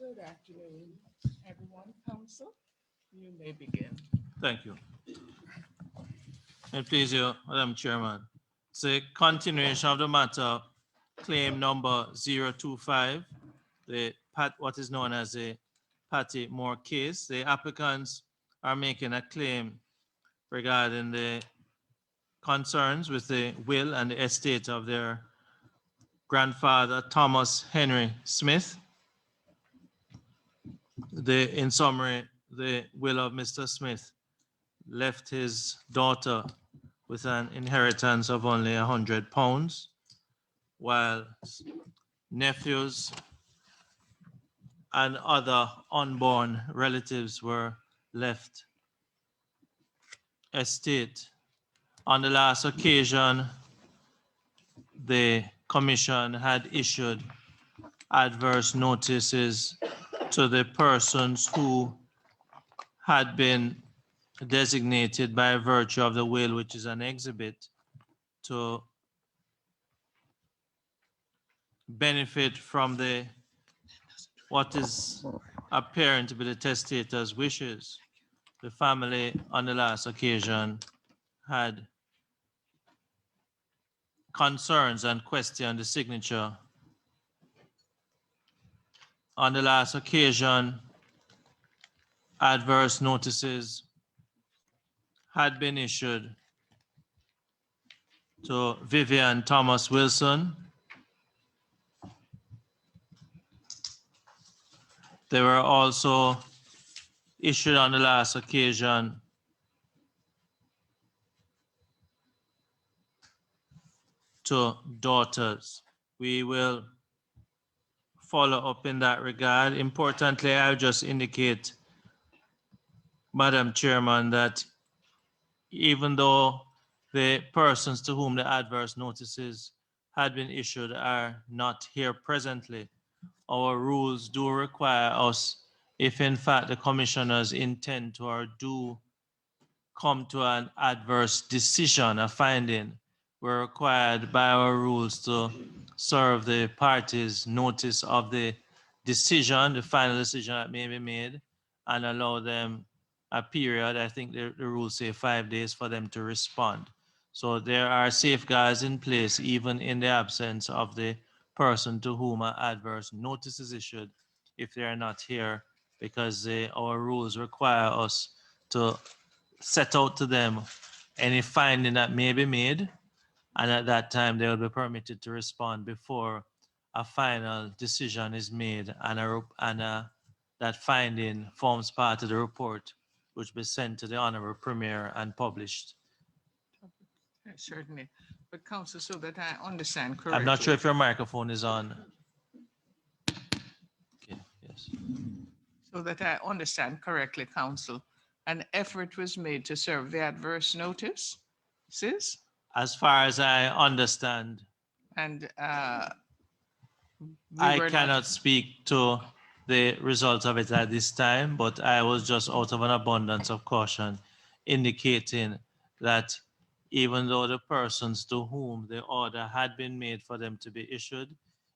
Good afternoon, everyone. Council, you may begin. Thank you. May it please you, Madam Chairman. It's a continuation of the matter, claim number 025, what is known as a Patty Moore case. The applicants are making a claim regarding the concerns with the will and the estate of their grandfather, Thomas Henry Smith. In summary, the will of Mr. Smith left his daughter with an inheritance of only £100, while nephews and other unborn relatives were left estate. On the last occasion, the commission had issued adverse notices to the persons who had been designated by virtue of the will, which is an exhibit, to benefit from what is apparent to be the testator's wishes. The family on the last occasion had concerns and questioned the signature. On the last occasion, adverse notices had been issued to Vivian Thomas Wilson. They were also issued on the last occasion to daughters. We will follow up in that regard. Importantly, I'll just indicate, Madam Chairman, that even though the persons to whom the adverse notices had been issued are not here presently, our rules do require us, if in fact the commissioners intend to or do come to an adverse decision, a finding, we're required by our rules to serve the parties notice of the decision, the final decision that may be made, and allow them a period, I think the rules say 5 days, for them to respond. So there are safeguards in place even in the absence of the person to whom an adverse notice is issued if they are not here, because our rules require us to set out to them any finding that may be made, and at that time they will be permitted to respond before a final decision is made, and that finding forms part of the report which will be sent to the Honorable Premier and published. Certainly. But Council, so that I understand correctly. I'm not sure if your microphone is on. Okay, yes. So that I understand correctly, Council, an effort was made to serve the adverse notice, sis? As far as I understand, And I cannot speak to the results of it at this time, but I was just out of an abundance of caution indicating that even though the persons to whom the order had been made for them to be issued,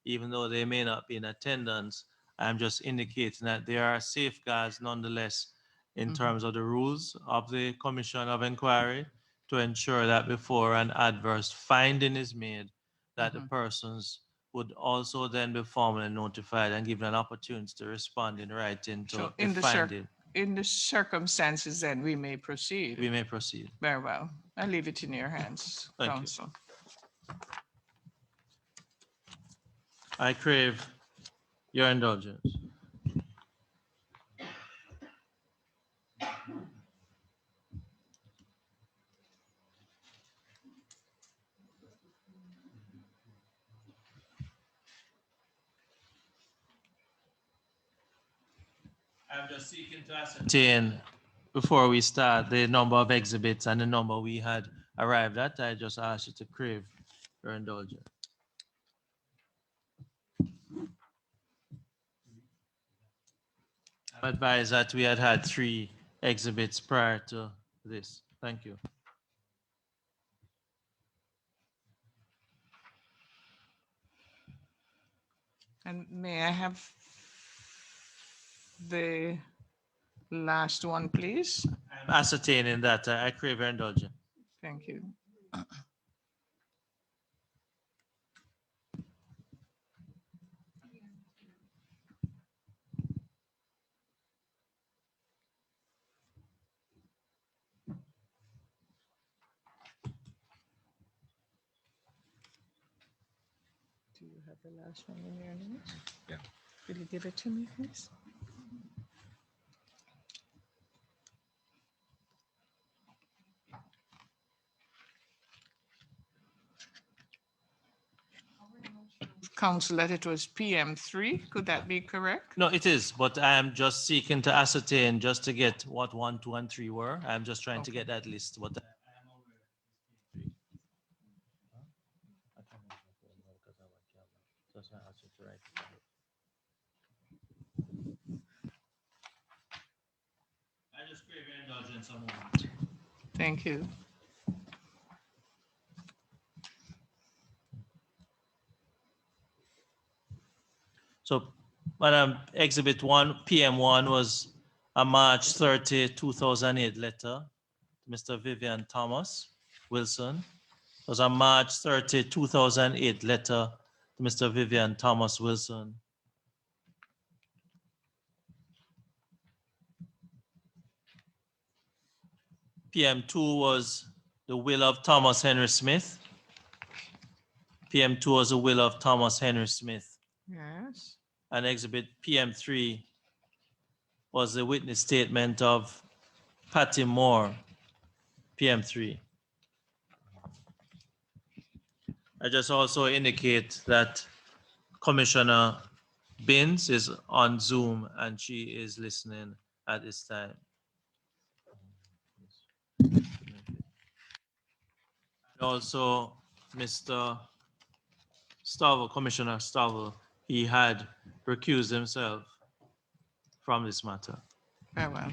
even though they may not be in attendance, I'm just indicating that there are safeguards nonetheless in terms of the rules of the Commission of Inquiry to ensure that before an adverse finding is made, that the persons would also then be formally notified and given an opportunity to respond in writing to the finding. In the circumstances, then we may proceed. We may proceed. Very well. I leave it in your hands, Thank you. Council. I crave your indulgence. I'm just seeking to ascertain, before we start, the number of exhibits and the number we had arrived at. I just ask you to crave your indulgence. I'm advised that we had 3 exhibits prior to this. Thank you. And may I have the last one, please? I'm ascertaining that I crave your indulgence. Thank you. Do you have the last one in your notes? Yeah. Will you give it to me, please? Council, that it was PM3, could that be correct? No, it is, but I am just seeking to ascertain just to get what 1, 2, and 3 were. I'm just trying to Okay. get that list. But I am aware of this. I can't remember what it was because I went to have it. So that's why I asked you to write it down. I just crave your indulgence a moment. Thank you. So, Madam, Exhibit 1, PM1 was a March 30, 2008 letter to Mr. Vivian Thomas Wilson. It was a March 30, 2008 letter to Mr. Vivian Thomas Wilson. PM2 was the will of Thomas Henry Smith. PM2 was the will of Thomas Henry Smith. Yes. And exhibit PM3 was the witness statement of Patty Moore, PM3. I just also indicate that Commissioner Binns is on Zoom and she is listening at this time. And also, Mr. Stovall, Commissioner Stovall, he had recused himself from this matter. Very well.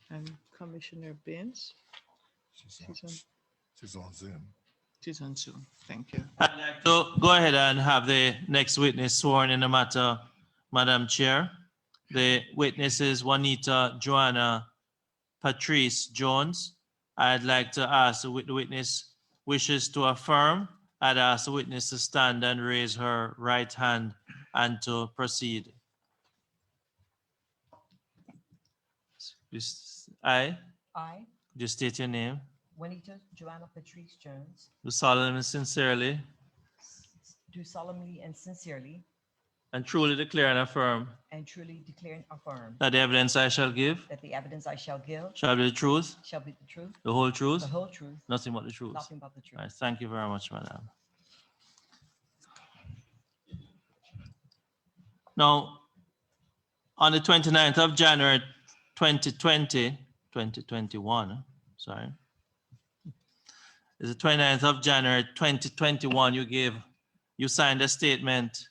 And Commissioner Binns, She's on Zoom. she's on Zoom. Thank you. I'd like to go ahead and have the next witness sworn in the matter, Madam Chair. The witness is Juanita Joanna Patrice Jones. I'd like to ask the witness wishes to affirm. I'd ask the witness to stand and raise her right hand and to proceed. I, I, do you state your name? Juanita Joanna Patrice Jones, Do solemnly and sincerely do solemnly and sincerely and truly declare and affirm and truly declare and affirm that the evidence I shall give that the evidence I shall give shall be the truth, shall be the truth, the whole truth, the whole truth, nothing but the truth. nothing but the truth. All right, thank you very much, madam. Now, on the 29th of January 2021, sorry. It's the 29th of January 2021, you signed a statement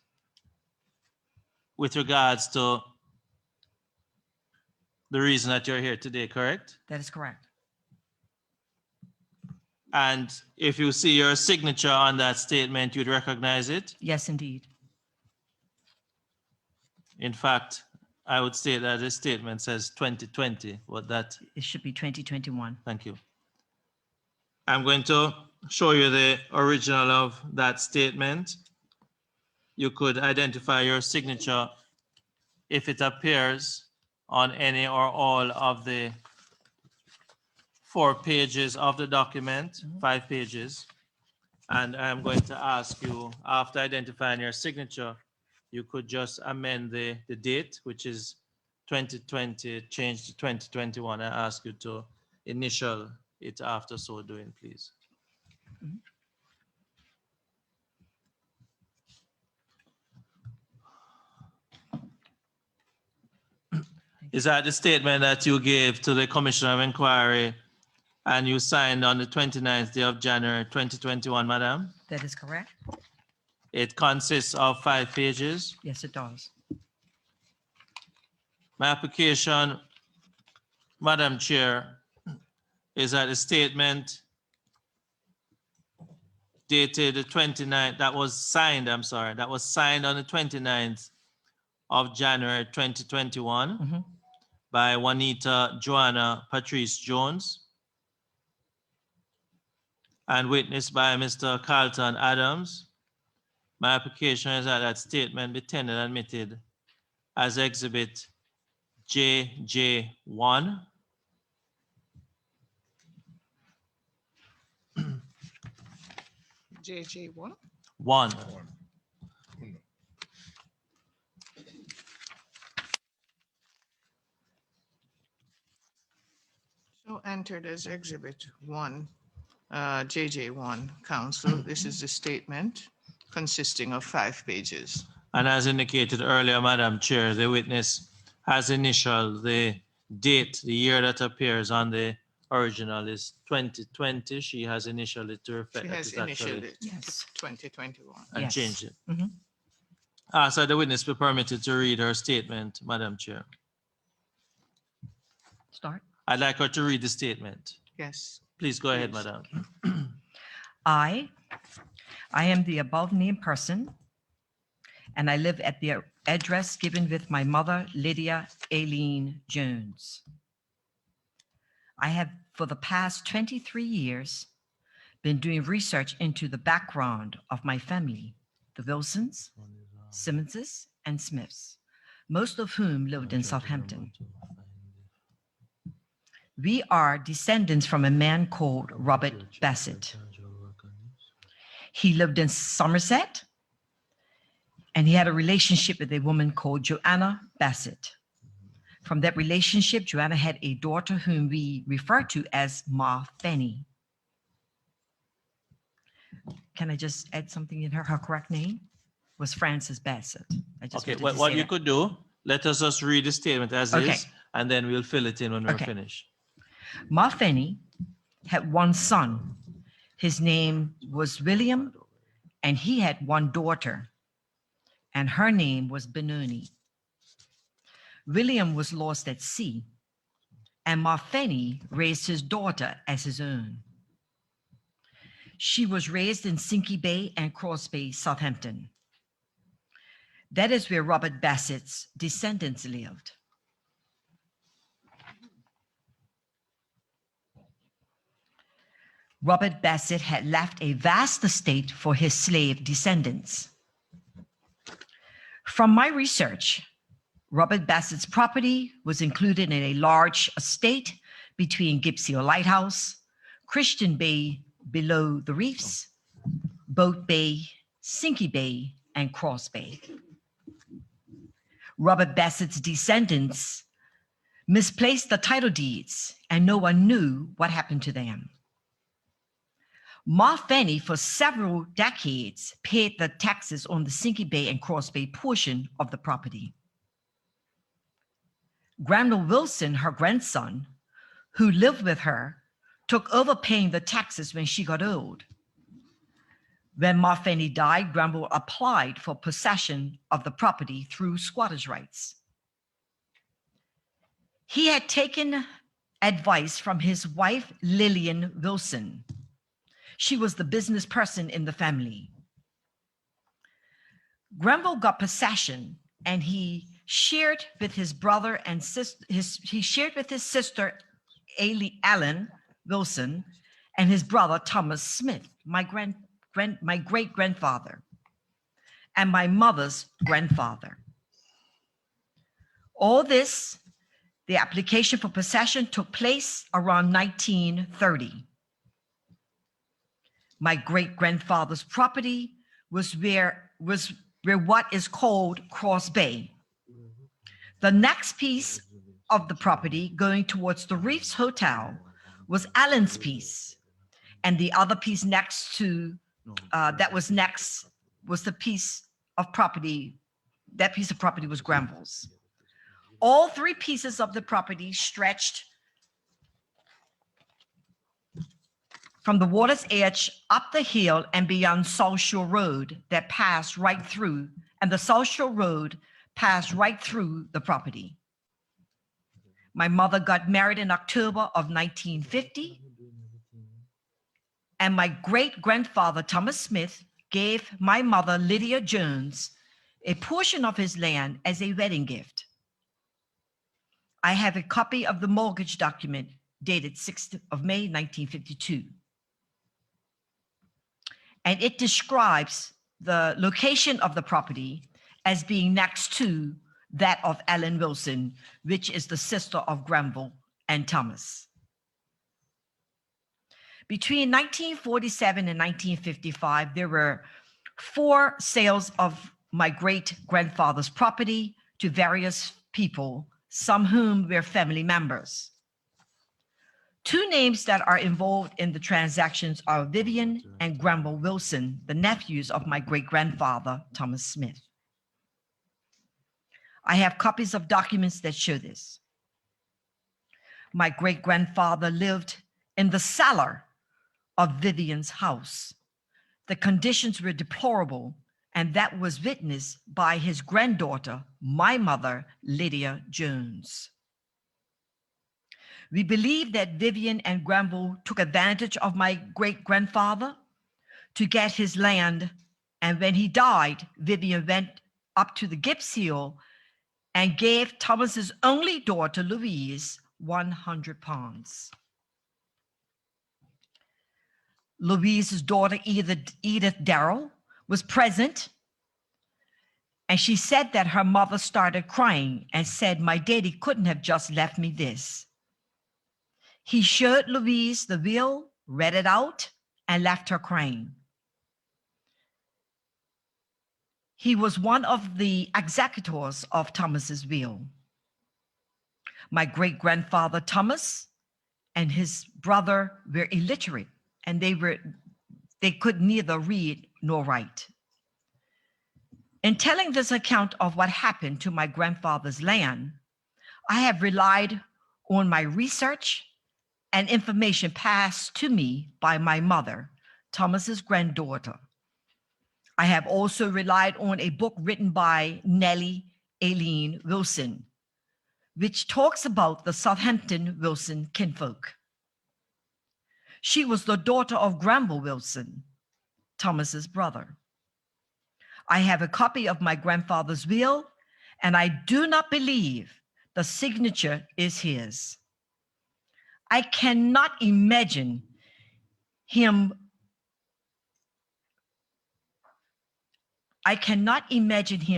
with regards to the reason that you're here today, correct? That is correct. And if you see your signature on that statement, you'd recognize it. Yes, indeed. In fact, I would say that this statement says 2020, but that, It should be 2021. thank you. I'm going to show you the original of that statement. You could identify your signature if it appears on any or all of the 4 pages of the document, 5 pages. And I'm going to ask you, after identifying your signature, you could just amend the date, which is 2020, change to 2021. I ask you to initial it after so doing, please. Is that the statement that you gave to the Commissioner of Inquiry and you signed on the 29th day of January 2021, madam? That is correct. It consists of 5 pages. Yes, it does. My application Madam Chair, is that a statement dated the 29th, that was signed on the 29th of January 2021 Mhm. by Juanita Joanna Patrice Jones and witnessed by Mr. Carlton Adams. My application is that that statement be tendered and admitted as Exhibit JJ1. JJ1. 1. So entered as Exhibit 1, JJ1, Council. This is the statement consisting of 5 pages. And as indicated earlier, Madam Chair, the witness has initialed the date, the year that appears on the original is 2020. She has initialed it to reflect She that has it's actually initialed it Yes. 2021. and Yes. changed it. Mhm. So the witness be permitted to read her statement, Madam Chair. Start. I'd like her to read the statement. Yes. Please go ahead, Please. Madam. I am the above named person, and I live at the address given with my mother, Lydia Aileen Jones. I have, for the past 23 years, been doing research into the background of my family, the Wilsons, Simmonses, and Smiths, most of whom lived in Southampton. We are descendants from a man called Robert Bassett. He lived in Somerset, and he had a relationship with a woman called Joanna Bassett. From that relationship, Joanna had a daughter whom we refer to as Ma Fanny. Can I just add something in her? Her correct name was Frances Bassett. I just Okay, wanted to what say you that. could do, let us just read the statement as Okay. is, and then we'll fill it in when we're Okay. finished. Ma Fanny had one son. His name was William, and he had one daughter, and her name was Benoni. William was lost at sea, and Ma Fanny raised his daughter as his own. She was raised in Sinky Bay and Cross Bay, Southampton. That is where Robert Bassett's descendants lived. Robert Bassett had left a vast estate for his slave descendants. From my research, Robert Bassett's property was included in a large estate between Gipsy Lighthouse, Christian Bay below the reefs, Boat Bay, Sinky Bay, and Cross Bay. Robert Bassett's descendants misplaced the title deeds, and no one knew what happened to them. Ma Fanny, for several decades, paid the taxes on the Sinky Bay and Cross Bay portion of the property. Granville Wilson, her grandson, who lived with her, took over paying the taxes when she got old. When Ma Fanny died, Granville applied for possession of the property through squatters' rights. He had taken advice from his wife, Lillian Wilson. She was the business person in the family. Granville got possession, and he shared with his brother and sister. He shared with his sister, Ellen Wilson, and his brother Thomas Smith, my great grandfather, and my mother's grandfather. All this, the application for possession took place around 1930. My great grandfather's property was where what is called Cross Bay. The next piece of the property going towards the Reefs Hotel was Allen's piece, and the other piece next to was the piece of property. That piece of property was Granville's. All 3 pieces of the property stretched from the water's edge up the hill and beyond South Shore Road that passed right through, and the South Shore Road passed right through the property. My mother got married in October of 1950, and my great-grandfather, Thomas Smith, gave my mother, Lydia Jones, a portion of his land as a wedding gift. I have a copy of the mortgage document dated 6th of May, 1952. And it describes the location of the property as being next to that of Ellen Wilson, which is the sister of Granville and Thomas. Between 1947 and 1955, there were 4 sales of my great-grandfather's property to various people, some whom were family members. 2 names that are involved in the transactions are Vivian and Granville Wilson, the nephews of my great-grandfather, Thomas Smith. I have copies of documents that show this. My great-grandfather lived in the cellar of Vivian's house. The conditions were deplorable, and that was witnessed by his granddaughter, my mother, Lydia Jones. We believe that Vivian and Granville took advantage of my great-grandfather to get his land, and when he died, Vivian went up to the Gibbs Hill and gave Thomas's only daughter, Louise, 100 pounds. Louise's daughter, Edith Darrell, was present, and she said that her mother started crying and said, "My daddy couldn't have just left me this." He showed Louise the will, read it out, and left her crying. He was one of the executors of Thomas's will. My great-grandfather Thomas and his brother were illiterate, and they could neither read nor write. In telling this account of what happened to my grandfather's land, I have relied on my research and information passed to me by my mother, Thomas's granddaughter. I have also relied on a book written by Nellie Aileen Wilson, which talks about the Southampton Wilson kinfolk. She was the daughter of Granville Wilson, Thomas's brother. I have a copy of my grandfather's will, and I do not believe the signature is his. I cannot imagine him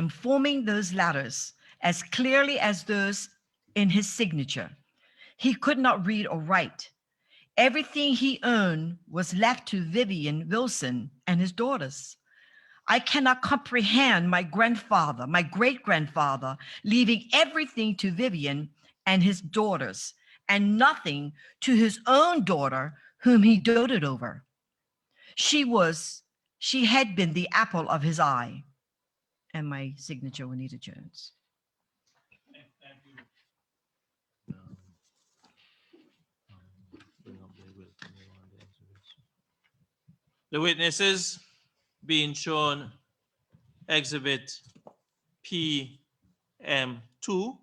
forming those letters as clearly as those in his signature. He could not read or write. Everything he owned was left to Vivian Wilson and his daughters. I cannot comprehend my grandfather, my great-grandfather, leaving everything to Vivian and his daughters and nothing to his own daughter, whom he doted over. She had been the apple of his eye. And my signature, Juanita Jones. The witnesses being shown exhibit PM2.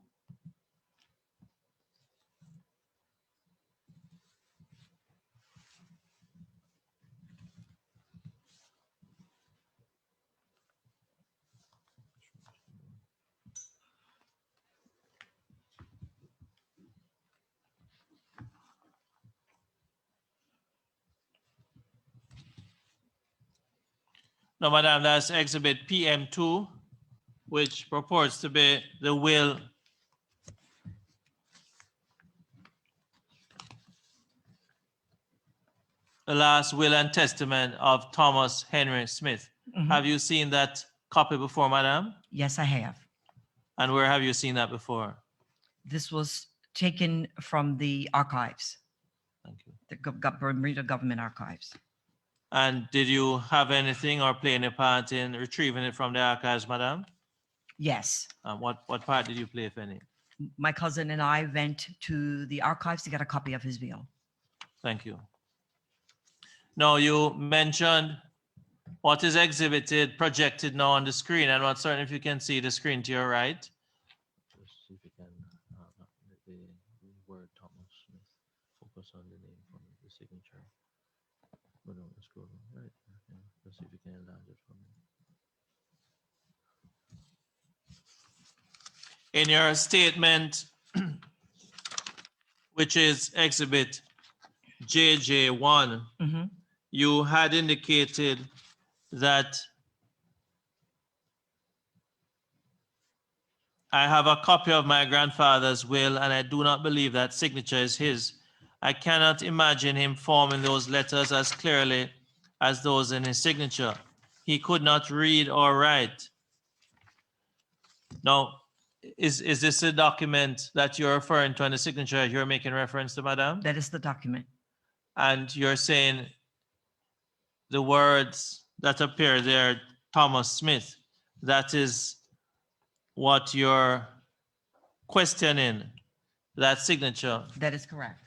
No, madam, that's exhibit PM2, which purports to be the will the last will and testament of Thomas Henry Smith. Mm-hmm. Have you seen that copy before, madam? Yes, I have. And where have you seen that before? This was taken from the archives, Thank you. the Bermuda government archives. And did you have anything or play any part in retrieving it from the archives, madam? Yes. What part did you play, if any? My cousin and I went to the archives to get a copy of his will. Thank you. Now, you mentioned what is exhibited, projected now on the screen. I'm not certain if you can see the screen to your right. Just see if you can, the word Thomas Smith. Focus on the name from the signature. Go down the scroll. Right. Yeah. Let's see if you can enlarge it for me. In your statement, which is exhibit JJ1, Mhm. you had indicated that I have a copy of my grandfather's will and I do not believe that signature is his. I cannot imagine him forming those letters as clearly as those in his signature. He could not read or write. Now, is this a document that you're referring to in the signature you're making reference to, madam? That is the document. And you're saying the words that appear there, Thomas Smith, that is what you're questioning, that signature. That is correct.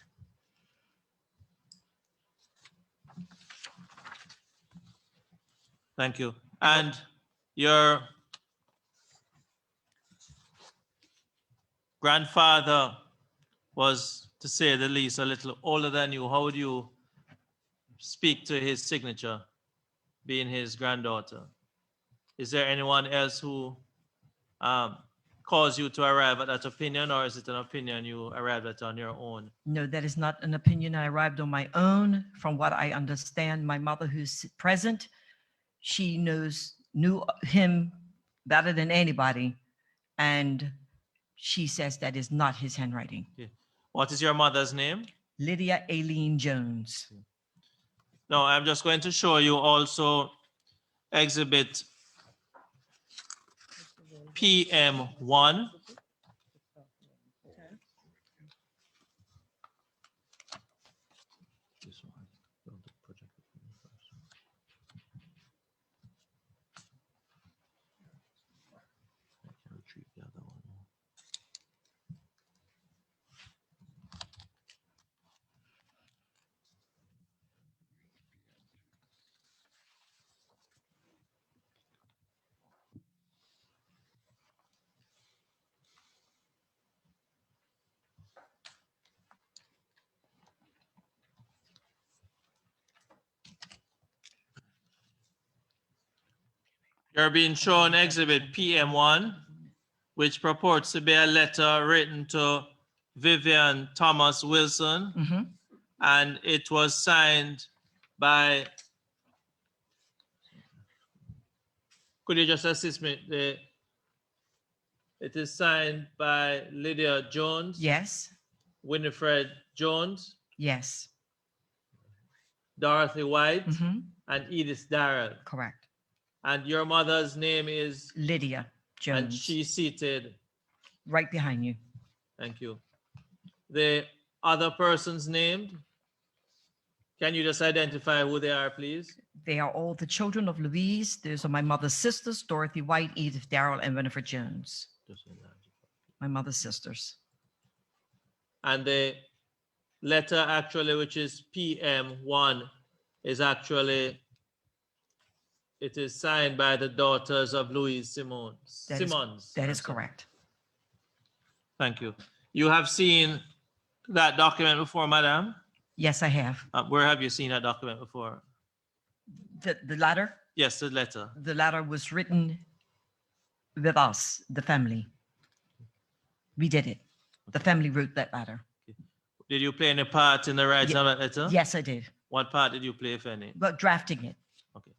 Thank you. And your grandfather was, to say the least, a little older than you. How would you speak to his signature, being his granddaughter? Is there anyone else who caused you to arrive at that opinion, or is it an opinion you arrived at on your own? No, that is not an opinion I arrived on my own. From what I understand, my mother, who's present, she knew him better than anybody, and she says that is not his handwriting. Okay. What is your mother's name? Lydia Aileen Jones. No, I'm just going to show you also exhibit PM1. This one. Don't project it for me first. I can retrieve the other one. You're being shown exhibit PM1, which purports to be a letter written to Vivian Thomas Wilson, Mhm. and it was signed by, could you just assist me? It is signed by Lydia Jones, Yes, Winifred Jones, yes. Dorothy White, Mhm. and Edith Darrell. Correct. And your mother's name is, Lydia and Jones, she's seated. right behind you. Thank you. The other persons named, can you just identify who they are, please? They are all the children of Louise. Those are my mother's sisters, Dorothy White, Edith Darrell, and Winifred Jones. Just enlarge it. My mother's sisters. And the letter actually, which is PM1, is actually, it is signed by the daughters of Louise Simmons. That is correct. Thank you. You have seen that document before, madam? Yes, I have. Where have you seen that document before? The letter? Yes, the letter. The letter was written with us, the family. We did it. The family wrote that letter. Did you play any part in the writing of that letter? Yes, I did. What part did you play, if any? But drafting it. Okay.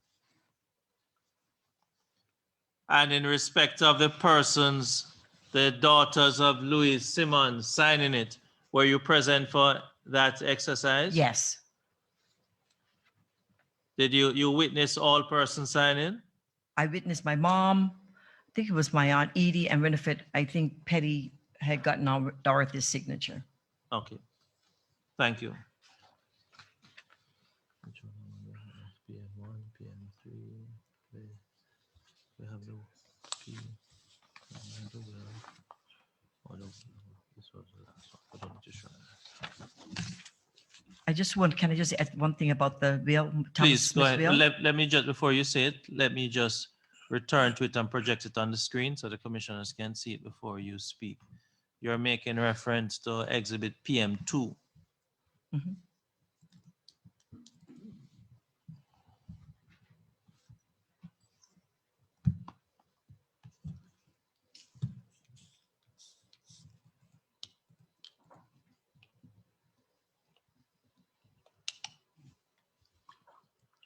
And in respect of the persons, the daughters of Louise Simmons signing it, were you present for that exercise? Yes. Did you witness all persons signing? I witnessed my mom. I think it was my aunt Edie and Winifred. I think Petty had gotten on Dorothy's signature. Okay. Thank you. PM1, PM3. We have no P. This was the last one. I don't need to show that. Can I just add one thing about the will? Thomas Please go Smith's ahead. will? Let me just, before you say it, let me just return to it and project it on the screen so the commissioners can see it before you speak. you're making reference to Exhibit PM2. Mhm.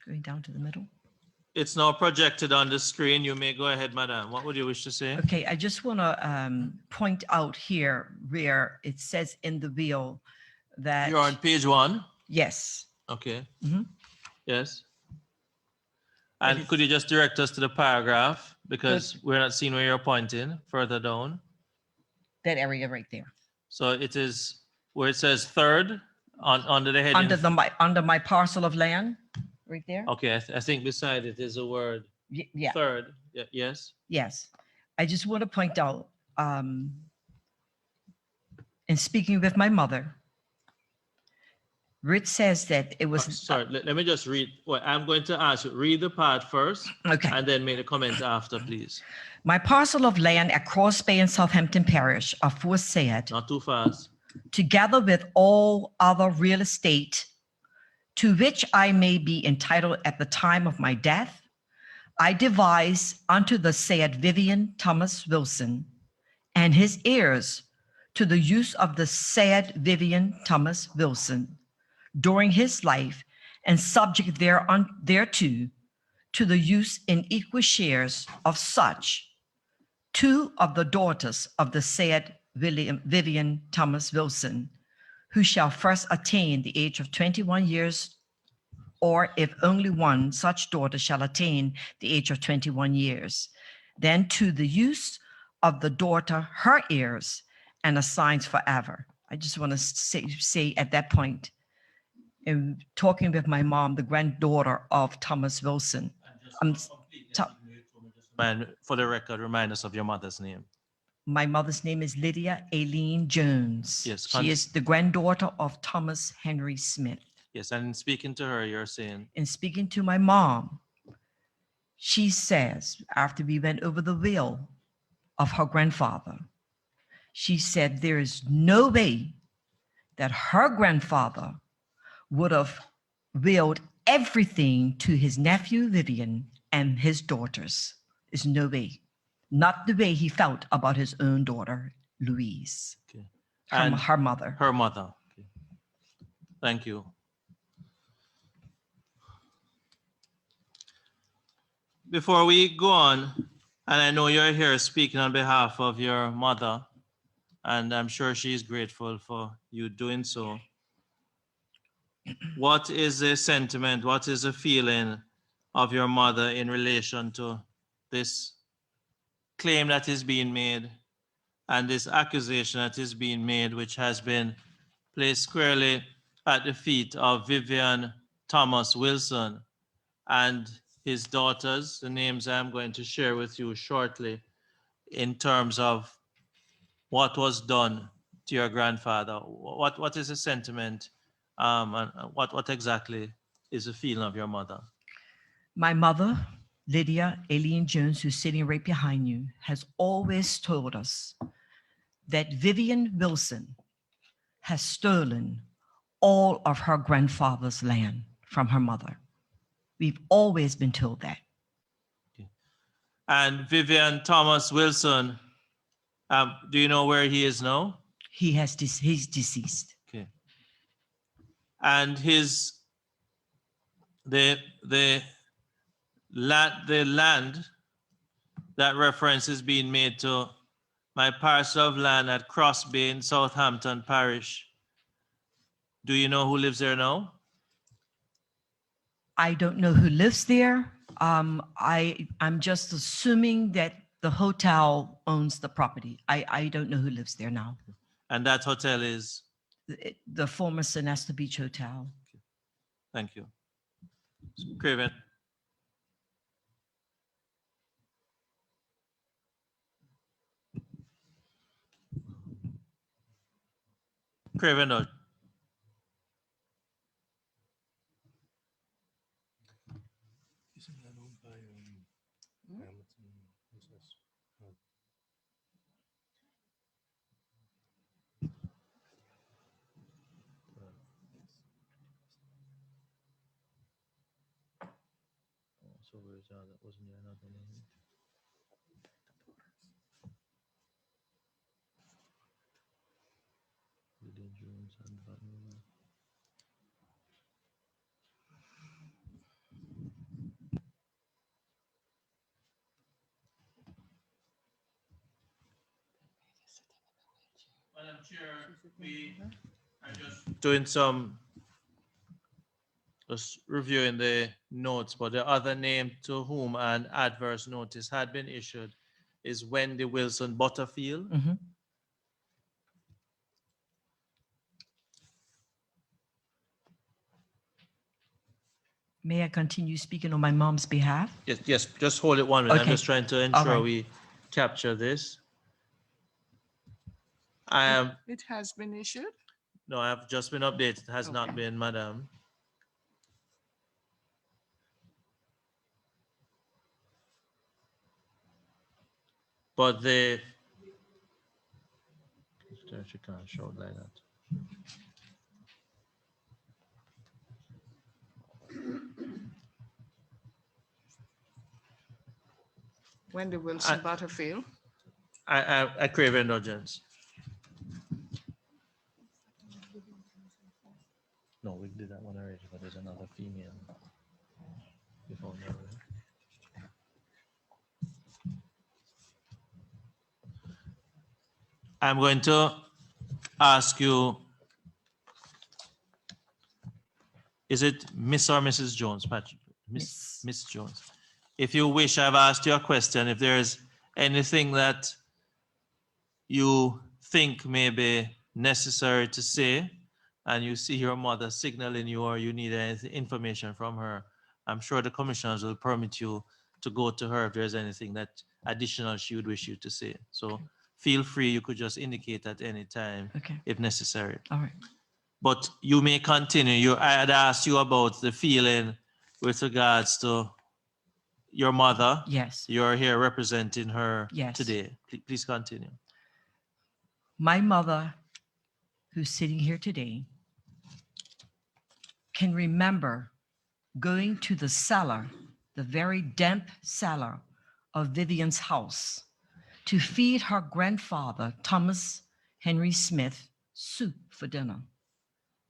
Going down to the middle. It's now projected on the screen. You may go ahead, madam. What would you wish to say? Okay, I just want to point out here where it says in the will that, You're on page 1. yes, Okay. Mhm. Yes. But And could you just direct us to the paragraph, because Good. we're not seeing where you're pointing further down. that area right there. So it is where it says third under the heading. Under my parcel of land, right there. Okay, I think beside it is a word Yeah, third. Yes. yes. I just want to point out, in speaking with my mother, Rich says that it was, Sorry, let me just read. Well, I'm going to ask you, read the part first okay. and then make a comment after, please. My parcel of land at Cross Bay in Southampton Parish, aforesaid, Not too fast. together with all other real estate to which I may be entitled at the time of my death, I devise unto the said Vivian Thomas Wilson and his heirs to the use of the said Vivian Thomas Wilson during his life and subject thereto to the use in equal shares of such two of the daughters of the said Vivian Thomas Wilson, who shall first attain the age of 21 years, or if only one such daughter shall attain the age of 21 years, then to the use of the daughter her heirs and assigns forever. I just want to say at that point, in talking with my mom, the granddaughter of Thomas Wilson. For the record, remind us of your mother's name. My mother's name is Lydia Aileen Jones. Yes, she is the granddaughter of Thomas Henry Smith. Yes, and in speaking to her, you're saying? In speaking to my mom, she says, after we went over the will of her grandfather, she said there is no way that her grandfather would have willed everything to his nephew Vivian and his daughters. There's no way. Not the way he felt about his own daughter, Louise. Okay. Her mother. Her mother. Okay. Thank you. Before we go on, and I know you're here speaking on behalf of your mother, and I'm sure she's grateful for you doing so. What is the sentiment, what is the feeling of your mother in relation to this claim that is being made and this accusation that is being made, which has been placed squarely at the feet of Vivian Thomas Wilson and his daughters, the names I'm going to share with you shortly, in terms of what was done to your grandfather? What is the sentiment, and what exactly is the feeling of your mother? My mother, Lydia Aileen Jones, who's sitting right behind you, has always told us that Vivian Wilson has stolen all of her grandfather's land from her mother. We've always been told that. Okay. And Vivian Thomas Wilson, do you know where he is now? He's deceased. Okay. And the land that reference is being made to my parcel of land at Cross Bay in Southampton Parish. Do you know who lives there now? I don't know who lives there. I'm just assuming that the hotel owns the property. I don't know who lives there now. And that hotel is? The former Sonesta Beach Hotel. Okay. Thank you. Craven. Craven, no. That wasn't another name. Lydia Jones and Bermuda. Madam Chair, we are just doing just reviewing the notes, but the other name to whom an adverse notice had been issued is Wendy Wilson Butterfield. Mhm. May I continue speaking on my mom's behalf? Yes, just hold it 1 minute. I'm Okay. just trying to All ensure right. we capture this. I am, It has been issued. no, I've just been updated. It has not Okay. been, madam. But she can't show it like that. Wendy Wilson Butterfield. I crave indulgence. No, we did that one already, but there's another female. Before that, right? I'm going to ask you, is it Miss or Mrs. Jones, Patrick? Miss Jones. If you wish, I've asked you a question. If there's anything that you think may be necessary to say, and you see your mother signaling you or you need any information from her, I'm sure the commissioners will permit you to go to her if there's anything that additional she would wish you to say. So feel free, you could just indicate at any time Okay. if necessary. All right. But you may continue. I had asked you about the feeling with regards to your mother. Yes. You're here representing her Yes. today. Please continue. My mother, who's sitting here today, can remember going to the cellar, the very damp cellar of Vivian's house, to feed her grandfather, Thomas Henry Smith, soup for dinner,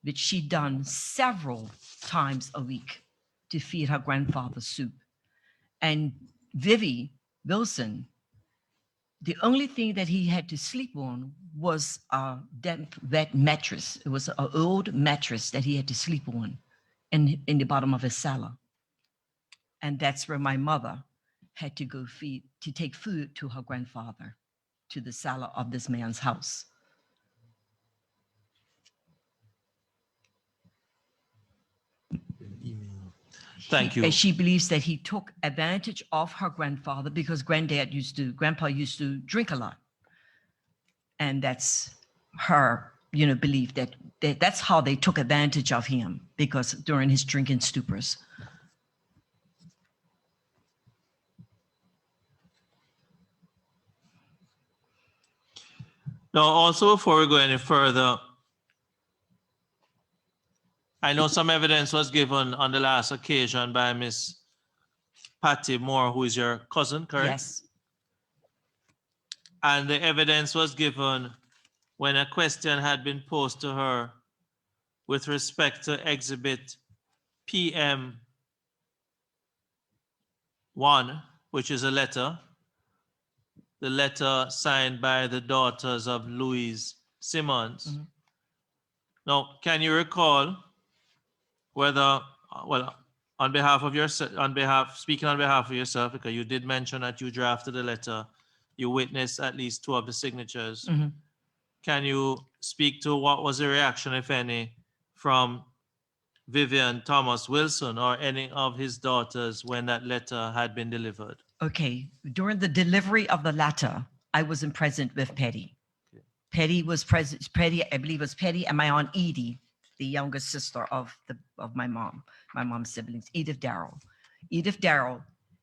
which she'd done several times a week to feed her grandfather soup. And Vivi Wilson, the only thing that he had to sleep on was a damp, wet mattress. It was an old mattress that he had to sleep on in the bottom of his cellar. And that's where my mother had to go to take food to her grandfather, to the cellar of this man's house. Thank you. And she believes that he took advantage of her grandfather because grandpa used to drink a lot. And that's her, belief that that's how they took advantage of him, because during his drinking stupors. Now, also before we go any further, I know some evidence was given on the last occasion by Miss Patty Moore, who is your cousin, correct? Yes. And the evidence was given when a question had been posed to her with respect to exhibit PM 1, which is a letter, the letter signed by the daughters of Louise Simmons. Mm-hmm. Now, can you recall whether, well, speaking on behalf of yourself, because you did mention that you drafted the letter, you witnessed at least 2 of the signatures. Mm-hmm. Can you speak to what was the reaction, if any, from Vivian Thomas Wilson or any of his daughters when that letter had been delivered? Okay. During the delivery of the letter, I wasn't present with Petty. Okay. Petty was present. Petty, I believe it was Petty and my Aunt Edie, the younger sister of my mom's siblings, Edith Darrell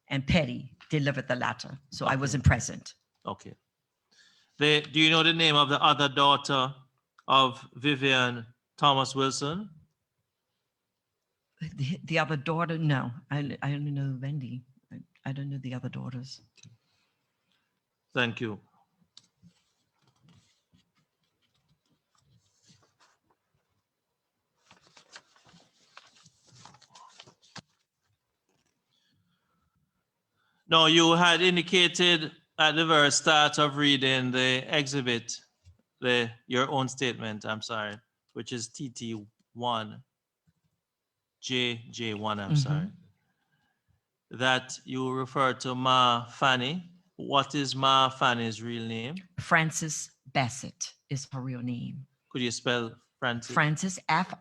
and Petty delivered the letter. So I wasn't present. Okay. Do you know the name of the other daughter of Vivian Thomas Wilson? The other daughter, no. I only know Wendy. I don't know the other daughters. Thank you. No, you had indicated at the very start of reading the exhibit, your own statement, I'm sorry, which is TT1, JJ1, I'm sorry, that you refer to Ma Fanny. What is Ma Fanny's real name? Frances Bassett is her real name. Could you spell Francis? Frances, Francis.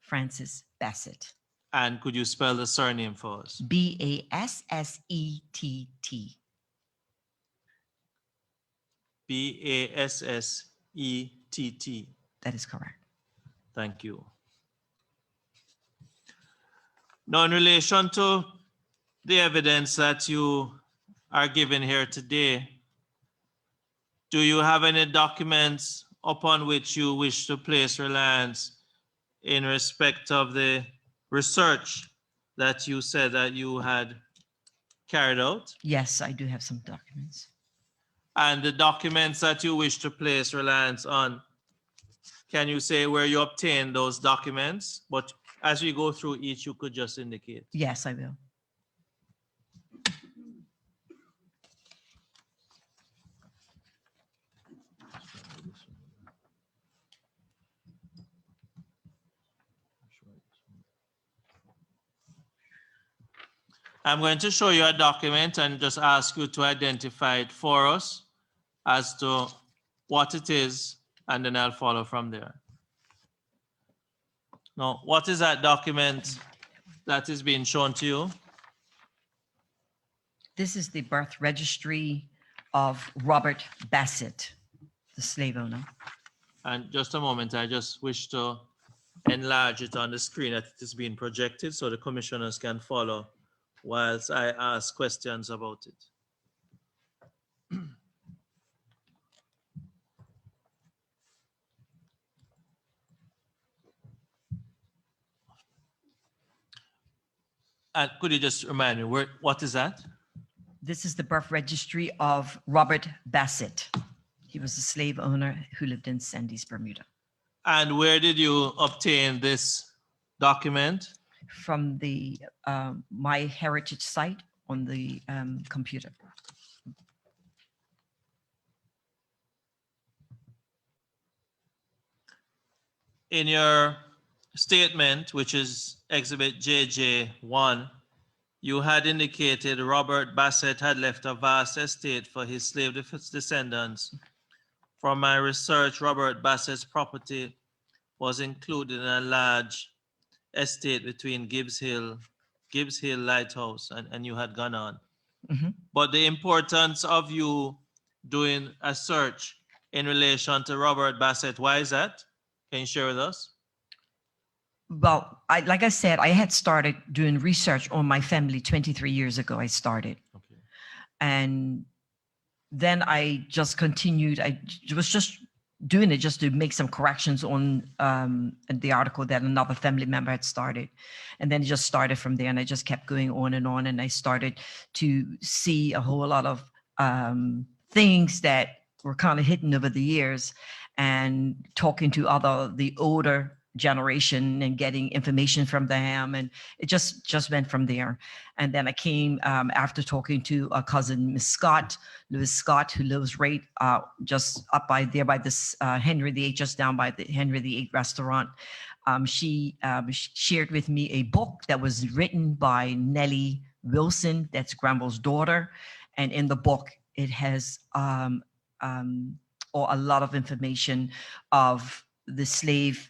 Frances Bassett. And could you spell the surname for us? Bassett. Bassett. That is correct. Thank you. Now, in relation to the evidence that you are giving here today, do you have any documents upon which you wish to place reliance in respect of the research that you said that you had carried out? Yes, I do have some documents. And the documents that you wish to place reliance on, can you say where you obtained those documents? But as we go through each, you could just indicate. Yes, I will. I'm going to show you a document and just ask you to identify it for us as to what it is, and then I'll follow from there. Now, what is that document that is being shown to you? This is the birth registry of Robert Bassett, the slave owner. And just a moment, I just wish to enlarge it on the screen that it is being projected so the commissioners can follow whilst I ask questions about it. And could you just remind me, what is that? This is the birth registry of Robert Bassett. He was a slave owner who lived in Sandy's, Bermuda. And where did you obtain this document? From the My Heritage site on the computer. In your statement, which is Exhibit JJ1, you had indicated Robert Bassett had left a vast estate for his slave descendants. From my research, Robert Bassett's property was included in a large estate between Gibbs Hill Lighthouse, and you had gone on. But the importance of you doing a search in relation to Robert Bassett, why is that? Can you share with us? Well, like I said, I had started doing research on my family 23 years ago. I started. Okay. And then I just continued. I was just doing it just to make some corrections on the article that another family member had started. And then it just started from there. And I just kept going on. And I started to see a whole lot of things that were kind of hidden over the years, and talking to the older generation and getting information from them, and it just went from there. And then I came after talking to a cousin, Miss Scott, Louis Scott, who lives right just up by there by this Henry VIII, just down by the Henry VIII restaurant. She shared with me a book that was written by Nellie Wilson, that's Gramble's daughter, and in the book it has or a lot of information of the slave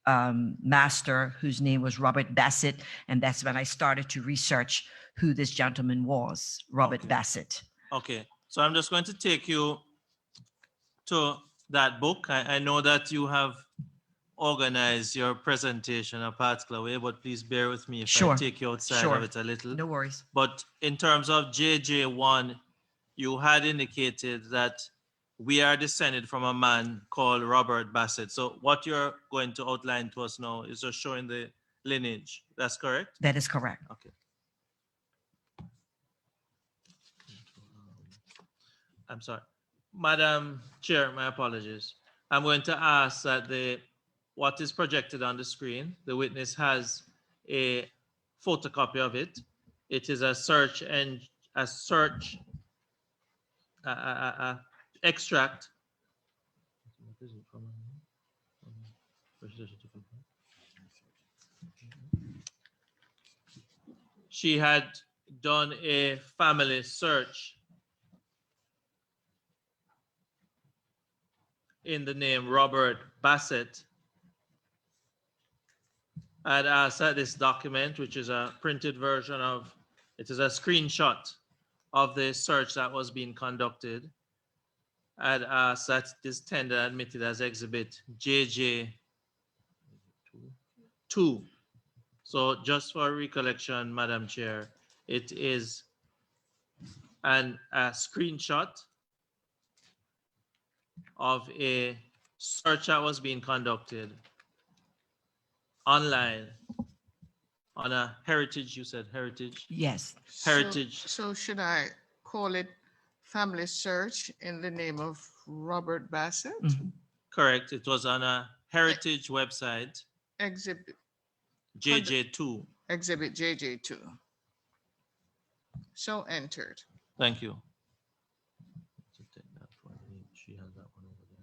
master whose name was Robert Bassett. And that's when I started to research who this gentleman was, Robert Bassett. Okay, so I'm just going to take you to that book. I know that you have organized your presentation a particular way, but please bear with me if I take you outside of it a little. No worries. But in terms of JJ1, you had indicated that we are descended from a man called Robert Bassett. So what you're going to outline to us now is just showing the lineage. That's correct? That is correct. Okay. I'm sorry. Madam Chair, my apologies. I'm going to ask that what is projected on the screen, the witness has a photocopy of it. It is a search and a search extract. She had done a family search in the name Robert Bassett. I'd asked that this document, which is a printed version of, it is a screenshot of the search that was being conducted. I'd asked that this tender admitted as exhibit JJ2. So just for recollection, Madam Chair, it is a screenshot of a search that was being conducted online on a heritage, you said heritage? Yes. Heritage. So should I call it family search in the name of Robert Bassett? Mhm. Correct. It was on a heritage website, Exhibit JJ2. Exhibit JJ2. So entered. Thank you. Take that one. She has that one over there.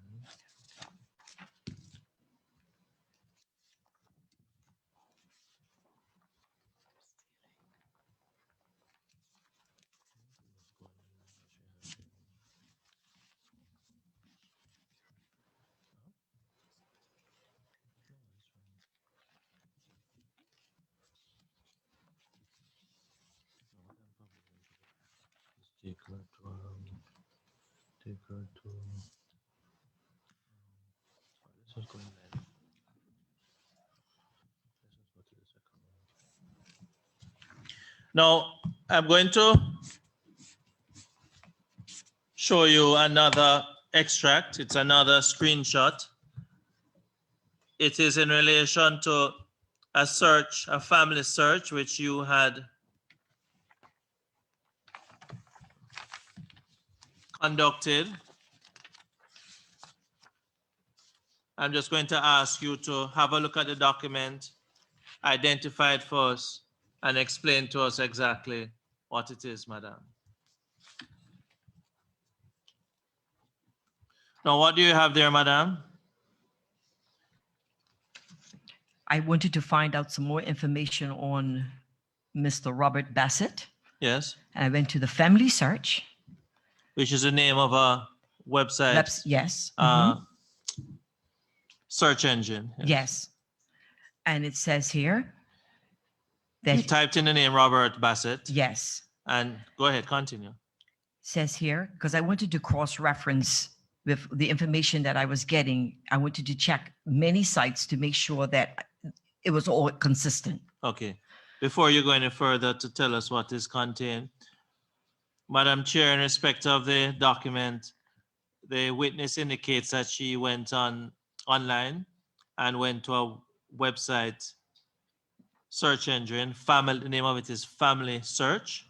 Take her to, take her to, let's just go in there. Let's just go to the second one. Now, I'm going to show you another extract. It's another screenshot. It is in relation to a search, a family search, which you had conducted. I'm just going to ask you to have a look at the document, identify it for us, and explain to us exactly what it is, madam. Now, what do you have there, madam? I wanted to find out some more information on Mr. Robert Bassett. Yes, I went to the family search. which is the name of a website, Yes. search engine. Yes. And it says here You that, typed in the name Robert Bassett, yes, and go ahead, continue. says here, because I wanted to cross-reference with the information that I was getting. I wanted to check many sites to make sure that it was all consistent. Okay. Before you go any further to tell us what is contained, Madam Chair, in respect of the document, the witness indicates that she went online and went to a website search engine. The name of it is Family Search.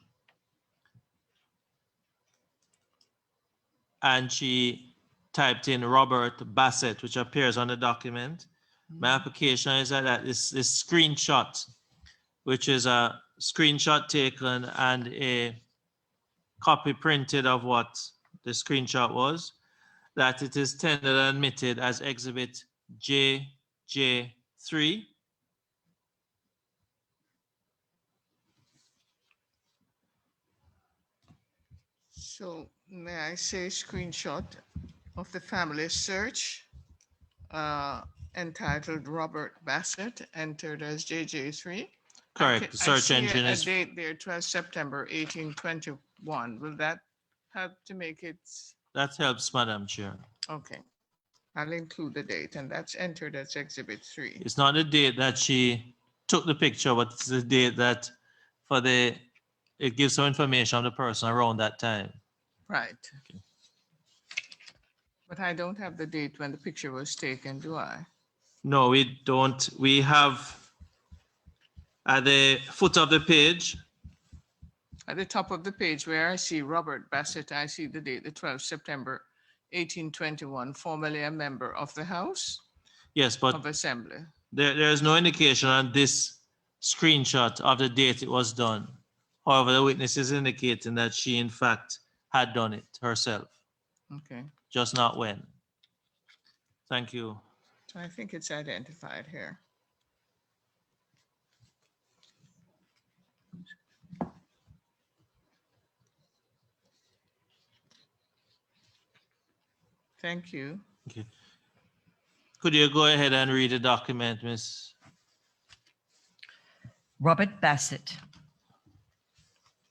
And she typed in Robert Bassett, which appears on the document. My application is that this screenshot, which is a screenshot taken and a copy printed of what the screenshot was, that it is tendered and admitted as exhibit JJ3. So may I say screenshot of the family search entitled Robert Bassett, entered as JJ3. Correct. The search I see engine a is, date there, 12 September 1821. Will that help to make it? that helps, Madam Chair. Okay. I'll include the date, and that's entered as Exhibit 3. It's not the date that she took the picture, but it's the date that it gives some information on the person around that time. Right. Okay. But I don't have the date when the picture was taken, do I? No, we don't. We have At the foot of the page, At the top of the page where I see Robert Bassett, I see the date, the 12th September 1821, formerly a member of the House yes, but of Assembly. there is no indication on this screenshot of the date it was done. However, the witness is indicating that she in fact had done it herself, Okay, just not when. Thank you. so I think it's identified here. Thank you. Okay. Could you go ahead and read the document, Miss? Robert Bassett,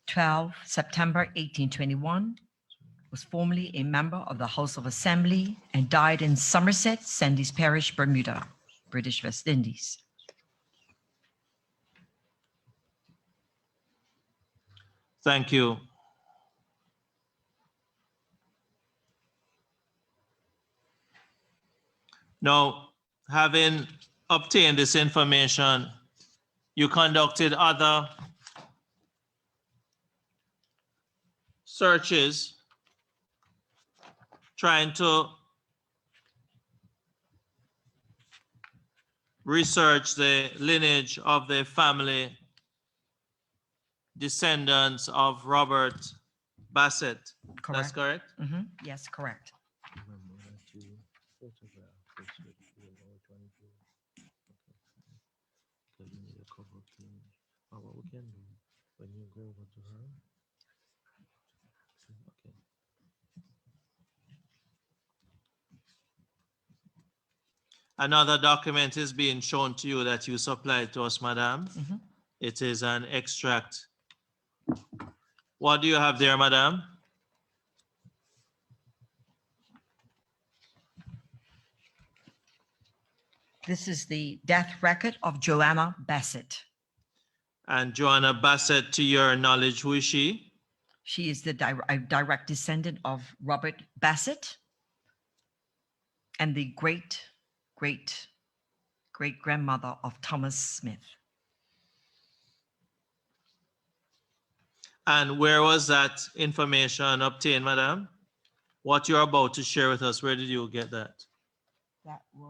12 September 1821, was formerly a member of the House of Assembly and died in Somerset, Sandys Parish, Bermuda, British West Indies. Thank you. Now, having obtained this information, you conducted other searches trying to research the lineage of the family descendants of Robert Bassett. That's correct? Yes, correct. Another document is being shown to you that you supplied to us, madam. It is an extract. What do you have there, madam? This is the death record of Joanna Bassett. And Joanna Bassett, to your knowledge, who is she? She is the direct descendant of Robert Bassett and the great-great-great-grandmother of Thomas Smith. And where was that information obtained, madam? What you're about to share with us, where did you get that? That was...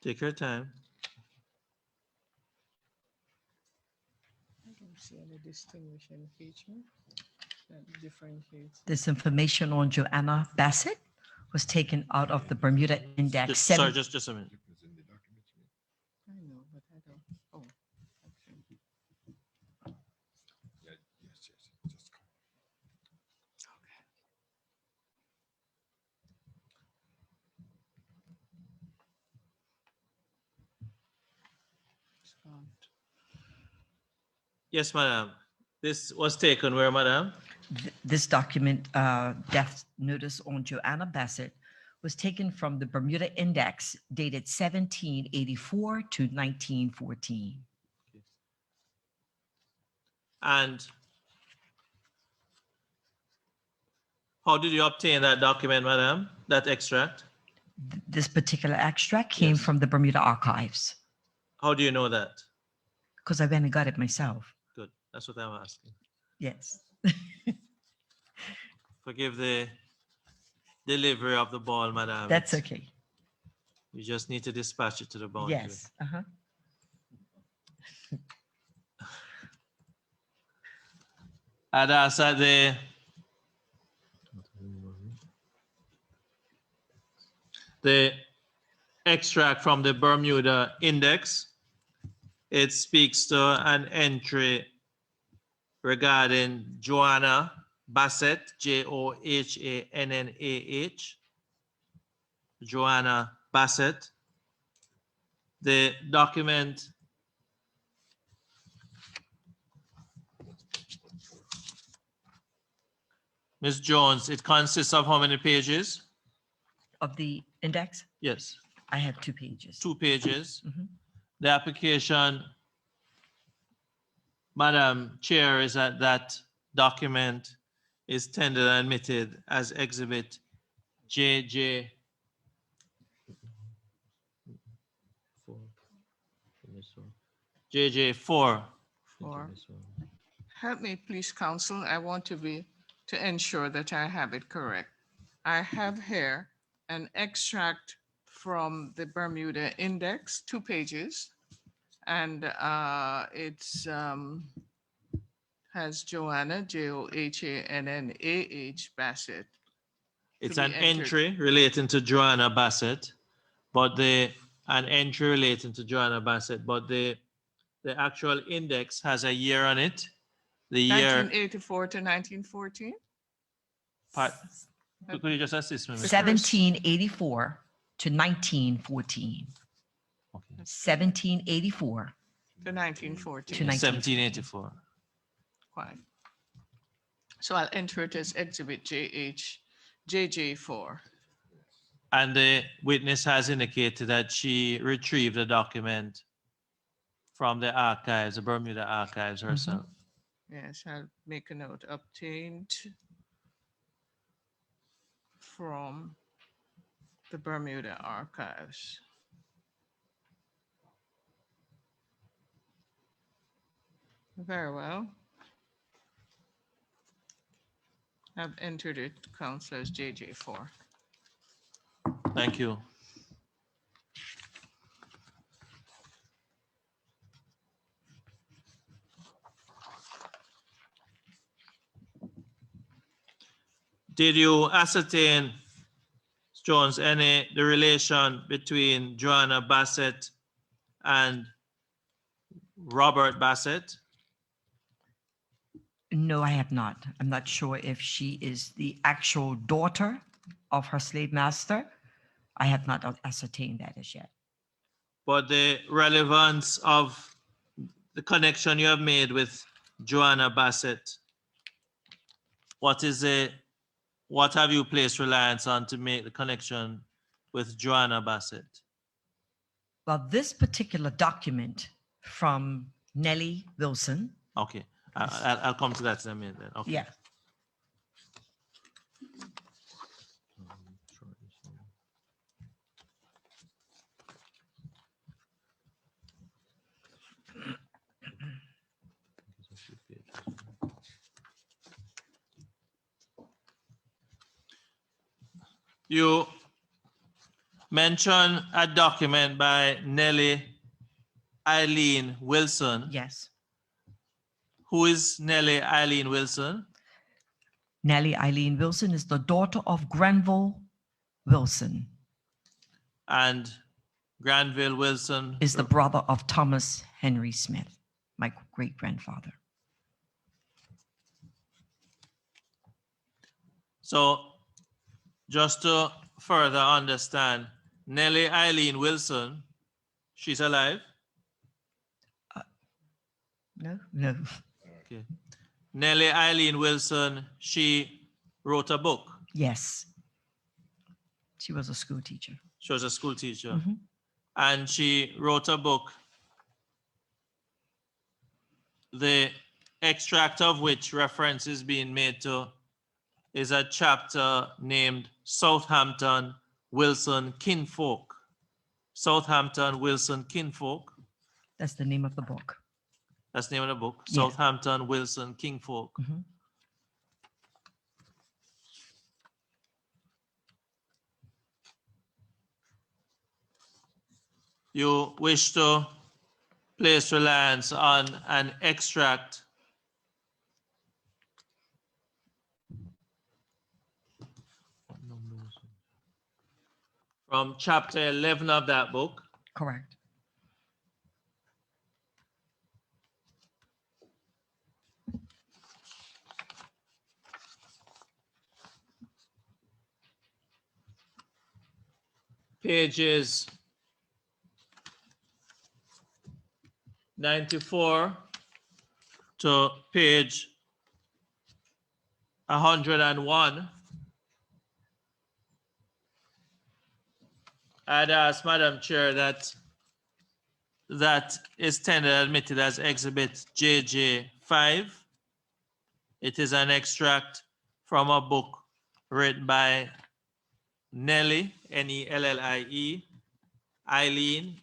Take your time. I don't see any distinguishing feature that differentiates. This information on Joanna Bassett was taken out of the Bermuda Index. Sorry, just a minute. I know, but I don't. Oh, okay. It's gone. Yes, madam. This was taken where, madam? This document, death notice on Joanna Bassett, was taken from the Bermuda Index dated 1784 to 1914. And how did you obtain that document, madam, that extract? This particular extract came Yes. from the Bermuda archives How do you know that? because I went and got it myself. Good, that's what I'm asking. Yes. Forgive the delivery of the ball, madam. That's okay. You just need to dispatch it to the boundary. Yes. Uh-huh. And as the extract from the Bermuda Index, it speaks to an entry regarding Joanna Bassett, Johannah. Joanna Bassett. The document Ms. Jones, it consists of how many pages? Of the Index? Yes, I have 2 pages. 2 pages. Mhm. The application, Madam Chair, is that document is tendered and admitted as Exhibit JJ. JJ4. Four. Help me, please, counsel. I want to ensure that I have it correct. I have here an extract from the Bermuda Index, 2 pages, and it's has Joanna, Johanna Bassett. It's be an entered. entry relating to Joanna Bassett, but the actual index has a year on it. The year, 1984 to 1914? could you just assist me? Ms. 1784 to 1914. Okay. 1784 To 1914. to 1914. 1784. Fine. So I'll enter it as Exhibit JJ4. And the witness has indicated that she retrieved the document from the archives, the Bermuda archives herself. Yes, I'll make a note. Obtained from the Bermuda archives. Very well. I've entered it, counsel, as JJ4. Thank you. Did you ascertain, Jones, the relation between Joanna Bassett and Robert Bassett? No, I have not. I'm not sure if she is the actual daughter of her slave master. I have not ascertained that as yet. But the relevance of the connection you have made with Joanna Bassett, what have you placed reliance on to make the connection with Joanna Bassett? Well, this particular document from Nellie Wilson. Okay, I'll come to that in a minute then. Okay. Yeah. You mentioned a document by Nellie Eileen Wilson. Yes. Who is Nellie Eileen Wilson? Nellie Eileen Wilson is the daughter of Granville Wilson. And Granville Wilson Is the brother of Thomas Henry Smith, my great-grandfather. So just to further understand, Nellie Eileen Wilson, she's alive? No. Okay. Nellie Eileen Wilson, she wrote a book. Yes. She was a school teacher. She was a school teacher. Mhm. And she wrote a book, the extract of which reference is being made to is a chapter named Southampton Wilson Kinfolk. Southampton Wilson Kinfolk. That's the name of the book. That's the name of the book. Yeah. Southampton Wilson Kinfolk. Mhm. You wish to place reliance on an extract from chapter 11 of that book. Correct. Pages 94 to page 101. I'd ask Madam Chair that is tendered admitted as Exhibit JJ5. It is an extract from a book written by Nellie, Nellie, Eileen,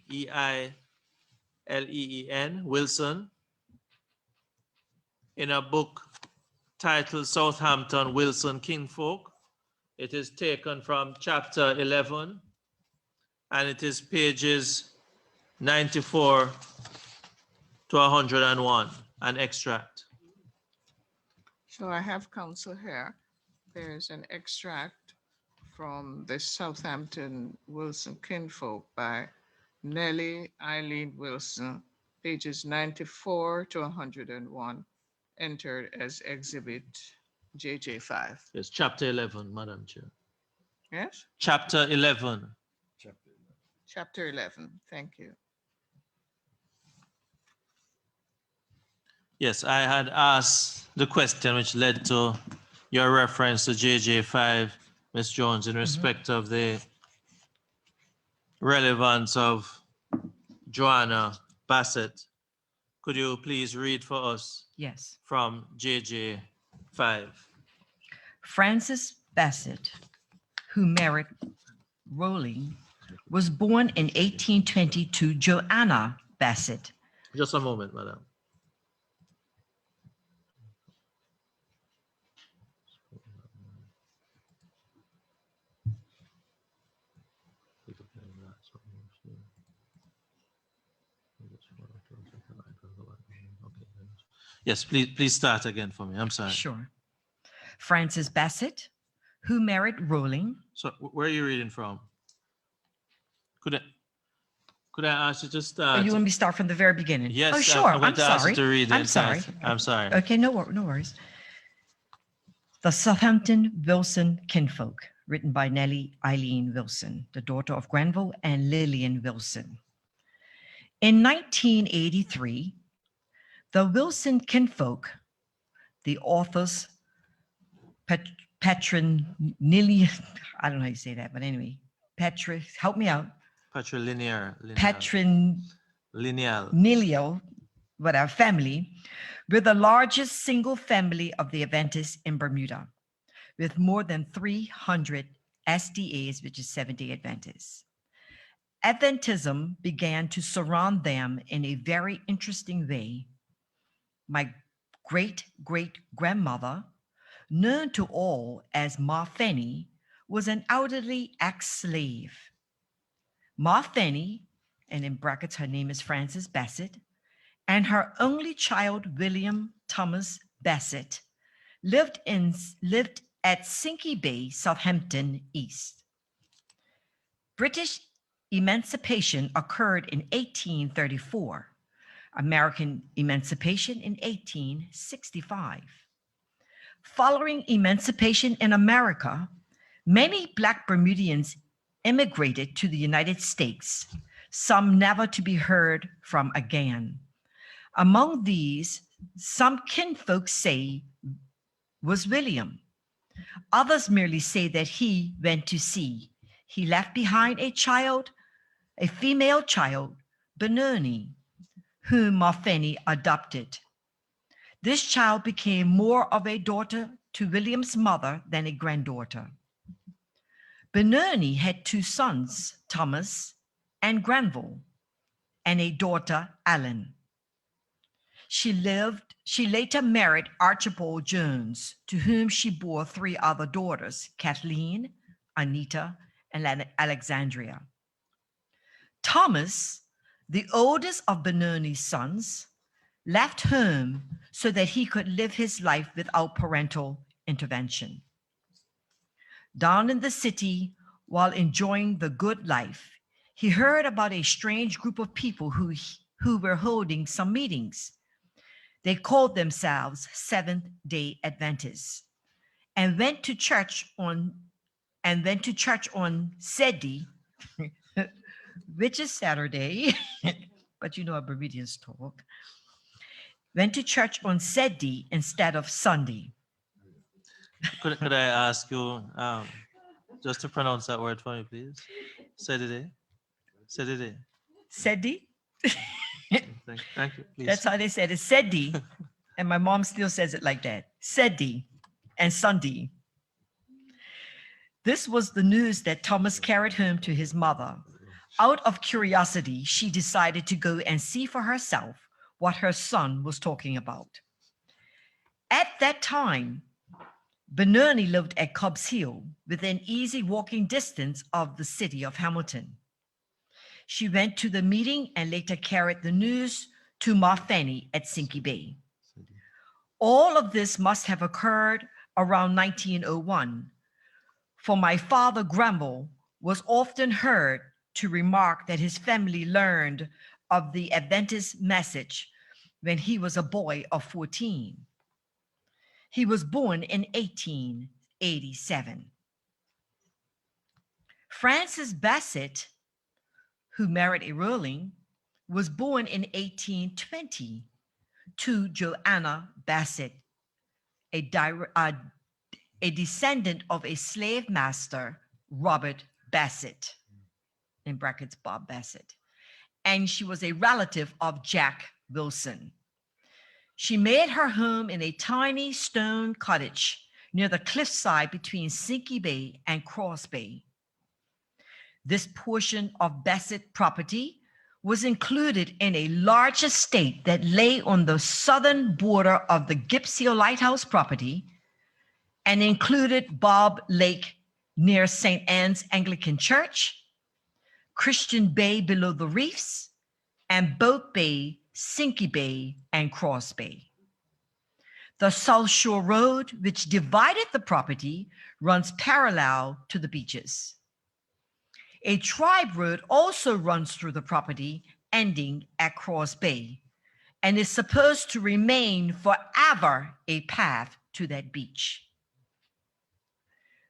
Eileen, Wilson, in a book titled Southampton Wilson Kinfolk. It is taken from chapter 11, and it is pages 94 to 101, an extract. So I have counsel here. There's an extract from the Southampton Wilson Kinfolk by Nellie Eileen Wilson, pages 94 to 101, entered as Exhibit JJ5. Yes, chapter 11, Madam Chair. Yes? Chapter 11. Chapter 11. Thank you. Yes, I had asked the question which led to your reference to JJ5, Ms. Jones, in respect of the relevance of Joanna Bassett. Could you please read for us Yes. from JJ5? Frances Bassett, who married Rowling, was born in 1820 to Joanna Bassett. Just a moment, madam. Yes, please start again for me. I'm sorry. Sure. Frances Bassett, who married Rowling. So where are you reading from? Could I ask you to start? Oh, you want me to start from the very beginning? Yes. Oh, sure. I'm going to ask sorry. you to read the I'm entire- sorry. I'm sorry. Okay, no worries. The Southampton Wilson Kinfolk, written by Nellie Eileen Wilson, the daughter of Granville and Lillian Wilson. In 1983, the Wilson Kinfolk, the author's patrilineal, I don't know how you say that, but anyway, help me out. Patrilineal. Patrilineal, whatever, family, were the largest single family of the Adventists in Bermuda, with more than 300 SDAs, which is Seventh-day Adventists. Adventism began to surround them in a very interesting way. My great-great-grandmother, known to all as Ma Fanny, was an elderly ex-slave. Ma Fanny, and in brackets her name is Frances Bassett, and her only child, William Thomas Bassett, lived at Sinky Bay, Southampton East. British emancipation occurred in 1834. American emancipation in 1865. Following emancipation in America, many Black Bermudians immigrated to the United States, some never to be heard from again. Among these, some kinfolk say was William. Others merely say that he went to sea. He left behind a female child, Benoni, whom Ma Fanny adopted. This child became more of a daughter to William's mother than a granddaughter. Benoni had two sons, Thomas and Granville, and a daughter, Ellen. She later married Archibald Jones, to whom she bore three other daughters, Kathleen, Anita, and Alexandria. Thomas, the oldest of Benoni's sons, left home so that he could live his life without parental intervention. Down in the city, while enjoying the good life, he heard about a strange group of people who were holding some meetings. They called themselves Seventh-day Adventists and went to church on Sunday, which is Saturday, but you know how Bermudians talk. Went to church on Sunday instead of Sunday. Could I ask you just to pronounce that word for me, please? Saturday. Sedidi. Sedi. Thank you, please. That's how they said it. Sedi. And my mom still says it like that. Sedi and Sunday. This was the news that Thomas carried home to his mother. Out of curiosity, she decided to go and see for herself what her son was talking about. At that time, Benoni lived at Cobbs Hill, within easy walking distance of the city of Hamilton. She went to the meeting and later carried the news to Ma Fanny at Sinky Bay. All of this must have occurred around 1901, for my father Granville was often heard to remark that his family learned of the Adventist message when he was a boy of 14. He was born in 1887. Francis Bassett, who married a Rowling, was born in 1820 to Joanna Bassett, a descendant of a slave master, Robert Bassett, in brackets, Bob Bassett, and she was a relative of Jack Wilson. She made her home in a tiny stone cottage near the cliffside between Sinky Bay and Cross Bay. This portion of Bassett property was included in a large estate that lay on the southern border of the Gibbs Hill Lighthouse property and included Bob Lake near St. Anne's Anglican Church, Christian Bay below the reefs, and Boat Bay, Sinky Bay, and Cross Bay. The South Shore Road, which divided the property, runs parallel to the beaches. A tribe road also runs through the property, ending at Cross Bay, and is supposed to remain forever a path to that beach.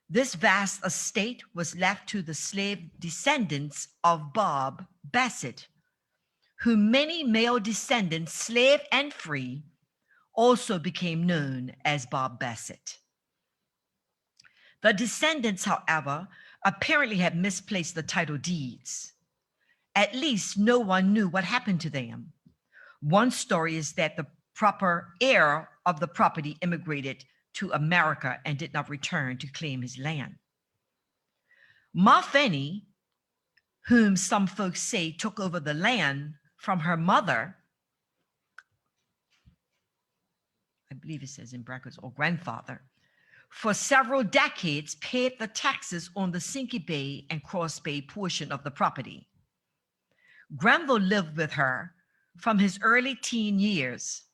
This vast estate was left to the slave descendants of Bob Bassett, who many male descendants, slave and free, also became known as Bob Bassett. The descendants, however, apparently had misplaced the title deeds. At least no one knew what happened to them. One story is that the proper heir of the property immigrated to America and did not return to claim his land. Ma Fanny, whom some folks say took over the land from her mother, I believe it says in brackets, or grandfather, for several decades paid the taxes on the Sinky Bay and Cross Bay portion of the property. Granville lived with her from his early teen years,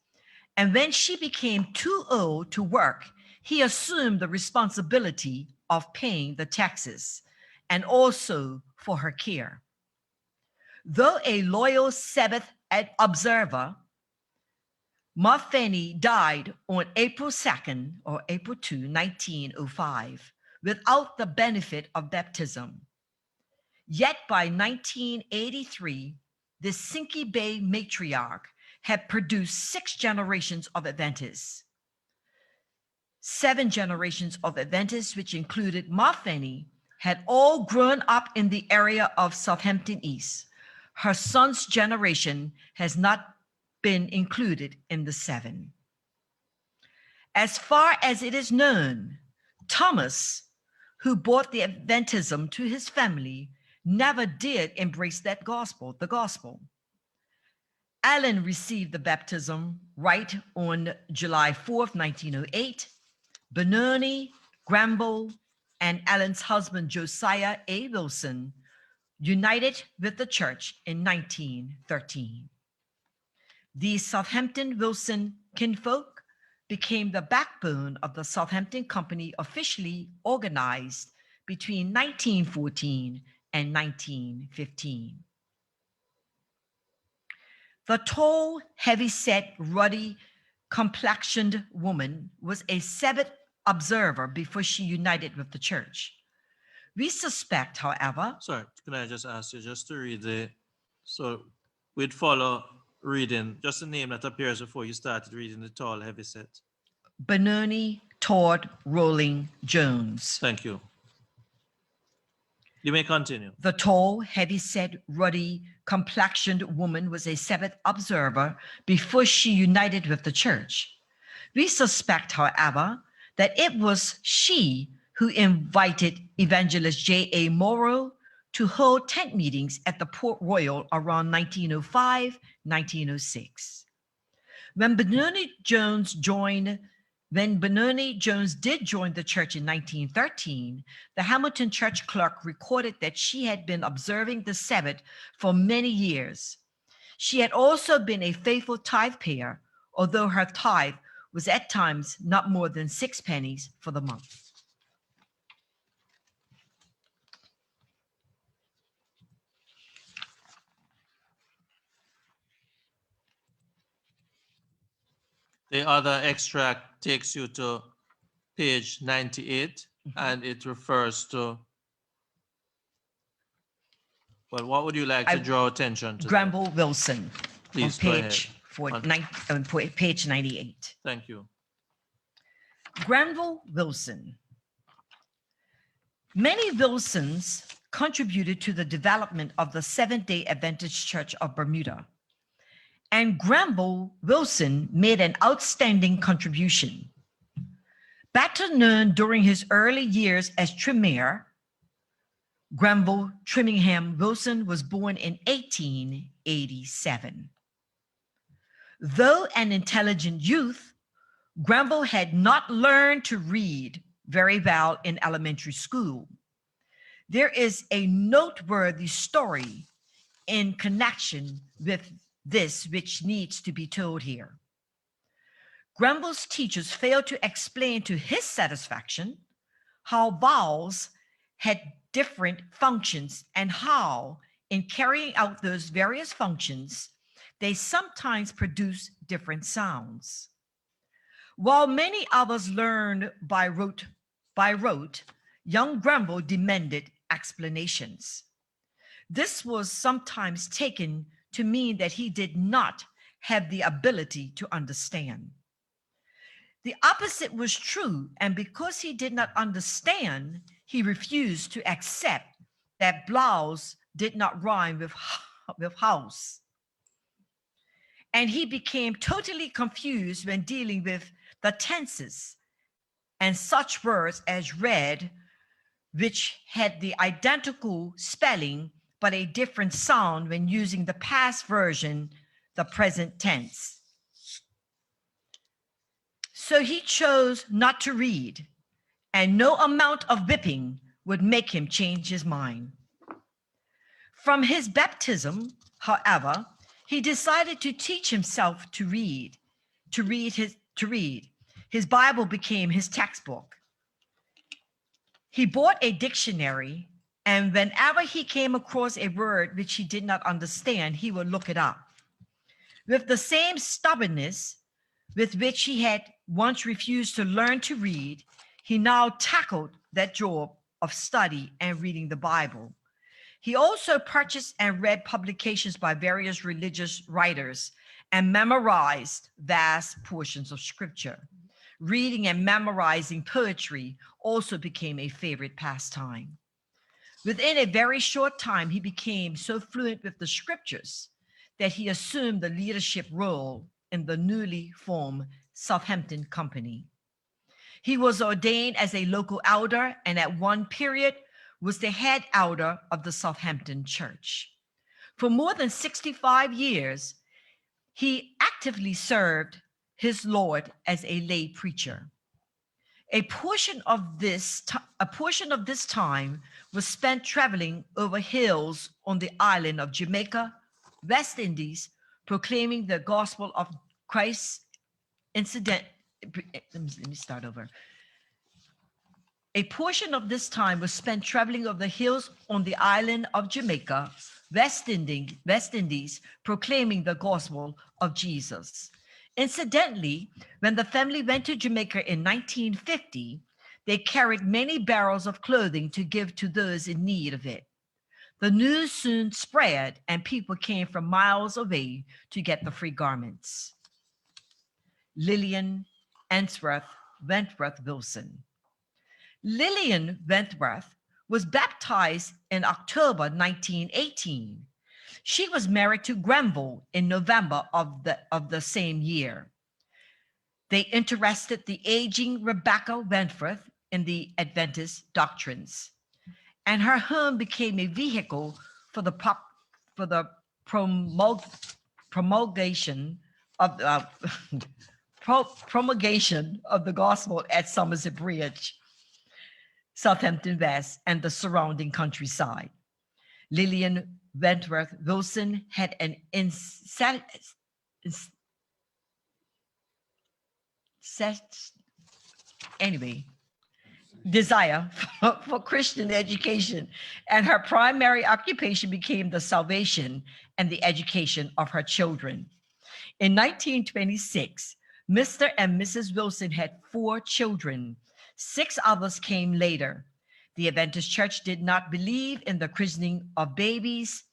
and when she became too old to work, he assumed the responsibility of paying the taxes and also for her care. Though a loyal Sabbath observer, Ma Fanny died on April 2nd or April 2, 1905, without the benefit of baptism. Yet by 1983, the Sinky Bay matriarch had produced 6 generations of Adventists. 7 generations of Adventists, which included Ma Fanny, had all grown up in the area of Southampton East. Her son's generation has not been included in the 7. As far as it is known, Thomas, who brought the Adventism to his family, never did embrace that gospel, the gospel. Allen received the baptism right on July 4th, 1908. Benoni, Granville, and Allen's husband, Josiah A. Wilson, united with the church in 1913. These Southampton Wilson kinfolk became the backbone of the Southampton Company, officially organized between 1914 and 1915. The tall, heavy-set, ruddy, complexioned woman was a Sabbath observer before she united with the church. We suspect, however— Sorry, can I just ask you just to read so we'd follow reading, just the name that appears before you started reading the tall, heavy set. Benoni Todd Rolling Jones. Thank you. You may continue. The tall, heavy-set, ruddy, complexioned woman was a Sabbath observer before she united with the church. We suspect, however, that it was she who invited evangelist J.A. Morrow to hold tent meetings at the Port Royal around 1905-1906. When Benoni Jones did join the church in 1913, the Hamilton church clerk recorded that she had been observing the Sabbath for many years. She had also been a faithful tithe payer, although her tithe was at times not more than 6 pennies for the month. The other extract takes you to page 98, and it refers to, well, what would you like to draw attention to? Granville Wilson, Please on go ahead. page 98. Thank you. Granville Wilson. Many Wilsons contributed to the development of the Seventh-day Adventist Church of Bermuda, and Granville Wilson made an outstanding contribution. Better known during his early years as Tremere, Granville Trimmingham Wilson was born in 1887. Though an intelligent youth, Granville had not learned to read very well in elementary school. There is a noteworthy story in connection with this which needs to be told here. Granville's teachers failed to explain to his satisfaction how vowels had different functions and how, in carrying out those various functions, they sometimes produce different sounds. While many others learned by rote, young Granville demanded explanations. This was sometimes taken to mean that he did not have the ability to understand. The opposite was true, and because he did not understand, he refused to accept that blouse did not rhyme with house. And he became totally confused when dealing with the tenses and such words as read, which had the identical spelling but a different sound when using the past version, the present tense. So he chose not to read, and no amount of whipping would make him change his mind. From his baptism, however, he decided to teach himself to read. His Bible became his textbook. He bought a dictionary, and whenever he came across a word which he did not understand, he would look it up. With the same stubbornness with which he had once refused to learn to read, he now tackled that job of study and reading the Bible. He also purchased and read publications by various religious writers and memorized vast portions of scripture. Reading and memorizing poetry also became a favorite pastime. Within a very short time, he became so fluent with the scriptures that he assumed the leadership role in the newly formed Southampton Company. He was ordained as a local elder and at one period was the head elder of the Southampton Church. For more than 65 years, he actively served his Lord as a lay preacher. A portion of this time was spent traveling over hills on the island of Jamaica, West Indies, proclaiming the gospel of Christ. Let me start over. A portion of this time was spent traveling over the hills on the island of Jamaica, West Indies, proclaiming the gospel of Jesus. Incidentally, when the family went to Jamaica in 1950, they carried many barrels of clothing to give to those in need of it. The news soon spread, and people came from miles away to get the free garments. Lillian Wentworth Wilson. Lillian Wentworth was baptized in October 1918. She was married to Granville in November of the same year. They interested the aging Rebecca Wentworth in the Adventist doctrines, and her home became a vehicle for the promulgation of promulgation of the gospel at Somerset Bridge, Southampton West, and the surrounding countryside. Lillian Wentworth Wilson had an desire for Christian education, and her primary occupation became the salvation and the education of her children. In 1926, Mr. and Mrs. Wilson had 4 children. 6 others came later. The Adventist Church did not believe in the christening of babies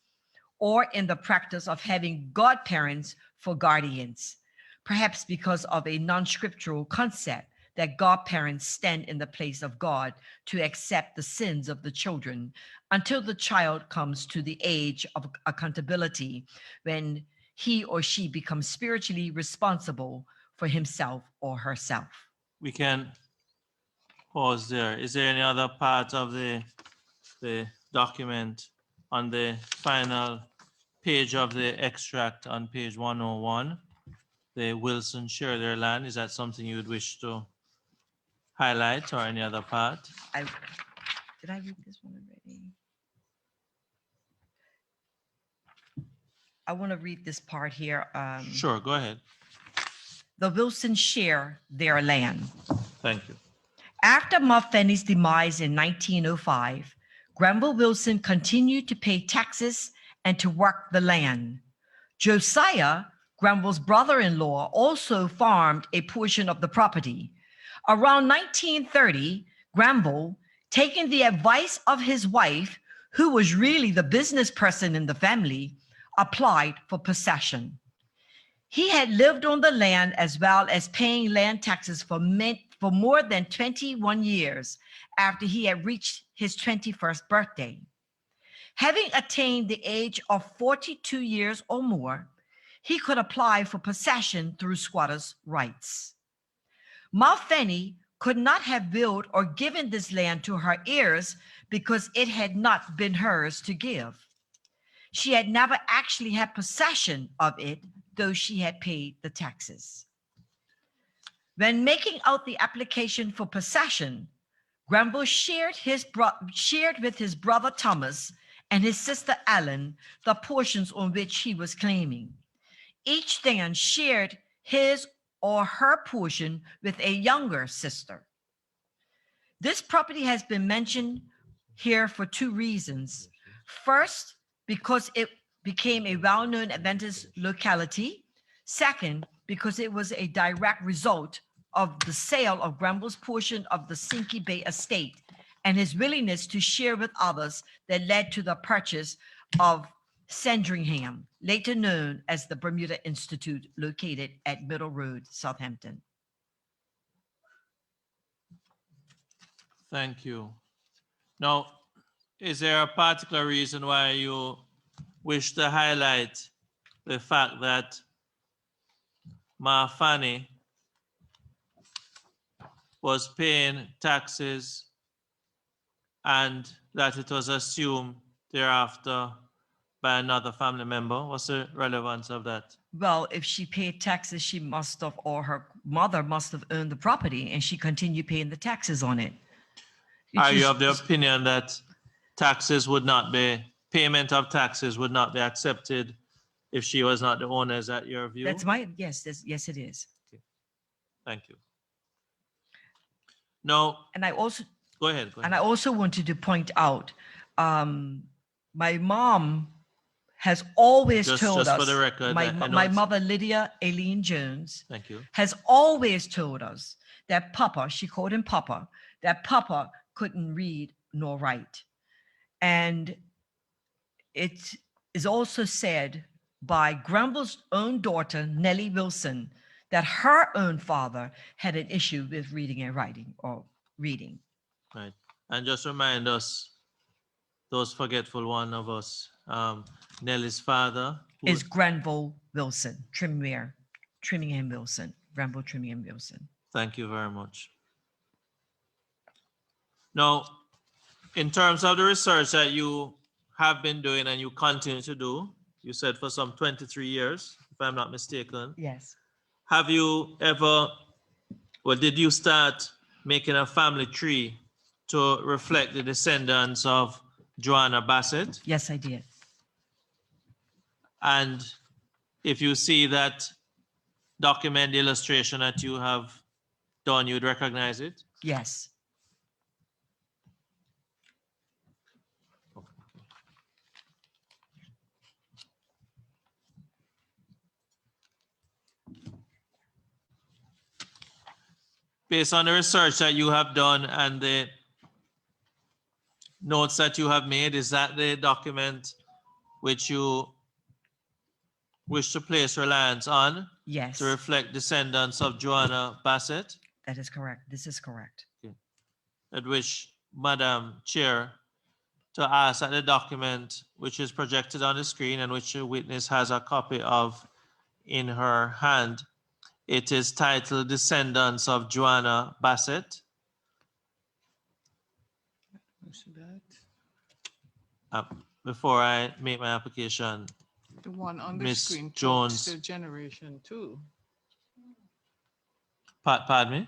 or in the practice of having godparents for guardians, perhaps because of a non-scriptural concept that godparents stand in the place of God to accept the sins of the children until the child comes to the age of accountability, when he or she becomes spiritually responsible for himself or herself. We can pause there. Is there any other part of the document on the final page of the extract on page 101? The Wilson share their land. Is that something you would wish to highlight, or any other part? Did I read this one already? I want to read this part here. Sure, go ahead. The Wilsons share their land. Thank you. After Ma Fanny's demise in 1905, Granville Wilson continued to pay taxes and to work the land. Josiah, Granville's brother-in-law, also farmed a portion of the property. Around 1930, Granville, taking the advice of his wife, who was really the business person in the family, applied for possession. He had lived on the land as well as paying land taxes for more than 21 years after he had reached his 21st birthday. Having attained the age of 42 years or more, he could apply for possession through squatters' rights. Ma Fanny could not have willed or given this land to her heirs because it had not been hers to give. She had never actually had possession of it, though she had paid the taxes. When making out the application for possession, Granville shared with his brother Thomas and his sister Ellen the portions on which he was claiming. Each then shared his or her portion with a younger sister. This property has been mentioned here for 2 reasons. First, because it became a well-known Adventist locality. Second, because it was a direct result of the sale of Granville's portion of the Sinky Bay estate and his willingness to share with others that led to the purchase of Sandringham, later known as the Bermuda Institute, located at Middle Road, Southampton. Thank you. Now, is there a particular reason why you wish to highlight the fact that Ma Fanny was paying taxes and that it was assumed thereafter by another family member? What's the relevance of that? Well, if she paid taxes, she must have, or her mother must have owned the property, and she continued paying the taxes on it. Are you of the opinion that payment of taxes would not be accepted if she was not the owner? Is that your view? That's my, yes, yes, it is. Okay. Thank you. No. And I also, Go ahead. and I also wanted to point out, my mom has always told us, for the record, my mother, Lydia Aileen Jones, thank you, has always told us that Papa, she called him Papa, that Papa couldn't read nor write. And it is also said by Granville's own daughter, Nellie Wilson, that her own father had an issue with reading and writing, or reading. right. And just remind us those forgetful one of us. Nelly's father. who Is Granville Wilson, Trimmingham Wilson, Granville Trimmingham Wilson. Thank you very much. Now, in terms of the research that you have been doing and you continue to do, you said for some 23 years, if I'm not mistaken. Yes. Have you ever, well, did you start making a family tree to reflect the descendants of Joanna Bassett? Yes, I did. And if you see that document, the illustration that you have done, you'd recognize it? Yes. Based on the research that you have done and the notes that you have made, is that the document which you wish to place reliance on Yes. to reflect descendants of Joanna Bassett? That is correct. This is correct. I'd wish Madam Chair to ask that the document which is projected on the screen and which the witness has a copy of in her hand, it is titled Descendants of Joanna Bassett. What's that? Before I make my application, The one on the Miss screen Jones. talks to generation 2. pardon me?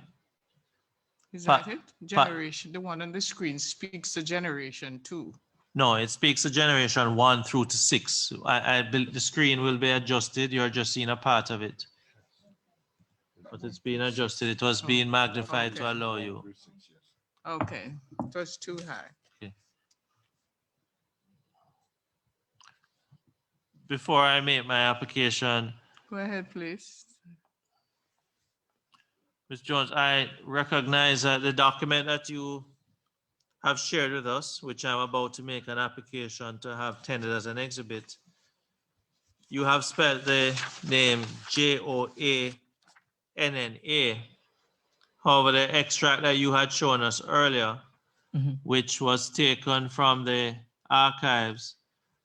Is Pa- that it? Generation, the one on the screen speaks to generation 2. No, it speaks to generation 1 through to 6. The screen will be adjusted. You're just seeing a part of it. But it's being adjusted. It was being magnified to okay. allow you. Okay, it was too high. Before I make my application, Go ahead, please. Ms. Jones, I recognize that the document that you have shared with us, which I'm about to make an application to have tendered as an exhibit, you have spelled the name Joanna. However, the extract that you had shown us earlier, which was taken from the archives,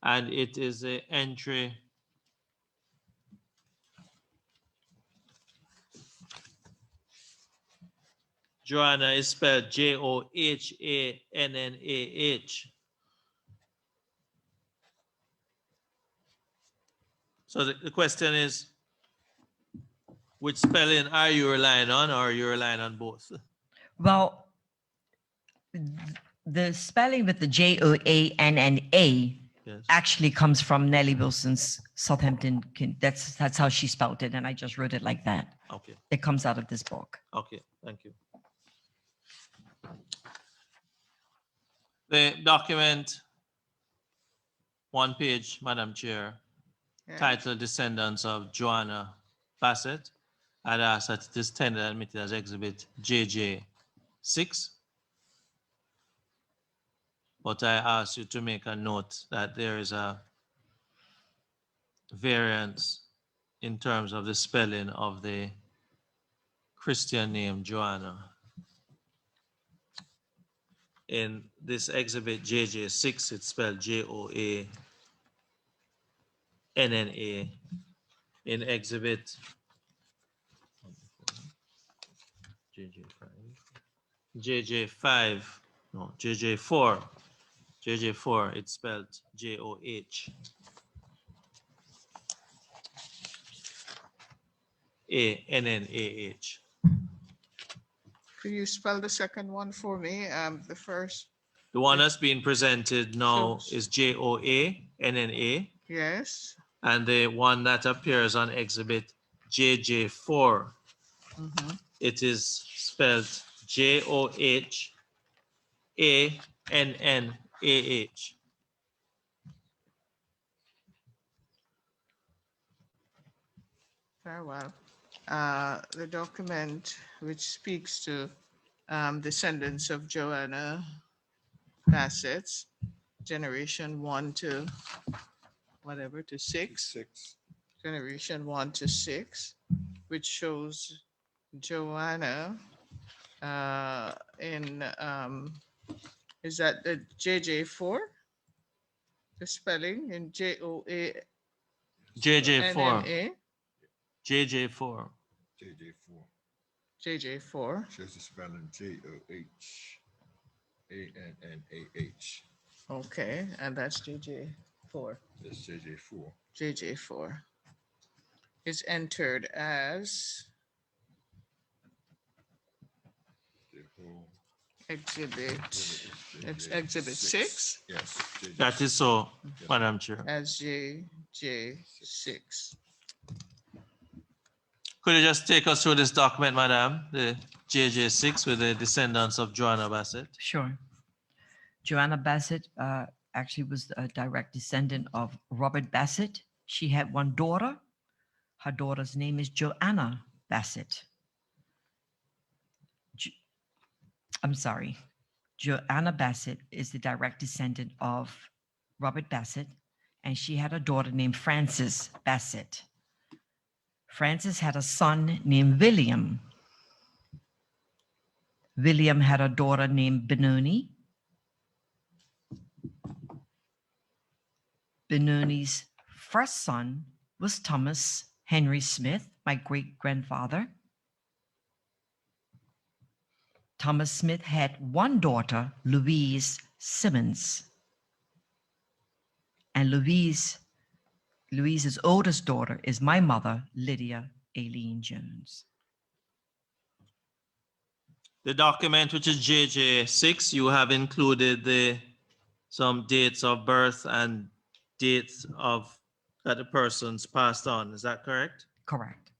and it is the entry Joanna is spelled Johannah. So the question is, which spelling are you relying on, or are you relying on both? Well, the spelling with the Joanna Yes. actually comes from Nellie Wilson's Southampton. That's how she spelled it, and I just wrote it like that. Okay. It comes out of this book. Okay. Thank you. The document, one page, Madam Chair, Yeah. titled Descendants of Joanna Bassett. I'd ask that it is tendered and admitted as exhibit JJ6. But I ask you to make a note that there is a variance in terms of the spelling of the Christian name Joanna. In this exhibit JJ6, it's spelled Joanna. In exhibit JJ4, it's spelled JOHANNAH. Could you spell the second one for me? The first, The one that's being presented now Shows. is JOANNA, yes. and the one that appears on exhibit JJ4, it is spelled JOHANNAH. Very well. The document which speaks to descendants of Joanna Bassett, generation 1 to whatever, to 6. Generation 1 to 6, which shows Joanna in, is that the JJ4? The spelling in JOANNA. JJ4. JJ4. JJ4. JJ4. Shows the spelling JOHANNAH. Okay, and that's JJ4. That's JJ4. JJ4 is entered as exhibit. It's exhibit 6 Yes. JJ6. That is so, Madam Chair. as JJ6. Could you just take us through this document, Madam, the JJ6 with the descendants of Joanna Bassett? Sure. Joanna Bassett actually was a direct descendant of Robert Bassett. She had one daughter. Her daughter's name is Joanna Bassett. I'm sorry. Joanna Bassett is the direct descendant of Robert Bassett, and she had a daughter named Frances Bassett. Frances had a son named William. William had a daughter named Benoni. Benoni's first son was Thomas Henry Smith, my great-grandfather. Thomas Smith had one daughter, Louise Simmons. And Louise's oldest daughter is my mother, Lydia Aileen Jones. The document, which is JJ6, you have included some dates of birth and dates of that the persons passed on. Is that correct? Correct.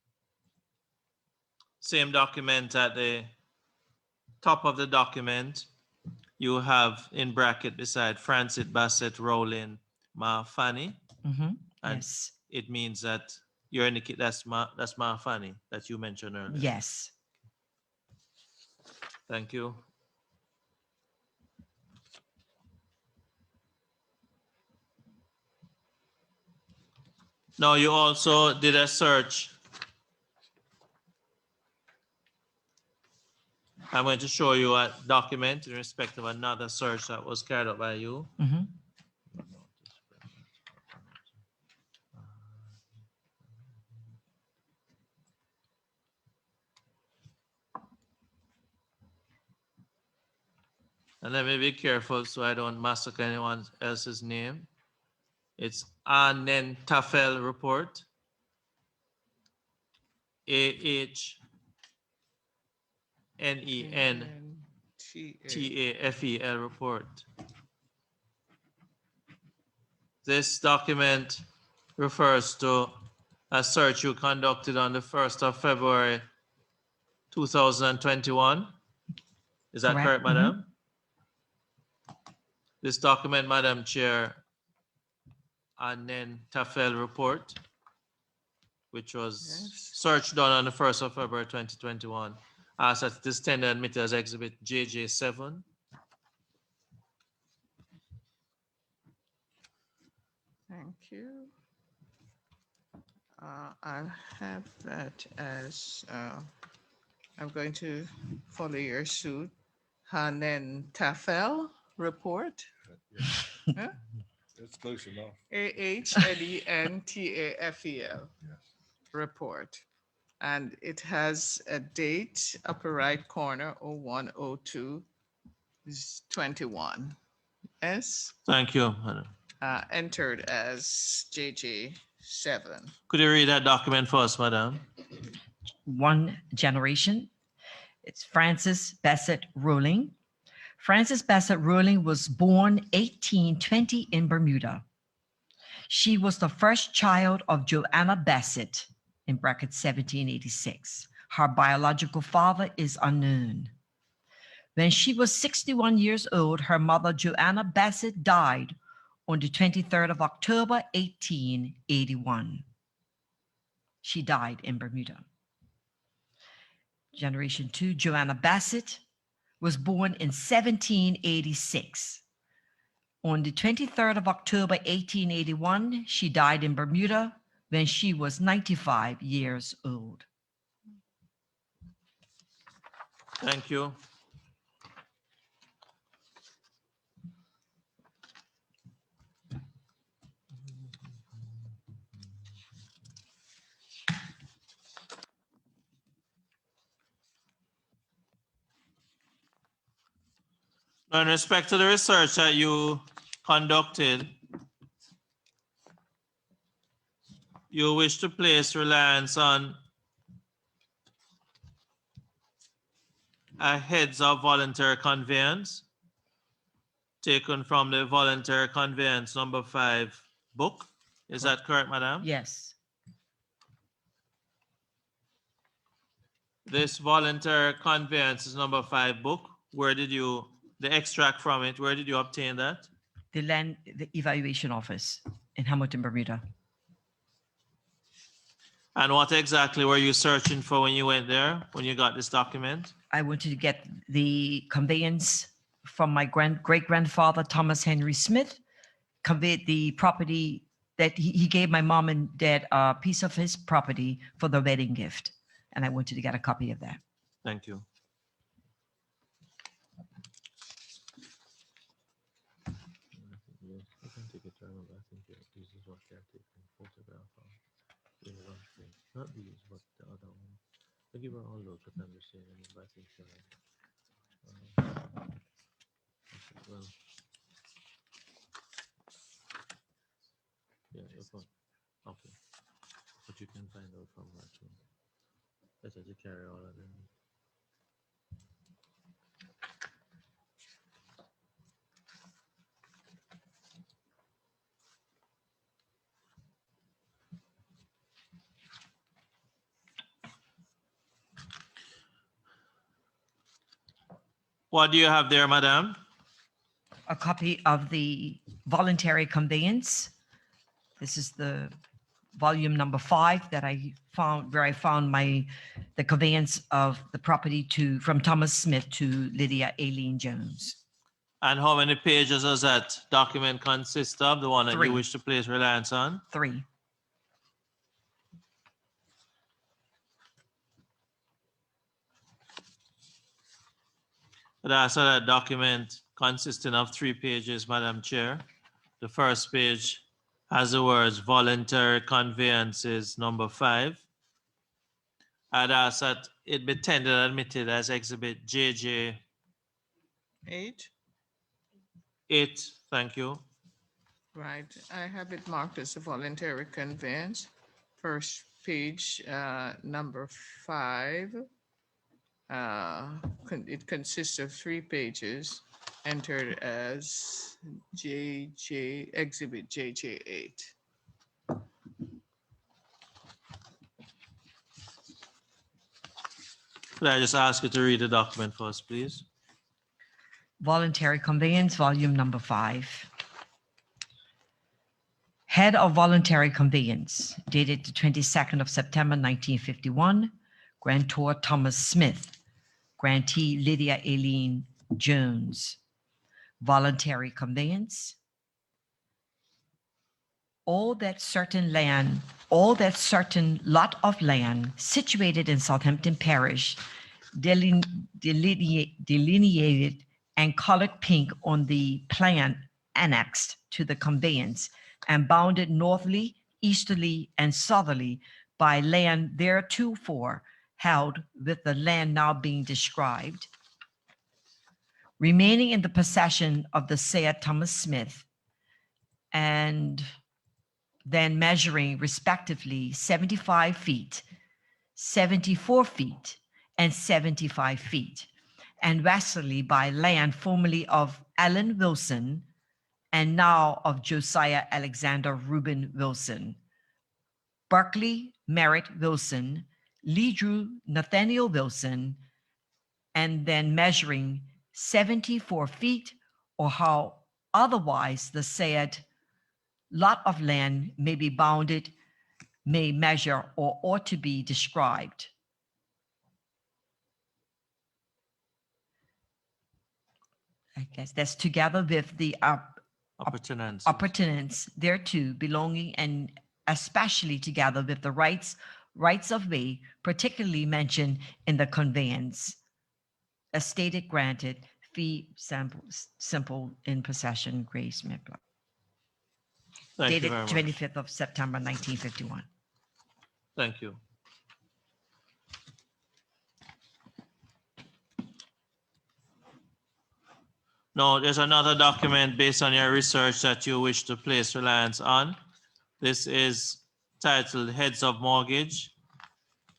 Same document at the top of the document, you have in bracket beside Frances Bassett Rowling Ma Fanny. Mm-hmm. And Yes. it means that you're indicating that's Ma Fanny that you mentioned earlier. Yes. Thank you. Now you also did a search. I'm going to show you a document in respect of another search that was carried out by you. Mm-hmm. And let me be careful so I don't massacre anyone else's name. It's Anen Tafel report. AHNENTAFEL report. This document refers to a search you conducted on the 1st of February 2021. Is that correct, Madam? This document, Madam Chair, Anen Tafel report, which was search done on the 1st of February 2021, as at this tender admitted as exhibit JJ7. Thank you. I'll have that as, I'm going to follow your suit. Hanen Tafel report. Huh? That's close enough. AHNENTAFEL Yes. report. And it has a date, upper right corner, 0102 21. Yes, Thank you, Madam. entered as JJ7. Could you read that document for us, Madam? One generation. It's Frances Bassett Rowling. Frances Bassett Rowling was born 1820 in Bermuda. She was the first child of Joanna Bassett, in bracket 1786. Her biological father is unknown. When she was 61 years old, her mother, Joanna Bassett, died on the 23rd of October, 1881. She died in Bermuda. Generation 2, Joanna Bassett was born in 1786. On the 23rd of October, 1881, she died in Bermuda when she was 95 years old. Thank you. In respect to the research that you conducted, you wish to place reliance on a heads of voluntary conveyance taken from the voluntary conveyance number 5 book. Is that correct, madam? Yes. This voluntary conveyance is number 5 book. Where did you, the extract from it, where did you obtain that? The evaluation office in Hamilton, Bermuda. And what exactly were you searching for when you went there, when you got this document? I wanted to get the conveyance from my great-grandfather, Thomas Henry Smith, conveyed the property that he gave my mom and dad a piece of his property for the wedding gift. And I wanted to get a copy of that. Thank you. Not these, but the other one. I give her all those, but I'm just saying, but I think well, yeah, okay. But you can find out from that too. Better to carry all of them. What do you have there, madam? A copy of the voluntary conveyance. This is the volume number 5 that I found, where I found the conveyance of the property from Thomas Smith to Lydia Aileen Jones. And how many pages does that document consist of, the one that 3. you wish to place reliance on? 3. So that document consisting of 3 pages, Madam Chair. The first page has the words voluntary conveyances number 5. I'd ask that it be tendered and admitted as exhibit JJ 8. 8. Thank you. Right. I have it marked as a voluntary conveyance. First page, number 5. It consists of 3 pages entered as exhibit JJ8. Could I just ask you to read the document first, please? Voluntary conveyance, volume number 5. Head of voluntary conveyance, dated the 22nd of September, 1951. Grantor Thomas Smith. Grantee Lydia Aileen Jones. Voluntary conveyance. All that certain lot of land situated in Southampton Parish, delineated and colored pink on the plan annexed to the conveyance and bounded northerly, easterly, and southerly by land theretofore held with the land now being described, remaining in the possession of the said Thomas Smith, and then measuring respectively 75 feet, 74 feet, and 75 feet, and westerly by land formerly of Allen Wilson and now of Josiah Alexander Reuben Wilson, Berkeley Merritt Wilson, Lee Drew Nathaniel Wilson, and then measuring 74 feet, or how otherwise the said lot of land may be bounded, may measure, or ought to be described. I guess that's together with the appurtenance thereto belonging, and especially together with the rights of way, particularly mentioned in the conveyance, as stated, granted, fee simple in possession, Grace Smith. Dated 25th of September, 1951. Thank you. No, there's another document based on your research that you wish to place reliance on. This is titled Heads of Mortgage,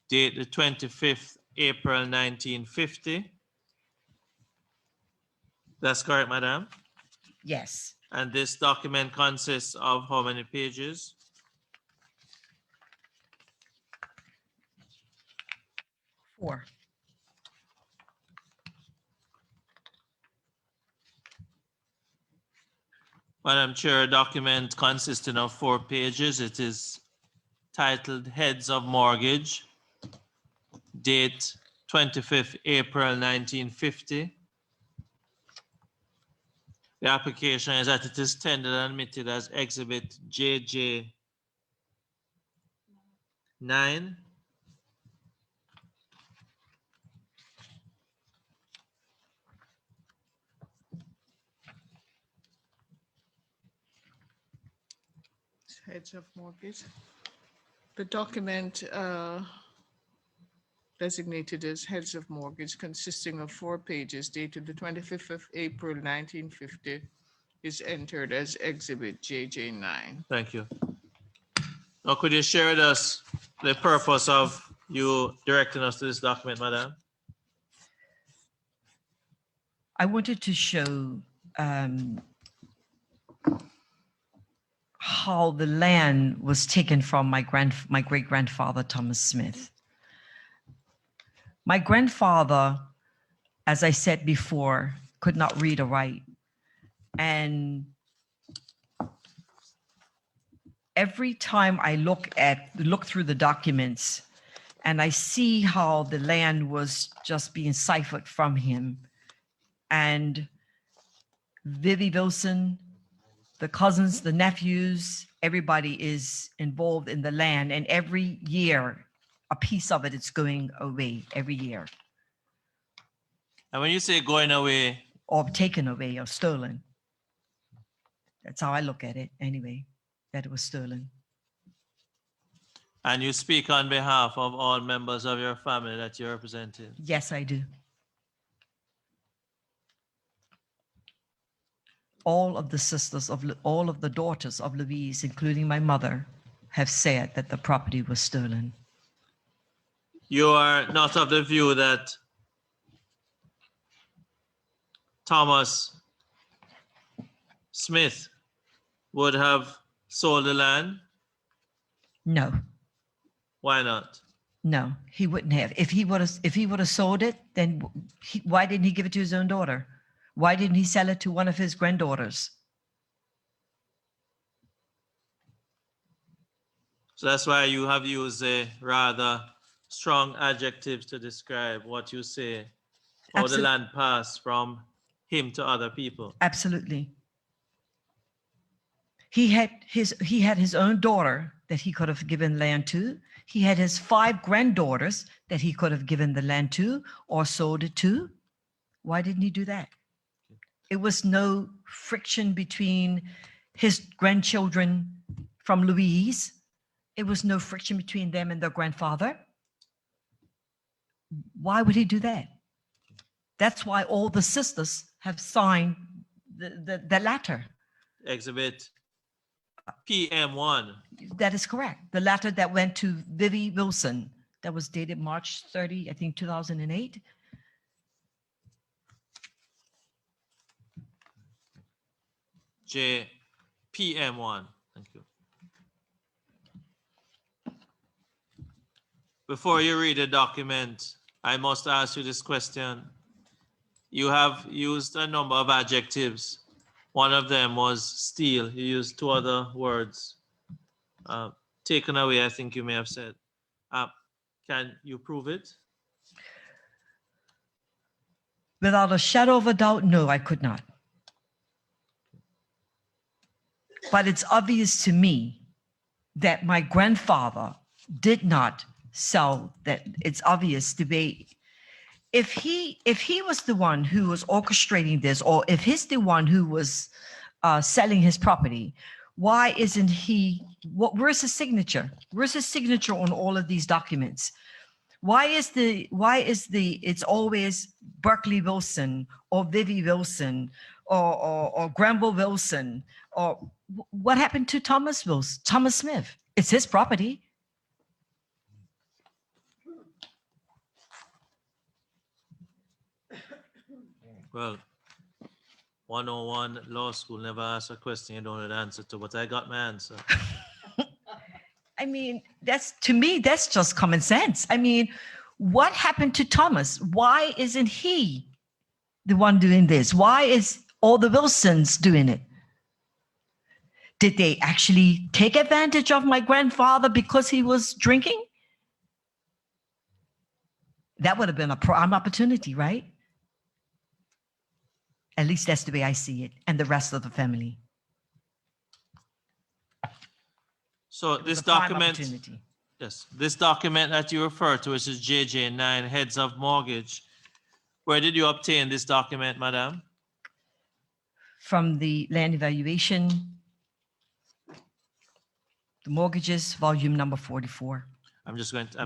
date the 25th April 1950. That's correct, madam? Yes. And this document consists of how many pages? 4. Madam Chair, a document consisting of 4 pages. It is titled Heads of Mortgage, date 25th April 1950. The application is that it is tendered and admitted as Exhibit JJ 9. Heads of mortgage. The document designated as heads of mortgage, consisting of 4 pages, dated the 25th of April 1950, is entered as Exhibit JJ9. Thank you. Now, could you share with us the purpose of you directing us to this document, madam? I wanted to show how the land was taken from my great-grandfather, Thomas Smith. My grandfather, as I said before, could not read or write. And every time I look through the documents and I see how the land was just being ciphered from him, and Vivi Wilson, the cousins, the nephews, everybody is involved in the land, and every year a piece of it is going away every year, And when you say going away, or taken away or stolen. That's how I look at it anyway, that it was stolen. and you speak on behalf of all members of your family that you're representing. Yes, I do. All of the sisters of all of the daughters of Louise, including my mother, have said that the property was stolen. You are not of the view that Thomas Smith would have sold the land? No, Why not? no, he wouldn't have. If he would have sold it, then why didn't he give it to his own daughter? Why didn't he sell it to one of his granddaughters? So that's why you have used a rather strong adjectives to describe what you say, how the land passed from him to other people. Absolutely. He had his own daughter that he could have given land to. He had his 5 granddaughters that he could have given the land to or sold it to. Why didn't he do that? It was no friction between his grandchildren from Louise. It was no friction between them and their grandfather. Why would he do that? That's why all the sisters have signed the letter. Exhibit PM1. That is correct. The letter that went to Vivi Wilson, that was dated March 30, I think 2008. PM1. Thank you. Before you read the document, I must ask you this question. You have used a number of adjectives. One of them was steal. You used 2 other words. Taken away, I think you may have said. Can you prove it? Without a shadow of a doubt, no, I could not. But it's obvious to me that my grandfather did not sell that. It's obvious to be, if he was the one who was orchestrating this, or if he's the one who was selling his property, why isn't he, where's his signature? Where's his signature on all of these documents? Why is it's always Berkeley Wilson or Vivi Wilson or Granville Wilson or what happened to Thomas Wilson, Thomas Smith? It's his property. Well, 101 law school never ask a question you don't know the answer to, but I got my answer. I mean, to me, that's just common sense. I mean, what happened to Thomas? Why isn't he the one doing this? Why is all the Wilsons doing it? Did they actually take advantage of my grandfather because he was drinking? That would have been a prime opportunity, right? At least that's the way I see it, and the rest of the family. So this A prime document, opportunity. yes, this document that you refer to, which is JJ9, heads of mortgage. Where did you obtain this document, madam? From the land evaluation, the mortgages, volume number 44. I'm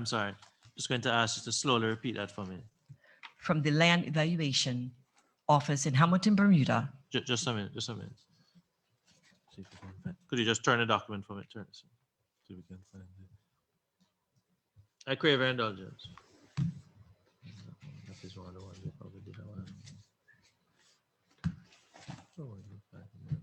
sorry, just going to ask you to slowly repeat that for me. From the land evaluation office in Hamilton, Bermuda. Just a minute, See if we can find- Could you just turn the document for me? Turn it. See if we can find it. I crave your indulgence. That is one of the ones we probably did. Oh, I can find it.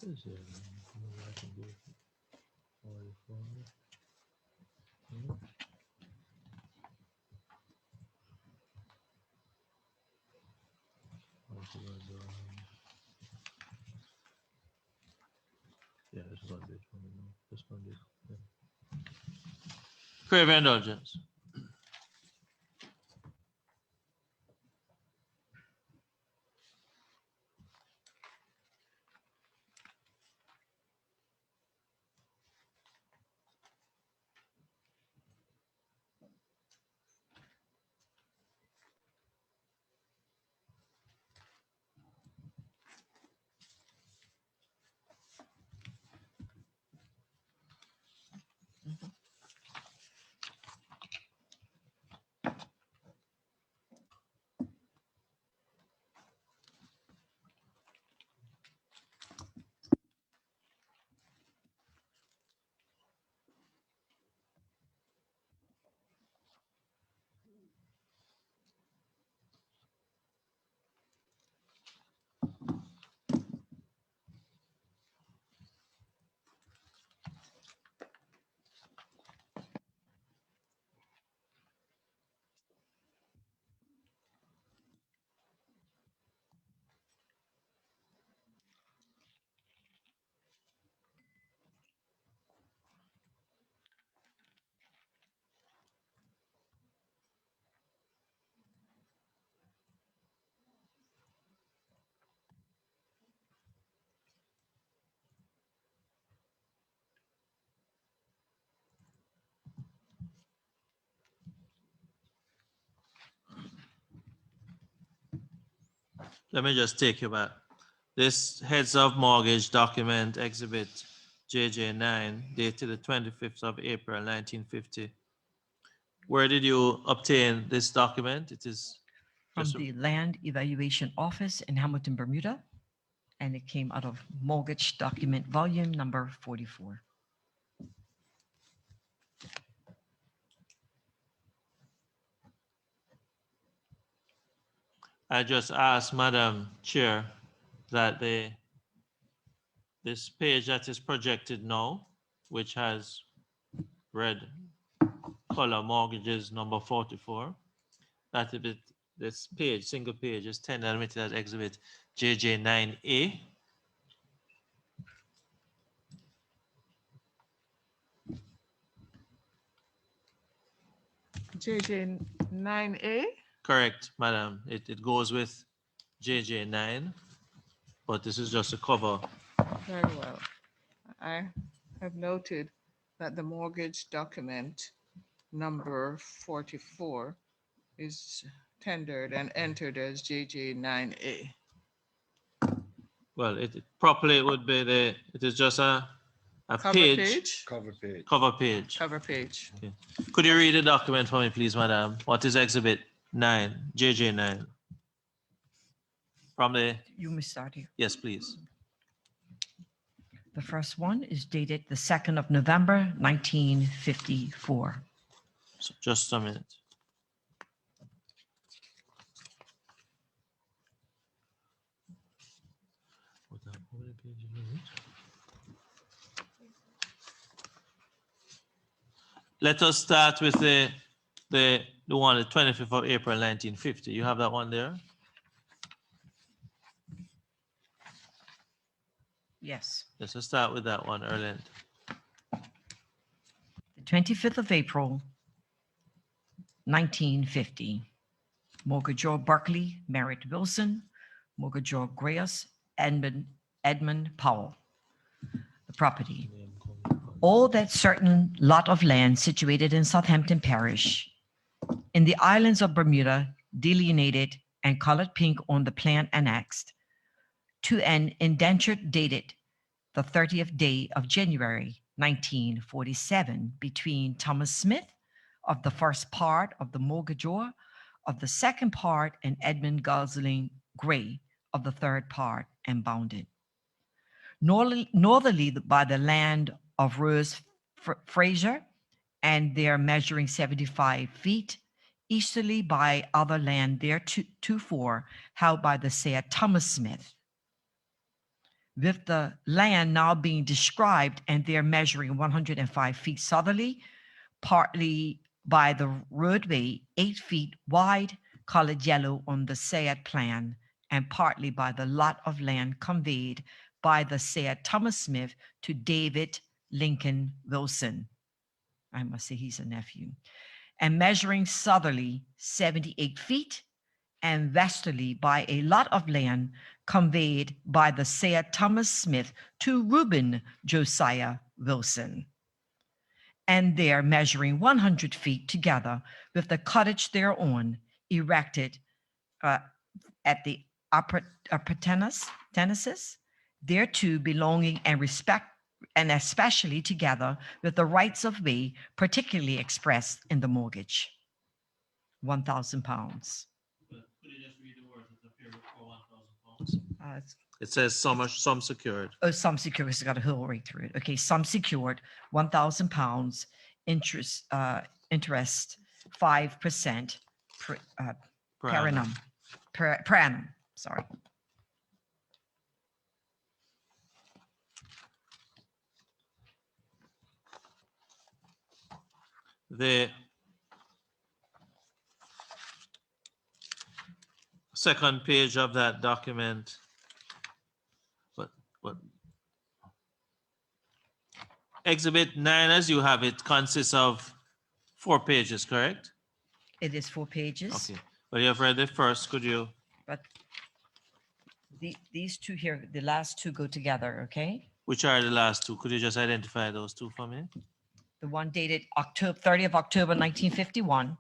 Is it? Maybe I can do it. 44. Yeah, this is on page 1. This one is. Yeah. Crave your indulgence. Let me just take you back. This heads of mortgage document exhibit JJ9 dated the 25th of April 1950. Where did you obtain this document? It is From just the land evaluation office in Hamilton, Bermuda. And it came out of mortgage document volume number 44. I just asked Madam Chair that this page that is projected now, which has red color mortgages number 44, that this page, single page, is tendered and admitted as exhibit JJ9A. JJ 9A. Correct, madam. It goes with JJ9, but this is just a cover. Very well. I have noted that the mortgage document number 44 is tendered and entered as JJ9A. Well, properly it would be it is just a Cover page, page? Cover page. cover page. Cover page. Okay. Could you read the document for me, please, madam? What is exhibit 9, JJ9? From the, You may start here. yes, please. The first one is dated the 2nd of November, 1954. So just a minute. Let us start with the one, the 25th of April, 1950. You have that one there? Yes. Let's start with that one, Erland. The 25th of April, 1950. Mortgagor Berkeley, Merritt Wilson. Mortgagor Grayus, Edmund Powell. The property. All that certain lot of land situated in Southampton Parish, in the islands of Bermuda, delineated and colored pink on the plan annexed, to an indenture dated the 30th day of January, 1947, between Thomas Smith of the first part of the mortgagor of the second part and Edmund Gosling Gray of the third part, and bounded northerly by the land of Rose Fraser and there measuring 75 feet, easterly by other land theretofore held by the said Thomas Smith, with the land now being described and there measuring 105 feet southerly, partly by the roadway 8 feet wide, colored yellow on the said plan, and partly by the lot of land conveyed by the said Thomas Smith to David Lincoln Wilson. I must say he's a nephew. And measuring southerly 78 feet and westerly by a lot of land conveyed by the said Thomas Smith to Reuben Josiah Wilson. And there measuring 100 feet together with the cottage thereon erected at the appurtenances thereto belonging and respect and especially together with the rights of way particularly expressed in the mortgage. 1,000 pounds. Could you just read the words of the period for 1,000 pounds? It says some secured. Oh, some secured. It's got a hill right through it. Okay, some secured, 1,000 pounds, interest 5% per annum. Per annum. Sorry. The second page of that document, what exhibit 9 as you have it consists of 4 pages, correct? It is 4 pages. Okay, well, you have read the first, could you? But these two here, the last two go together, okay? Which are the last two? Could you just identify those two for me? The one dated 30th October 1951,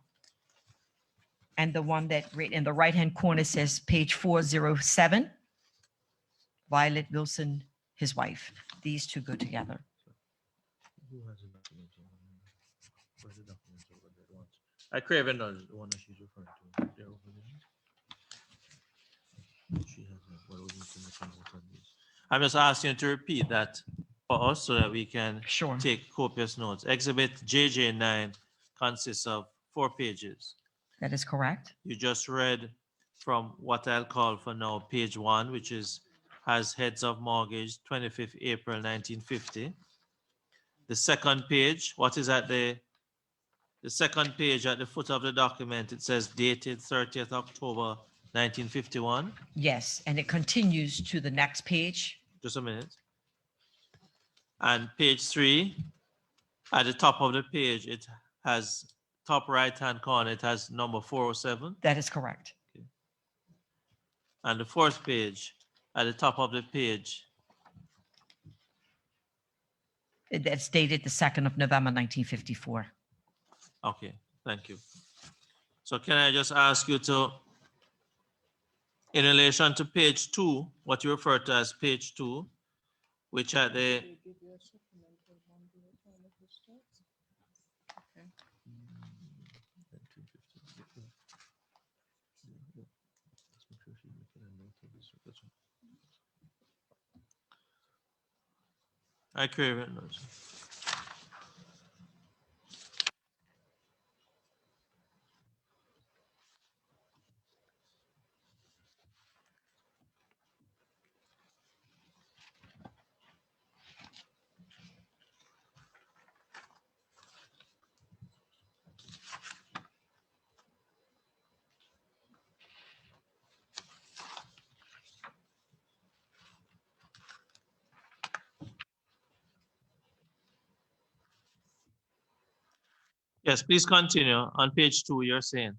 and the one that right in the right-hand corner says page 407, Violet Wilson, his wife. These two go together. Who has the document? Where's the document over there? I crave another one that she's referring to. They're over there. She has what was information on these. I'm just asking you to repeat that for us so that we can Sure. take copious notes. Exhibit JJ9 consists of 4 pages. That is correct. You just read from what I'll call for now page 1, which has heads of mortgage, 25th April 1950. The second page, what is at the second page at the foot of the document? It says dated 30th October 1951. Yes, and it continues to the next page. Just a minute. And page 3, at the top of the page, it has top right-hand corner, it has number 407. That is correct. Okay. And the fourth page, at the top of the page, That's dated the 2nd of November, 1954. Okay, thank you. So can I just ask you to, in relation to page 2, what you refer to as page 2, which at the Okay. I crave it. Yes, please continue. On page 2, you're saying.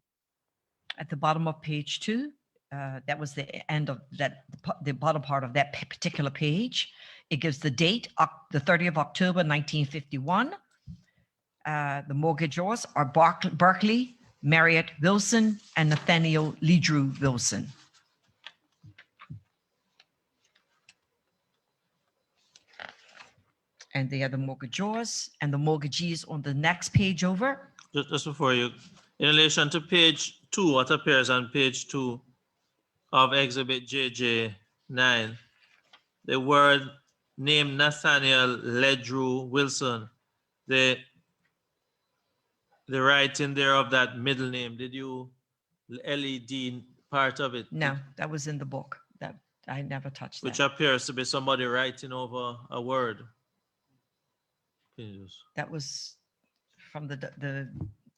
At the bottom of page 2, that was the end of that, the bottom part of that particular page. It gives the date, the 30th of October, 1951. The mortgagors are Berkeley, Marriott Wilson, and Nathaniel Ledrew Wilson. And they are the mortgagors, and the mortgagees on the next page over. Just before you, in relation to page 2, what appears on page 2 of exhibit JJ9, the word name Nathaniel Ledrew Wilson, the writing there of that middle name, did you LED part of it? No, that was in the book. That I never touched Which that. appears to be somebody writing over a word. Can you just- That was from the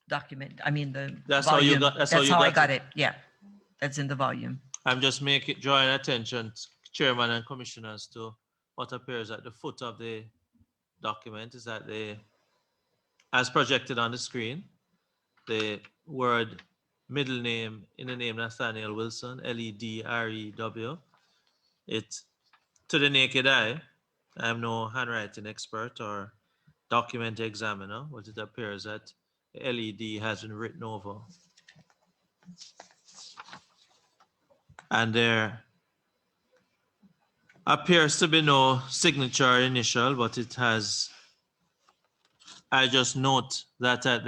document. I mean, the That's how you volume. got- that's how you I got got it. it. Yeah, that's in the volume. I'm just drawing attention, Chairman and Commissioners, to what appears at the foot of the document is that as projected on the screen, the word middle name in the name Nathaniel Wilson, Ledrew. It, to the naked eye, I'm no handwriting expert or document examiner, but it appears that LED has been written over. And there appears to be no signature initial, but it has, I just note that at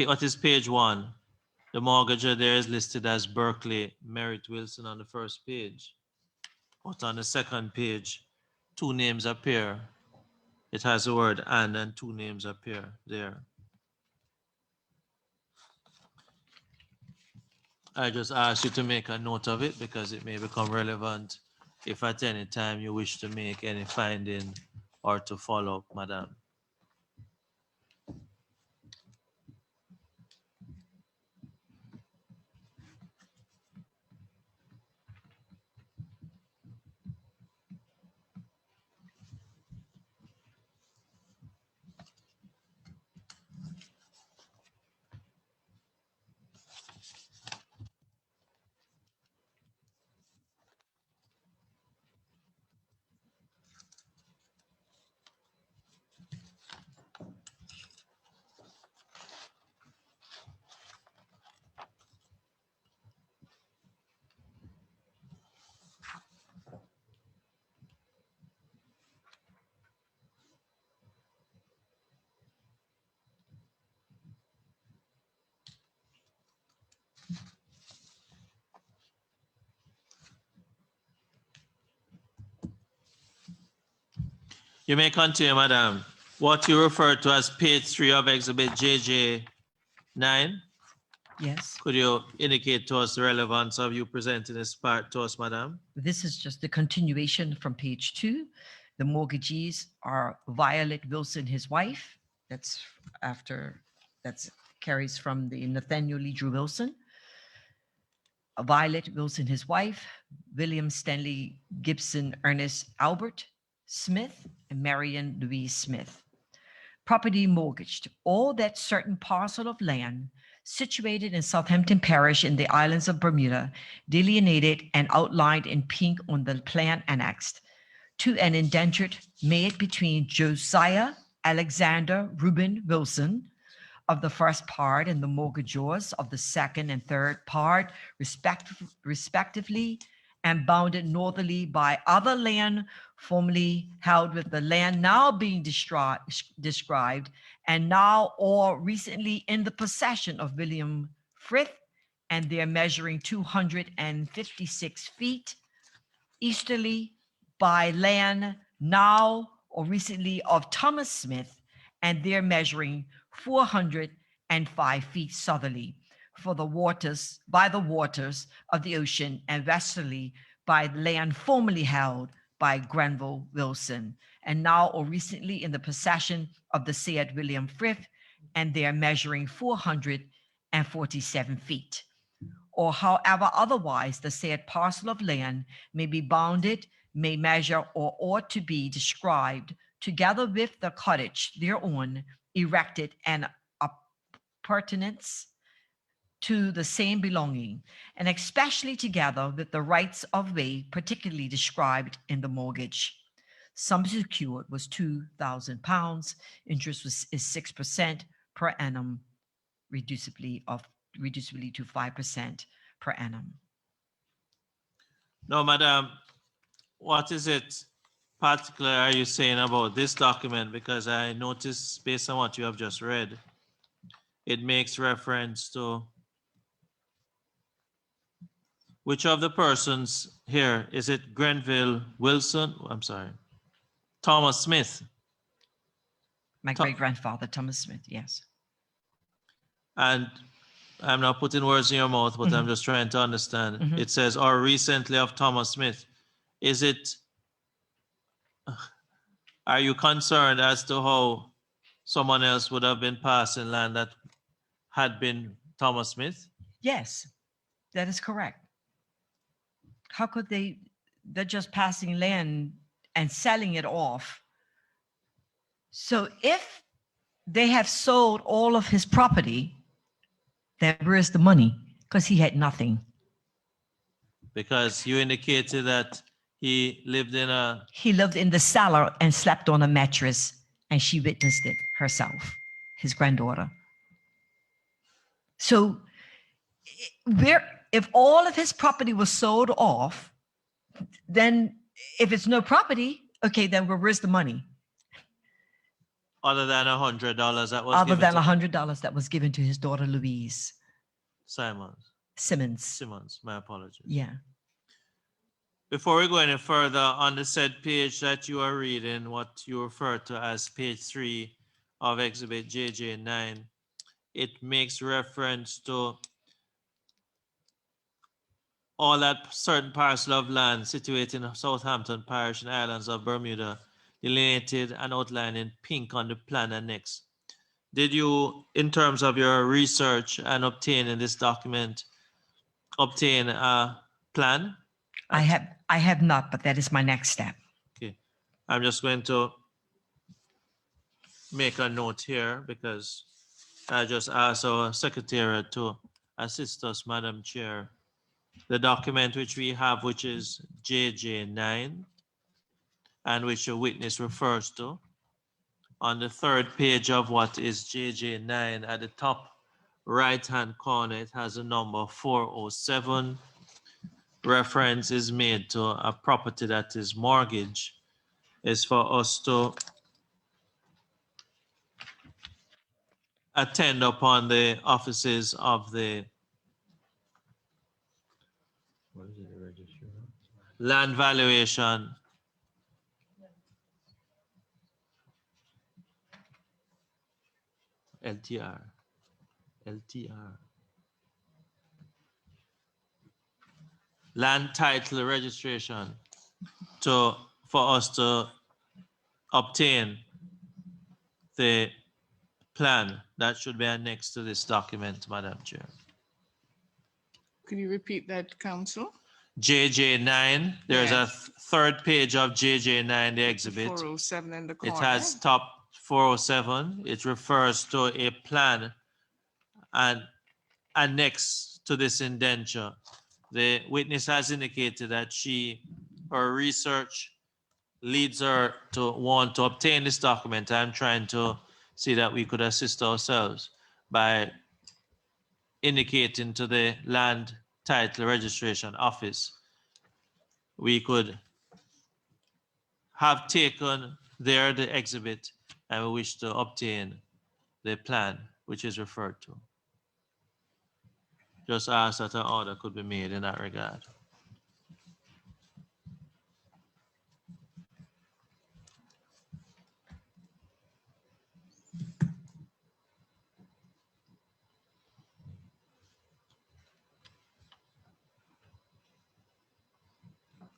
what is page 1, the mortgager there is listed as Berkeley Merritt Wilson on the first page. But on the second page, 2 names appear. It has the word and 2 names appear there. I just ask you to make a note of it because it may become relevant if at any time you wish to make any finding or to follow up, Madam. You may continue, Madam. What you refer to as page 3 of exhibit JJ9, Yes, could you indicate to us the relevance of you presenting this part to us, Madam? this is just the continuation from page 2. The mortgagees are Violet Wilson, his wife. That's carries from the Nathaniel Ledrew Wilson. Violet Wilson, his wife, William Stanley Gibson, Ernest Albert Smith, and Marion Louise Smith. Property mortgaged, all that certain parcel of land situated in Southampton Parish in the islands of Bermuda, delineated and outlined in pink on the plan annexed to an indentured made between Josiah Alexander Reuben Wilson of the first part and the mortgagors of the second and third part, respectively, and bounded northerly by other land formerly held with the land now being described and now or recently in the possession of William Frith, and they're measuring 256 feet easterly by land now or recently of Thomas Smith, and they're measuring 405 feet southerly for the waters, by the waters of the ocean, and westerly by land formerly held by Granville Wilson, and now or recently in the possession of the said William Frith, and they are measuring 447 feet. Or however otherwise the said parcel of land may be bounded, may measure, or ought to be described, together with the cottage thereon erected and appurtenance to the same belonging, and especially together with the rights of way particularly described in the mortgage. Sum secured was £2,000. Interest is 6% per annum, reducibly to 5% per annum. No, madam, what is it particular are you saying about this document? Because I noticed based on what you have just read, it makes reference to which of the persons here, is it Grenville Wilson? I'm sorry, Thomas Smith. My great-grandfather, Thomas Smith, yes. And I'm not putting words in your mouth, but I'm just trying to understand. It says, or recently of Thomas Smith. Is it, are you concerned as to how someone else would have been passing land that had been Thomas Smith? Yes, that is correct. How could they're just passing land and selling it off. So if they have sold all of his property, then where's the money? Because he had nothing. Because you indicated that he lived in a... He lived in the cellar and slept on a mattress, and she witnessed it herself, his granddaughter. So if all of his property was sold off, then if it's no property, okay, then where's the money? Other than $100 that was Other given than to $100 that was given to his daughter Louise Simmons. Simmons, my apologies. Yeah. Before we go any further, on the said page that you are reading, what you refer to as page 3 of Exhibit JJ9, it makes reference to all that certain parcel of land situated in Southampton Parish and Islands of Bermuda, delineated and outlined in pink on the plan annex. Did you, in terms of your research and obtaining this document, obtain a plan? I have not, but that is my next step. Okay. I'm just going to make a note here because I just asked our secretary to assist us, Madam Chair. The document which we have, which is JJ9, and which the witness refers to, on the third page of what is JJ9, at the top right-hand corner, it has a number 407. Reference is made to a property that is mortgage. Is for us to attend upon the offices of the Registry? Land valuation LTR. Land title registration for us to obtain the plan that should be annexed to this document, Madam Chair. Could you repeat that, Council? JJ9, there's a third page of JJ9, the exhibit. 407 in the corner. It has top 407. It refers to a plan and annexed to this indenture. The witness has indicated that her research leads her to want to obtain this document, I'm trying to see that we could assist ourselves by indicating to the land title registration office, we could have taken there the exhibit and we wish to obtain the plan which is referred to. Just ask that an order could be made in that regard.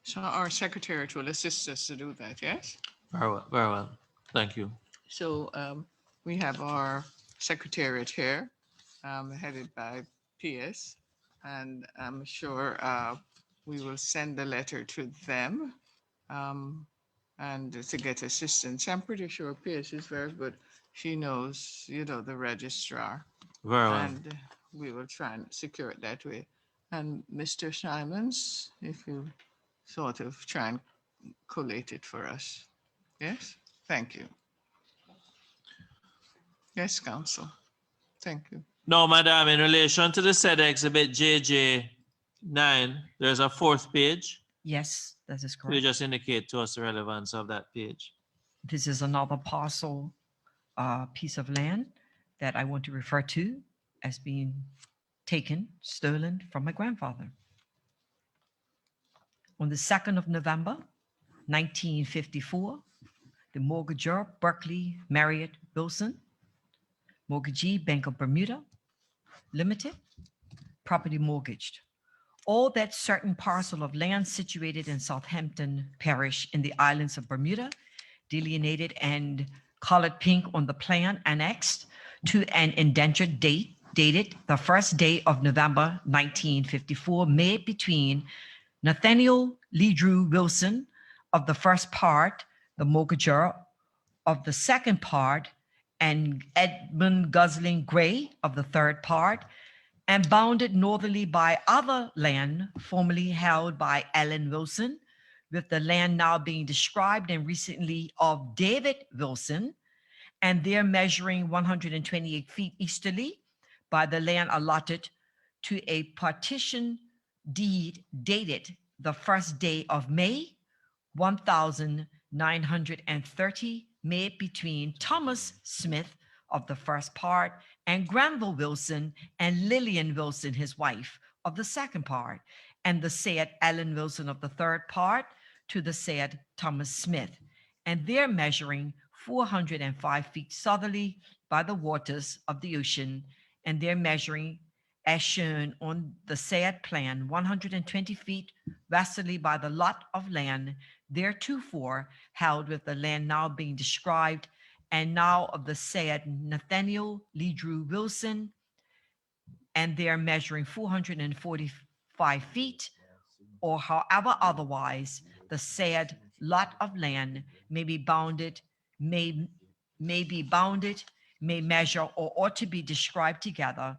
So our secretary will assist us to do that, yes? Very well, very well. Thank you. So we have our secretariat here, headed by PS, and I'm sure we will send the letter to them and to get assistance. I'm pretty sure PS is very good. She knows, the registrar, Very well. and we will try and secure it that way. And Mr. Simons, if you sort of try and collate it for us. Yes? Thank you. Yes, Council. Thank you. No, Madam, in relation to the said exhibit JJ9, there's a fourth page. Yes, that is Could you correct. just indicate to us the relevance of that page? This is another parcel, piece of land that I want to refer to as being taken, stolen from my grandfather. On the 2nd of November, 1954, the mortgagor, Berkeley Marriott Wilson, mortgagee, Bank of Bermuda, Limited, property mortgaged. All that certain parcel of land situated in Southampton Parish in the islands of Bermuda, delineated and colored pink on the plan annexed to an indentured date dated the first day of November 1954, made between Nathaniel Lee Drew Wilson of the first part, the mortgagor of the second part, and Edmund Gosling Gray of the third part, and bounded northerly by other land formerly held by Allen Wilson, with the land now being described and recently of David Wilson, and there measuring 128 feet easterly by the land allotted to a partition deed dated the first day of May 1930, made between Thomas Smith of the first part and Granville Wilson and Lillian Wilson, his wife, of the second part, and the said Allen Wilson of the third part to the said Thomas Smith, and there measuring 405 feet southerly by the waters of the ocean, and there measuring, as shown on the said plan, 120 feet westerly by the lot of land theretofore held, with the land now being described, and now of the said Nathaniel Lee Drew Wilson, and there measuring 445 feet, or however otherwise the said lot of land may be bounded, may measure, or ought to be described together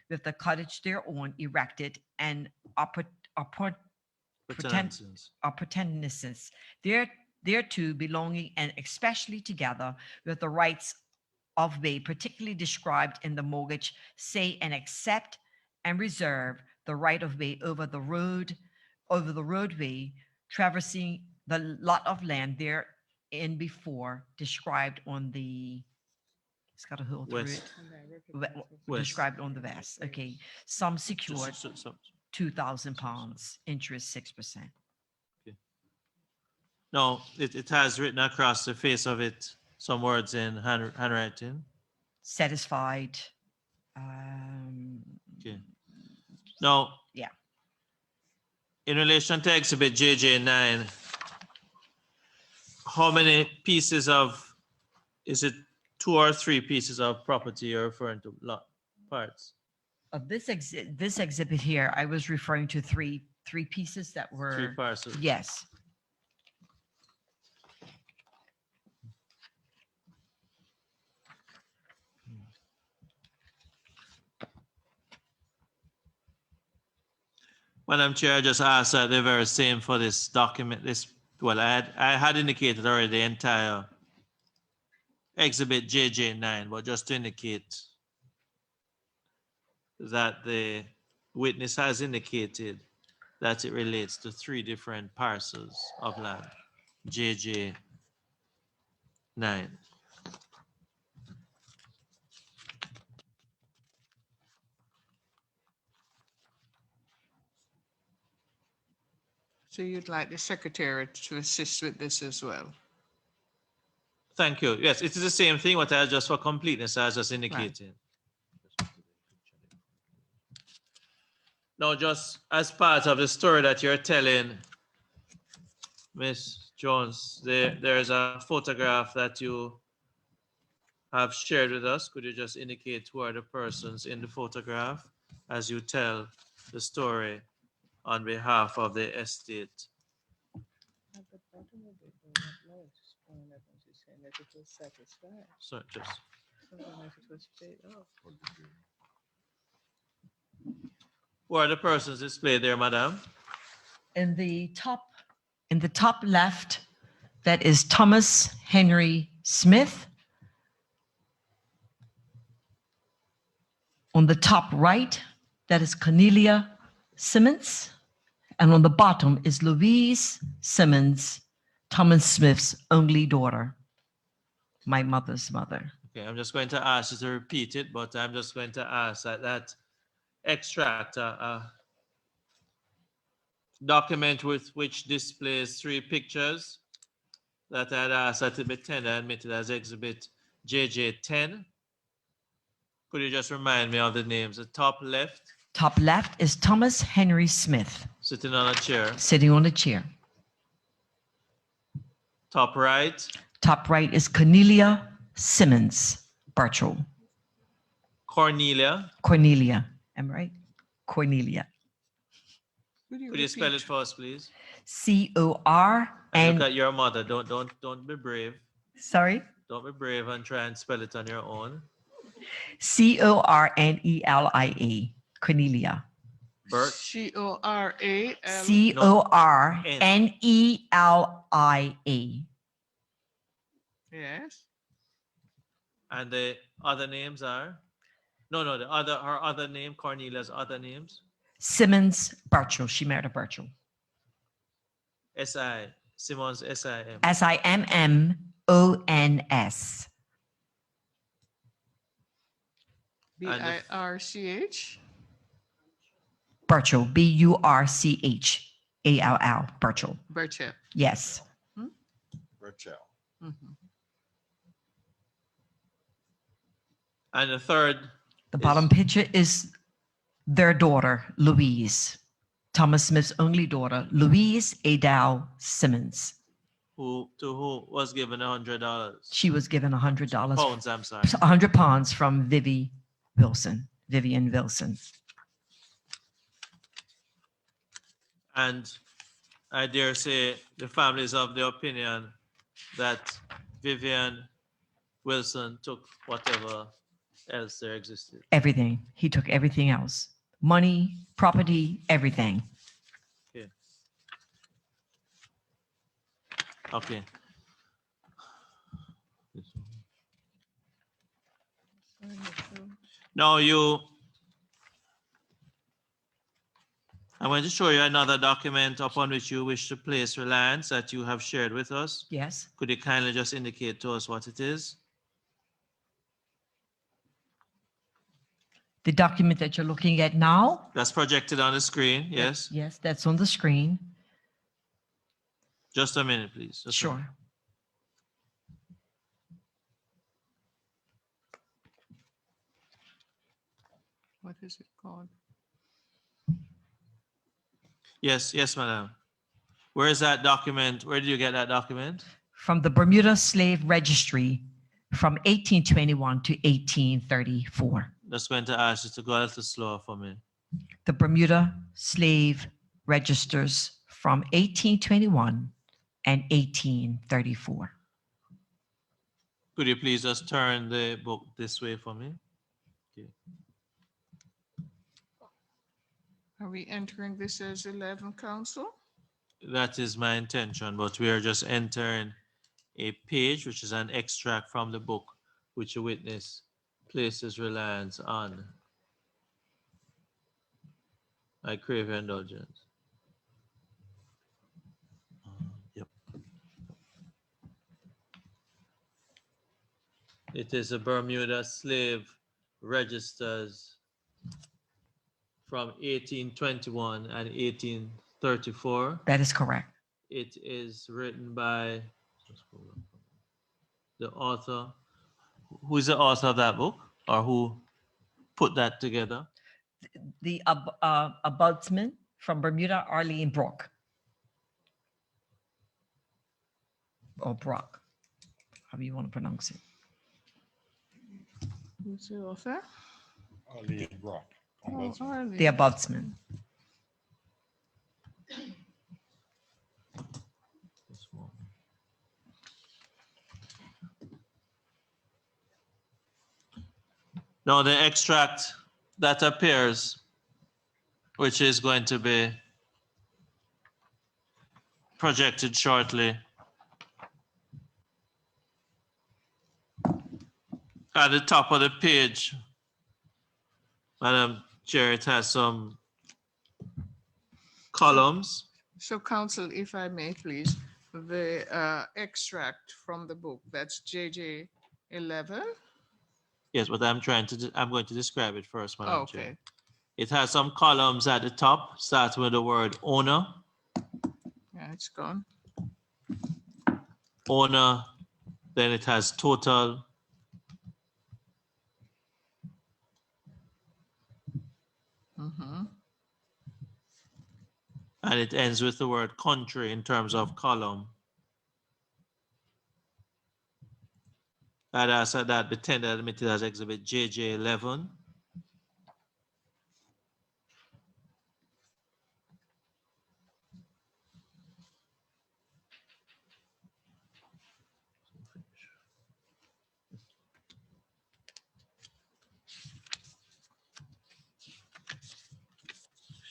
with the cottage thereon erected and appurtenances thereto belonging, and especially together with the rights of way particularly described in the mortgage, say, and accept and reserve the right of way over the roadway traversing the lot of land therein before described on the, it's got a hole through West. it. West. Described on the vest. Okay. Some secured So- 2,000 pounds, interest 6%. No, it has written across the face of it some words in handwriting. Satisfied. Okay. Now, Yeah. in relation to exhibit JJ9, how many pieces of, is it 2 or 3 pieces of property you're referring to, lot parts? Of this exhibit here, I was referring to three pieces that 3 were, parcels. yes. Madam Chair, I just asked that the very same for this document, this Well, I had indicated already the entire exhibit JJ9, but just to indicate that the witness has indicated that it relates to 3 different parcels of land, JJ9. So you'd like the secretary to assist with this as well? Thank you. Yes, it is the same thing, what I just for completeness, I was just indicating. Now, just as part of the story that you're telling, Miss Jones, there's a photograph that you have shared with us. Could you just indicate who are the persons in the photograph as you tell the story on behalf of the estate? At the bottom of it, the note showing that when she's saying that it was satisfied, So just something like it was paid off. who are the persons displayed there, madam? In the top left, that is Thomas Henry Smith. On the top right, that is Cornelia Simmons. And on the bottom is Louise Simmons, Thomas Smith's only daughter, my mother's mother. Okay, I'm just going to ask you to repeat it, but I'm just going to ask that extract, document with which displays 3 pictures that I'd asked that it be tendered and admitted as exhibit JJ10. Could you just remind me of the names? The top left, Top left is Thomas Henry Smith, sitting on a chair. sitting on a chair. Top right, Top right is Cornelia Simmons Birchall. Cornelia. Cornelia, am I right? Cornelia. Could Could you spell repeat? it for us, please? C-O-R And and look at your mother. Don't be brave. sorry, Don't be brave and try and spell it on your own. C-O-R-N-E-L-I-A. Cornelia. Bert. C-O-R-A-L. C-O-R-N-E-L-I-A. Yes. And the other names are? No, her other name, Cornelia's other names. Simmons Birchall. She married a Birchall. S.I. Simmons, S.I.M. S-I-M-M-O-N-S. B-I-R-C-H. Birchall. B-U-R-C-H-A-L-L. Birchall. Birchall. Yes. Burchell. Mhm. And the third, The bottom picture is their daughter, Louise. Thomas Smith's only daughter, Louise Adele Simmons. who was given $100. She was given $100. Pounds, I'm sorry. 100 pounds from Vivian Wilson. And I dare say the family is of the opinion that Vivian Wilson took whatever else there existed. Everything. He took everything else. Money, property, everything. Okay. Now I'm going to show you another document upon which you wish to place reliance that you have shared with us. Yes. Could you kindly just indicate to us what it is? The document that you're looking at now? That's projected on the screen, yes? Yes, that's on the screen. Just a minute, please. Just a Sure. minute. What is it called? Yes, madam. Where is that document? Where did you get that document? From the Bermuda Slave Registry from 1821 to 1834. Just going to ask you to go a little slower for me. The Bermuda Slave Registers from 1821 and 1834. Could you please just turn the book this way for me? Okay. Are we entering this as 11, counsel? that is my intention, but we are just entering a page, which is an extract from the book, which a witness places reliance on. I crave your indulgence. Yep. It is a Bermuda slave registers from 1821 and 1834. That is correct. It is written by the author. Who is the author of that book, or who put that together? The ombudsman from Bermuda, Arlene Brook. Or Brock, however you want to pronounce it. Who's the author? Ali Brock. Oh, Arlie. The ombudsman. Now the extract that appears, which is going to be projected shortly, at the top of the page, Madam Chair, it has some columns. So counsel, if I may please, the extract from the book, that's JJ 11? Yes, but I'm going to describe it first, Madam Chair. Okay, It has some columns at the top, starting with the word owner. yeah, it's gone. Owner, then it has total. Mm-hmm. And it ends with the word country in terms of column. That be tendered and admitted as exhibit JJ 11.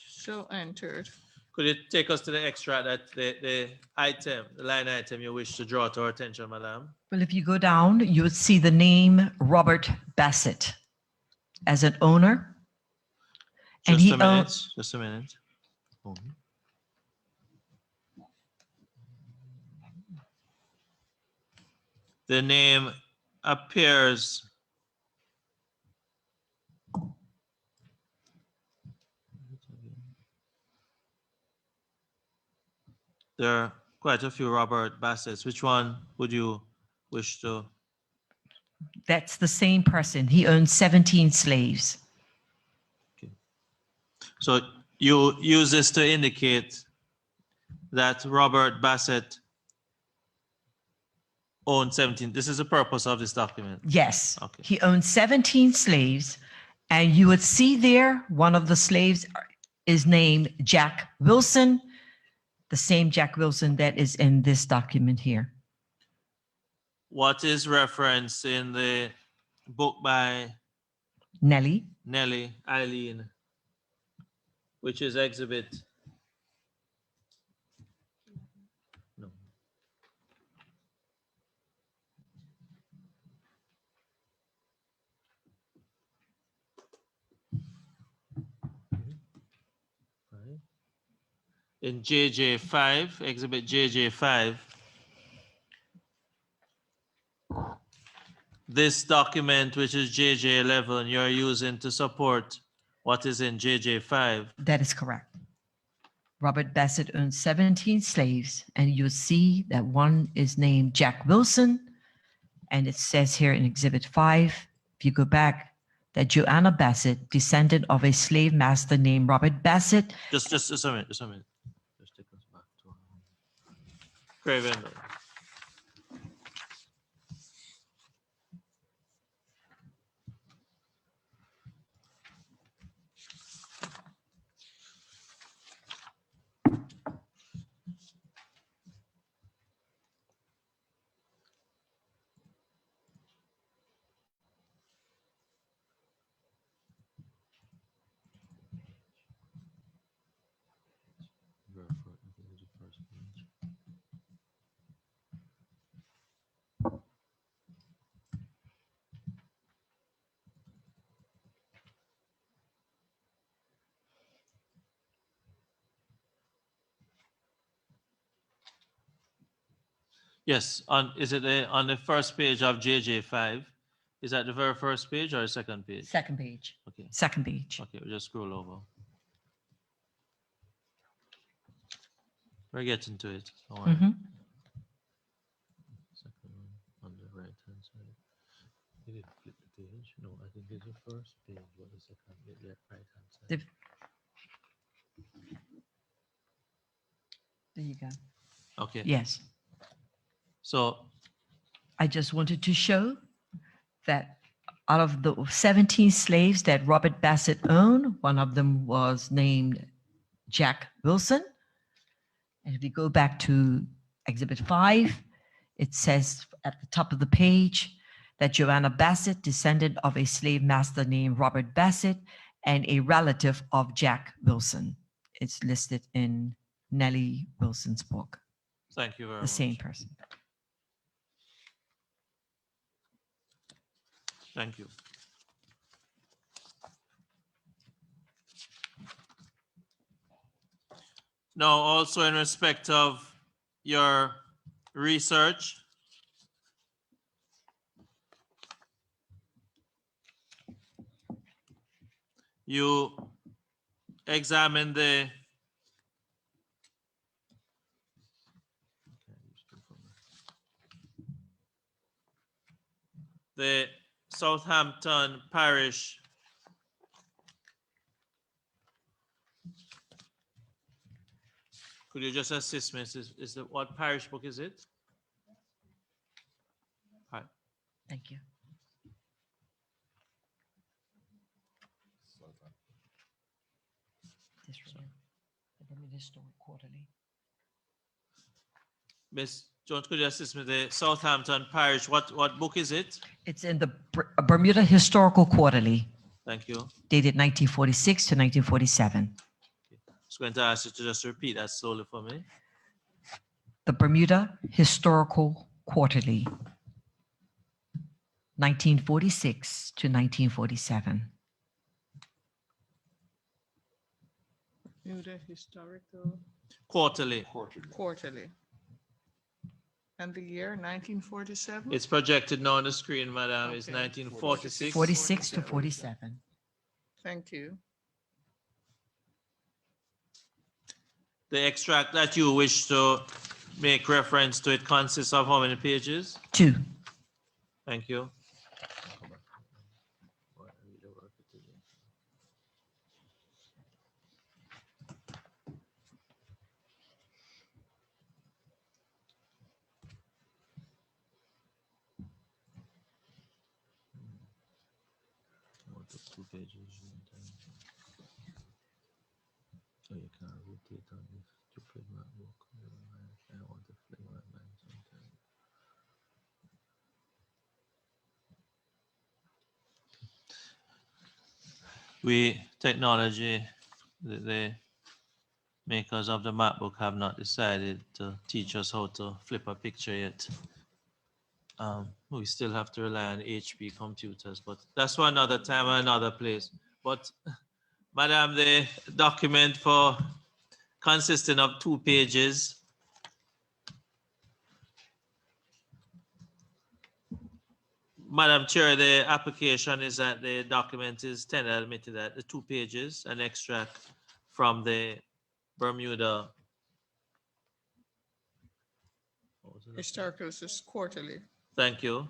So entered. Could you take us to the extract, that the line item you wish to draw to our attention, Madam? Well, if you go down, you would see the name Robert Bassett as an owner. And Just a minute, just a minute. The name appears there are quite a few Robert Bassetts. Which one would you wish to? That's the same person. He owned 17 slaves. So you use this to indicate that Robert Bassett owned 17. This is the purpose of this document. Yes. Okay. He owned 17 slaves. And you would see there, one of the slaves is named Jack Wilson, the same Jack Wilson that is in this document here. What is referenced in the book by Nellie. Nellie Eileen, which is exhibit? No. In JJ5, exhibit JJ5, this document, which is JJ11, you're using to support what is in JJ5. That is correct. Robert Bassett owned 17 slaves, and you'll see that one is named Jack Wilson, and it says here in Exhibit 5, if you go back, that Joanna Bassett, descendant of a slave master named Robert Bassett. Just a minute, just a minute. Just take us back to Craven. Yes, on, is it on the first page of JJ5? Is that the very first page or the second page? Second page. Okay, Second page. okay, we'll just scroll over. We're getting to it. Don't worry. Mhm. Second one on the right hand side. Did it flip the page? No, I think it's the first page, but the second page, yeah, right hand side. The- There you go. Okay, Yes. so I just wanted to show that out of the 17 slaves that Robert Bassett owned, one of them was named Jack Wilson. And if you go back to Exhibit 5, it says at the top of the page that Joanna Bassett, descendant of a slave master named Robert Bassett and a relative of Jack Wilson. It's listed in Nellie Wilson's book, thank you very the much. same person. Thank you. Now, also in respect of your research, you examine the Southampton Parish Could you just assist me? What parish book is it? Right. Thank you. This right here, the Bermuda Historic Quarterly. Miss Jones, could you assist me? The Southampton Parish, what book is it? It's in the Bermuda Historical Quarterly, Thank you. dated 1946 to 1947. Just going to ask you to just repeat that slowly for me. The Bermuda Historical Quarterly, 1946 to 1947. Bermuda Historical Quarterly. Quarterly. And the year 1947? It's projected now on the screen, madam. It's Okay. 1946. 46 to 47. Thank you. The extract that you wish to make reference to, it consists of how many pages? 2. Thank you. Two pages. So you can't rotate on this stupid MacBook. I want to flip my mind sometimes. Technology, the makers of the MacBook have not decided to teach us how to flip a picture yet. We still have to rely on HP computers, but that's for another time or another place. But madam, the document consisting of 2 pages. Madam Chair, the application is that the document is tendered admitted that the 2 pages, an extract from the Bermuda. Historical is quarterly. Thank you.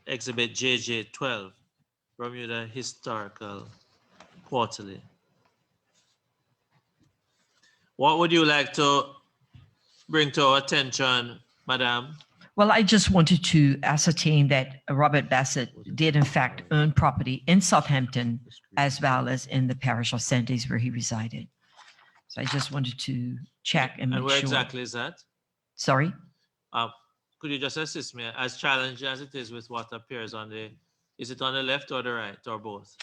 Exhibit JJ12, Bermuda Historical Quarterly. What would you like to bring to our attention, madam? Well, I just wanted to ascertain that Robert Bassett did in fact own property in Southampton as well as in the parish of Sundays where he resided. So I just wanted to check and And make where sure. exactly is that? Sorry? Could you just assist me, as challenging as it is with what appears on is it on the left or the right or both?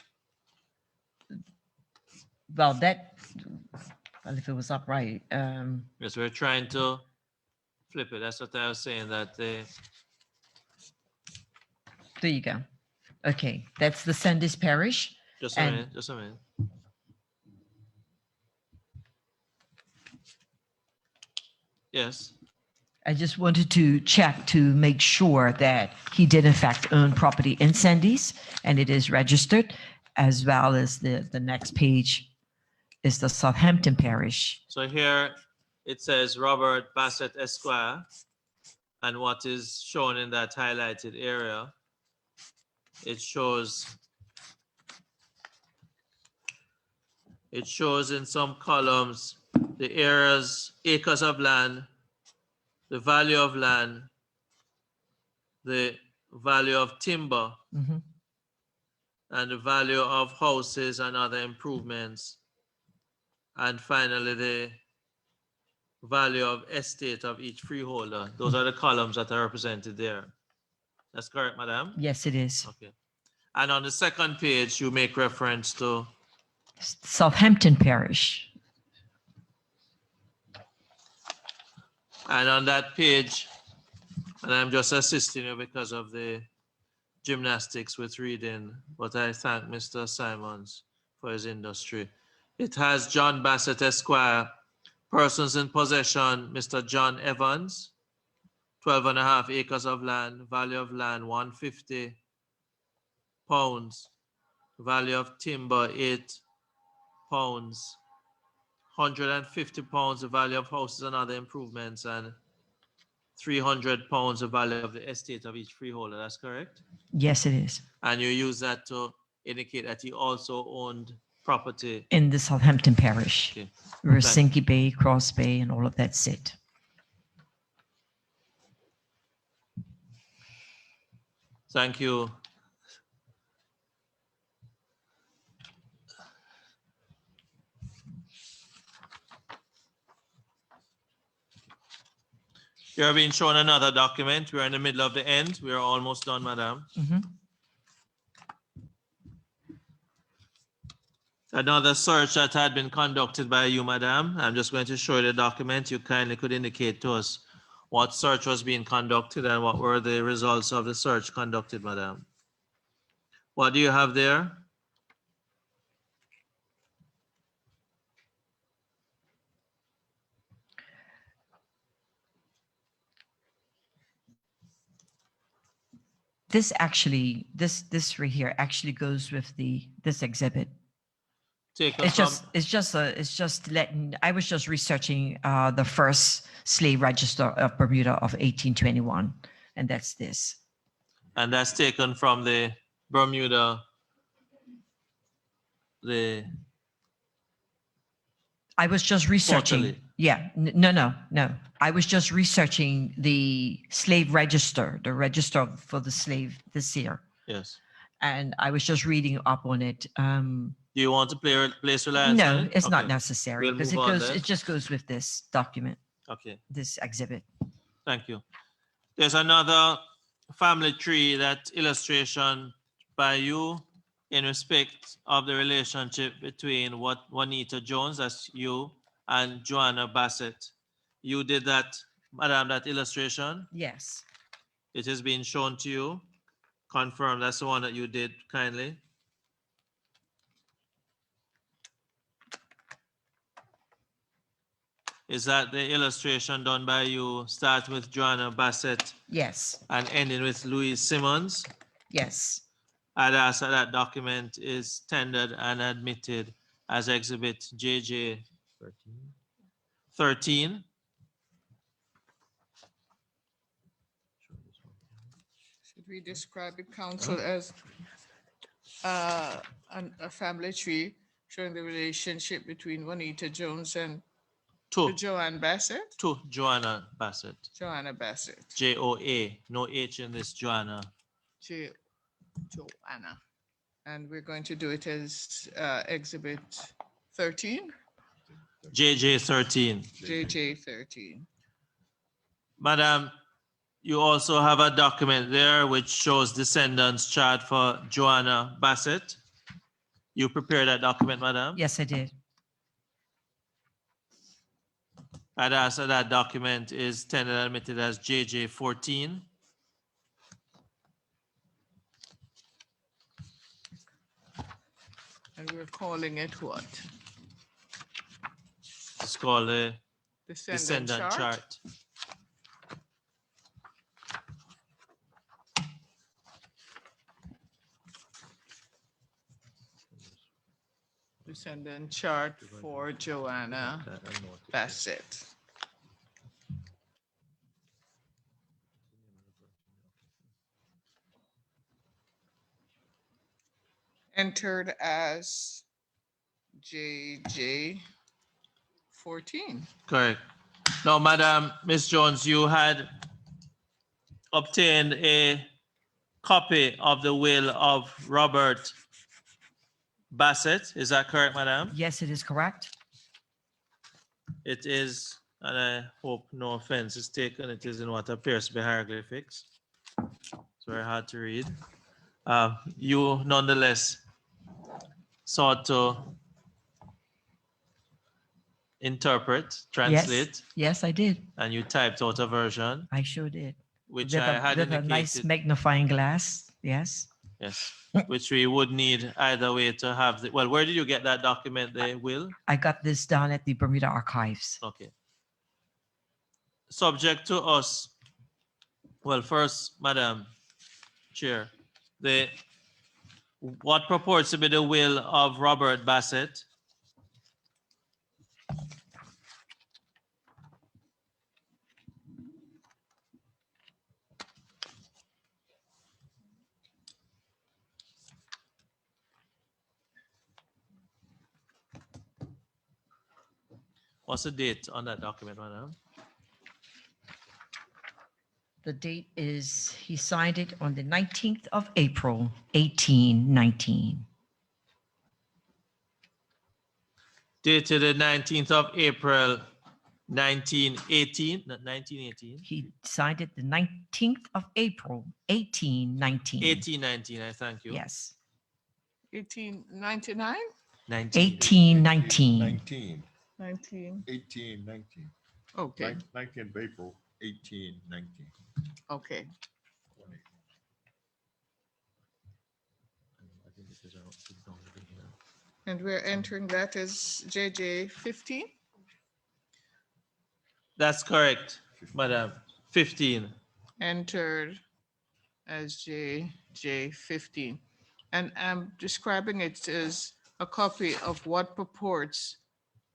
Well, if it was upright, Yes, we're trying to flip it. That's what I was saying, that there you go. Okay, that's the Sundays parish. just a And- minute, just a minute. Yes, I just wanted to check to make sure that he did in fact own property in Sandys and it is registered, as well as the next page is the Southampton Parish. So here it says Robert Bassett Esquire, and what is shown in that highlighted area, it shows in some columns the areas, acres of land, the value of land, the value of timber, Mhm. and the value of houses and other improvements, and finally the value of estate of each freeholder. Those are the columns that are represented there. That's correct, madam? Yes, it is. Okay. And on the second page, you make reference to, Southampton Parish. and on that page, and I'm just assisting you because of the gymnastics with reading, but I thank Mr. Simons for his industry. It has John Bassett Esquire, persons in possession, Mr. John Evans, 12.5 acres of land, value of land, £150, value of timber, £8, £150, the value of houses and other improvements, and £300, the value of the estate of each freeholder. That's correct? Yes, it is. And you use that to indicate that he also owned property. In the Southampton Parish, Okay. where Sinky Bay, Cross Bay, and all of that sit. Thank you. You are being shown another document. We're in the middle of the end. We are almost done, madam. Mhm. Another search that had been conducted by you, madam. I'm just going to show you the document. You kindly could indicate to us what search was being conducted and what were the results of the search conducted, madam. What do you have there? This actually, this right here actually goes with this exhibit. Take us It's just letting. I was just researching the first slave register of Bermuda of 1821, and that's this. and that's taken from the Bermuda, I was just researching. Quarterly. Yeah, no. I was just researching the slave register, the register for the slave this year, yes. and I was just reading up on it. Do you want to place reliance on No, it? it's not Okay. necessary We'll because move on then. it just goes with this document, Okay, this exhibit. thank you. There's another family tree, that illustration by you in respect of the relationship between Juanita Jones, that's you, and Joanna Bassett. You did that, madam, that illustration. Yes. It has been shown to you. Confirm that's the one that you did kindly. Is that the illustration done by you, start with Joanna Bassett Yes. and ending with Louise Simmons? Yes. I'd ask that document is tendered and admitted as exhibit JJ 13. Should we describe it, council, as a family tree showing the relationship between Juanita Jones and Joanne Bassett? To Joanna Bassett. Joanna Bassett. Joa, no H in this, Joanna. Joanna. And we're going to do it as exhibit 13? JJ 13. JJ 13. Madam, you also have a document there which shows descendants chart for Joanna Bassett. You prepared that document, madam? Yes, I did. I'd ask that document is tendered and admitted as JJ 14. And we're calling it what? It's called the Descendant chart. Descendant chart for Joanna Bassett. Entered as JJ 14. Correct. Now, Madam, Miss Jones, you had obtained a copy of the will of Robert Bassett. Is that correct, Madam? Yes, it is correct. It is, and I hope no offense is taken, it is in what appears to be hieroglyphics. It's very hard to read. You nonetheless sought to interpret, translate, Yes, I did. and you typed out a version, I sure did. which With I had with a nice indicated, magnifying glass. Yes. yes, which we would need either way to have the, well, where did you get that document, the will? I got this down at the Bermuda Archives. Okay. Subject to us, well, first, Madam Chair, what purports to be the will of Robert Bassett? What's the date on that document, Madam? The date is, he signed it on the 19th of April, 1819. Dated the 19th of April, 1918, not 1918, He signed it the 19th of April, 1819. 1819, I thank you. Yes. 1899? 1819. 19, 19. 18, 19. Okay, 19th of April, 1819. okay. And we're entering that as JJ 15? That's correct, Madam. 15. Entered as JJ 15. And I'm describing it as a copy of what purports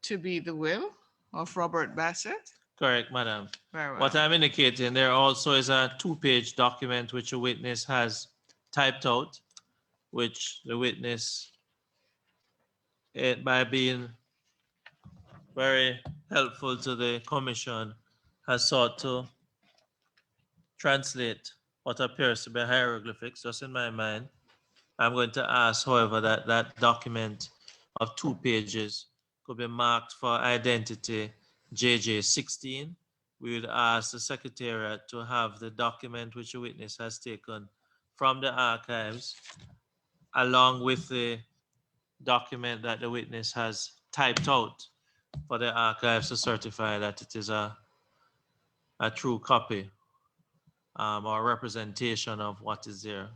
to be the will of Robert Bassett? Correct, Madam. Very well. What I'm indicating, there also is a 2-page document which a witness has typed out, which the witness, by being very helpful to the commission, has sought to translate what appears to be hieroglyphics, just in my mind. I'm going to ask, however, that that document of 2 pages could be marked for identity JJ 16. We would ask the Secretariat to have the document which a witness has taken from the archives, along with the document that the witness has typed out, for the archives to certify that it is a true copy or representation of what is there,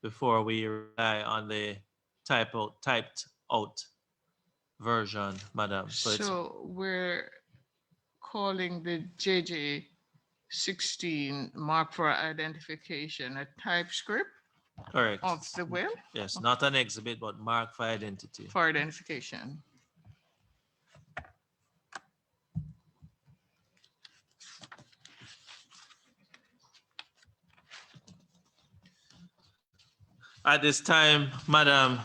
before we rely on the typed out version, Madam. So we're calling the JJ 16 mark for identification a typescript Correct. of the will Yes, not an exhibit, but mark for identity. for identification. At this time, Madam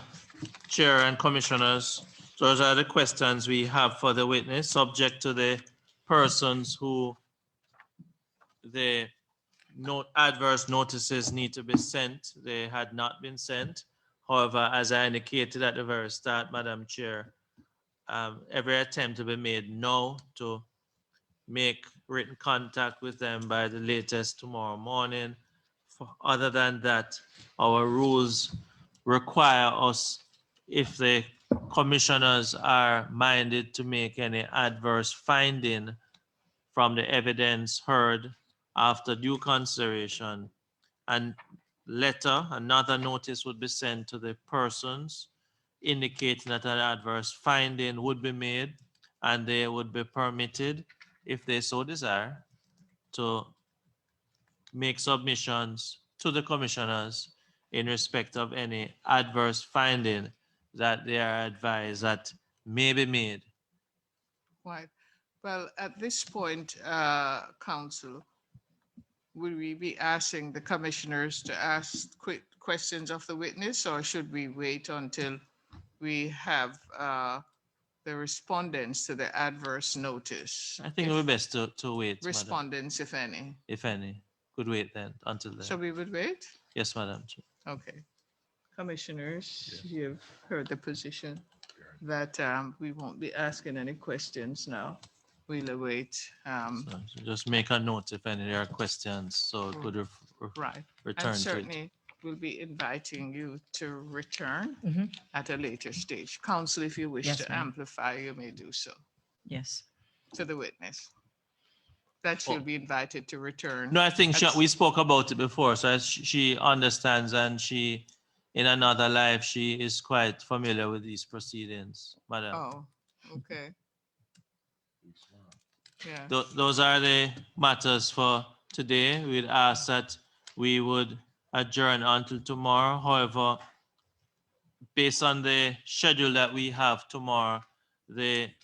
Chair and Commissioners, those are the questions we have for the witness, subject to the persons who the adverse notices need to be sent. They had not been sent. However, as I indicated at the very start, Madam Chair, every attempt to be made now to make written contact with them by the latest tomorrow morning. Other than that, our rules require us, if the commissioners are minded to make any adverse finding from the evidence heard after due consideration, and another notice would be sent to the persons indicating that an adverse finding would be made, and they would be permitted, if they so desire, to make submissions to the commissioners in respect of any adverse finding that they are advised that may be made. Right. Well, at this point, council, will we be asking the commissioners to ask quick questions of the witness, or should we wait until we have the respondents to the adverse notice? I think it would be best to wait, madam, Respondents, if any. if any. Could wait then until then. So we would wait? Yes, Madam Chair. Okay. Commissioners, Yes. you've heard the position that we won't be asking any questions now. We'll await. So just make a note if any there are questions, so it could Right. return And to it. certainly, we'll be inviting you to return Mhm. at a later stage. Counsel, if you wish Yes, to ma'am. amplify, you may do so Yes. to the witness. That she'll be invited to return. No, I think That's- we spoke about it before, so she understands, and she, in another life, she is quite familiar with these proceedings, madam. Oh, okay. Yeah. Those are the matters for today. We'd ask that we would adjourn until tomorrow. However, based on the schedule that we have tomorrow, it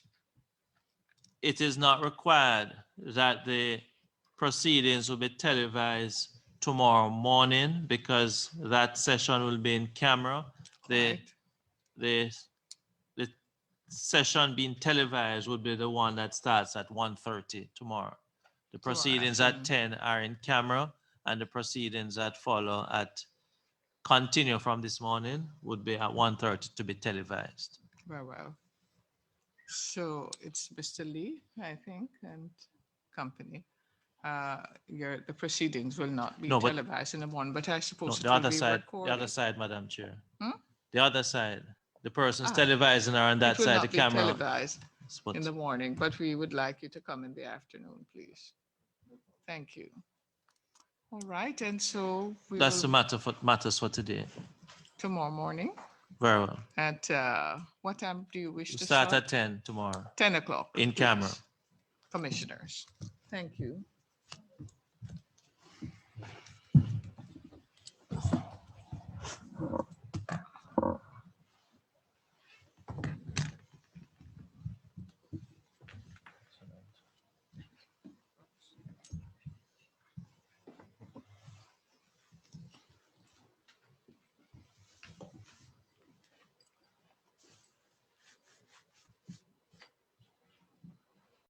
is not required that the proceedings will be televised tomorrow morning because that session will be in camera. Right. The session being televised would be the one that starts at 1:30 tomorrow. The proceedings at 10 are in camera, and the proceedings that follow continue from this morning would be at 1:30 to be televised. Very well. So it's Mr. Lee, I think, and company. The proceedings will not be No, but- televised in the morning, but I No, suppose it the will other be side, recorded. Madam Chair. Hmm? The other side, the persons Ah, televising are on that It will side, the not be camera. televised is what- in the morning, but we would like you to come in the afternoon, please. Thank you. All right, and so we That's the will matters for today. tomorrow morning Very well. at, what time do you wish We to start start? at 10 tomorrow 10 o'clock. in camera. please. Commissioners, thank you.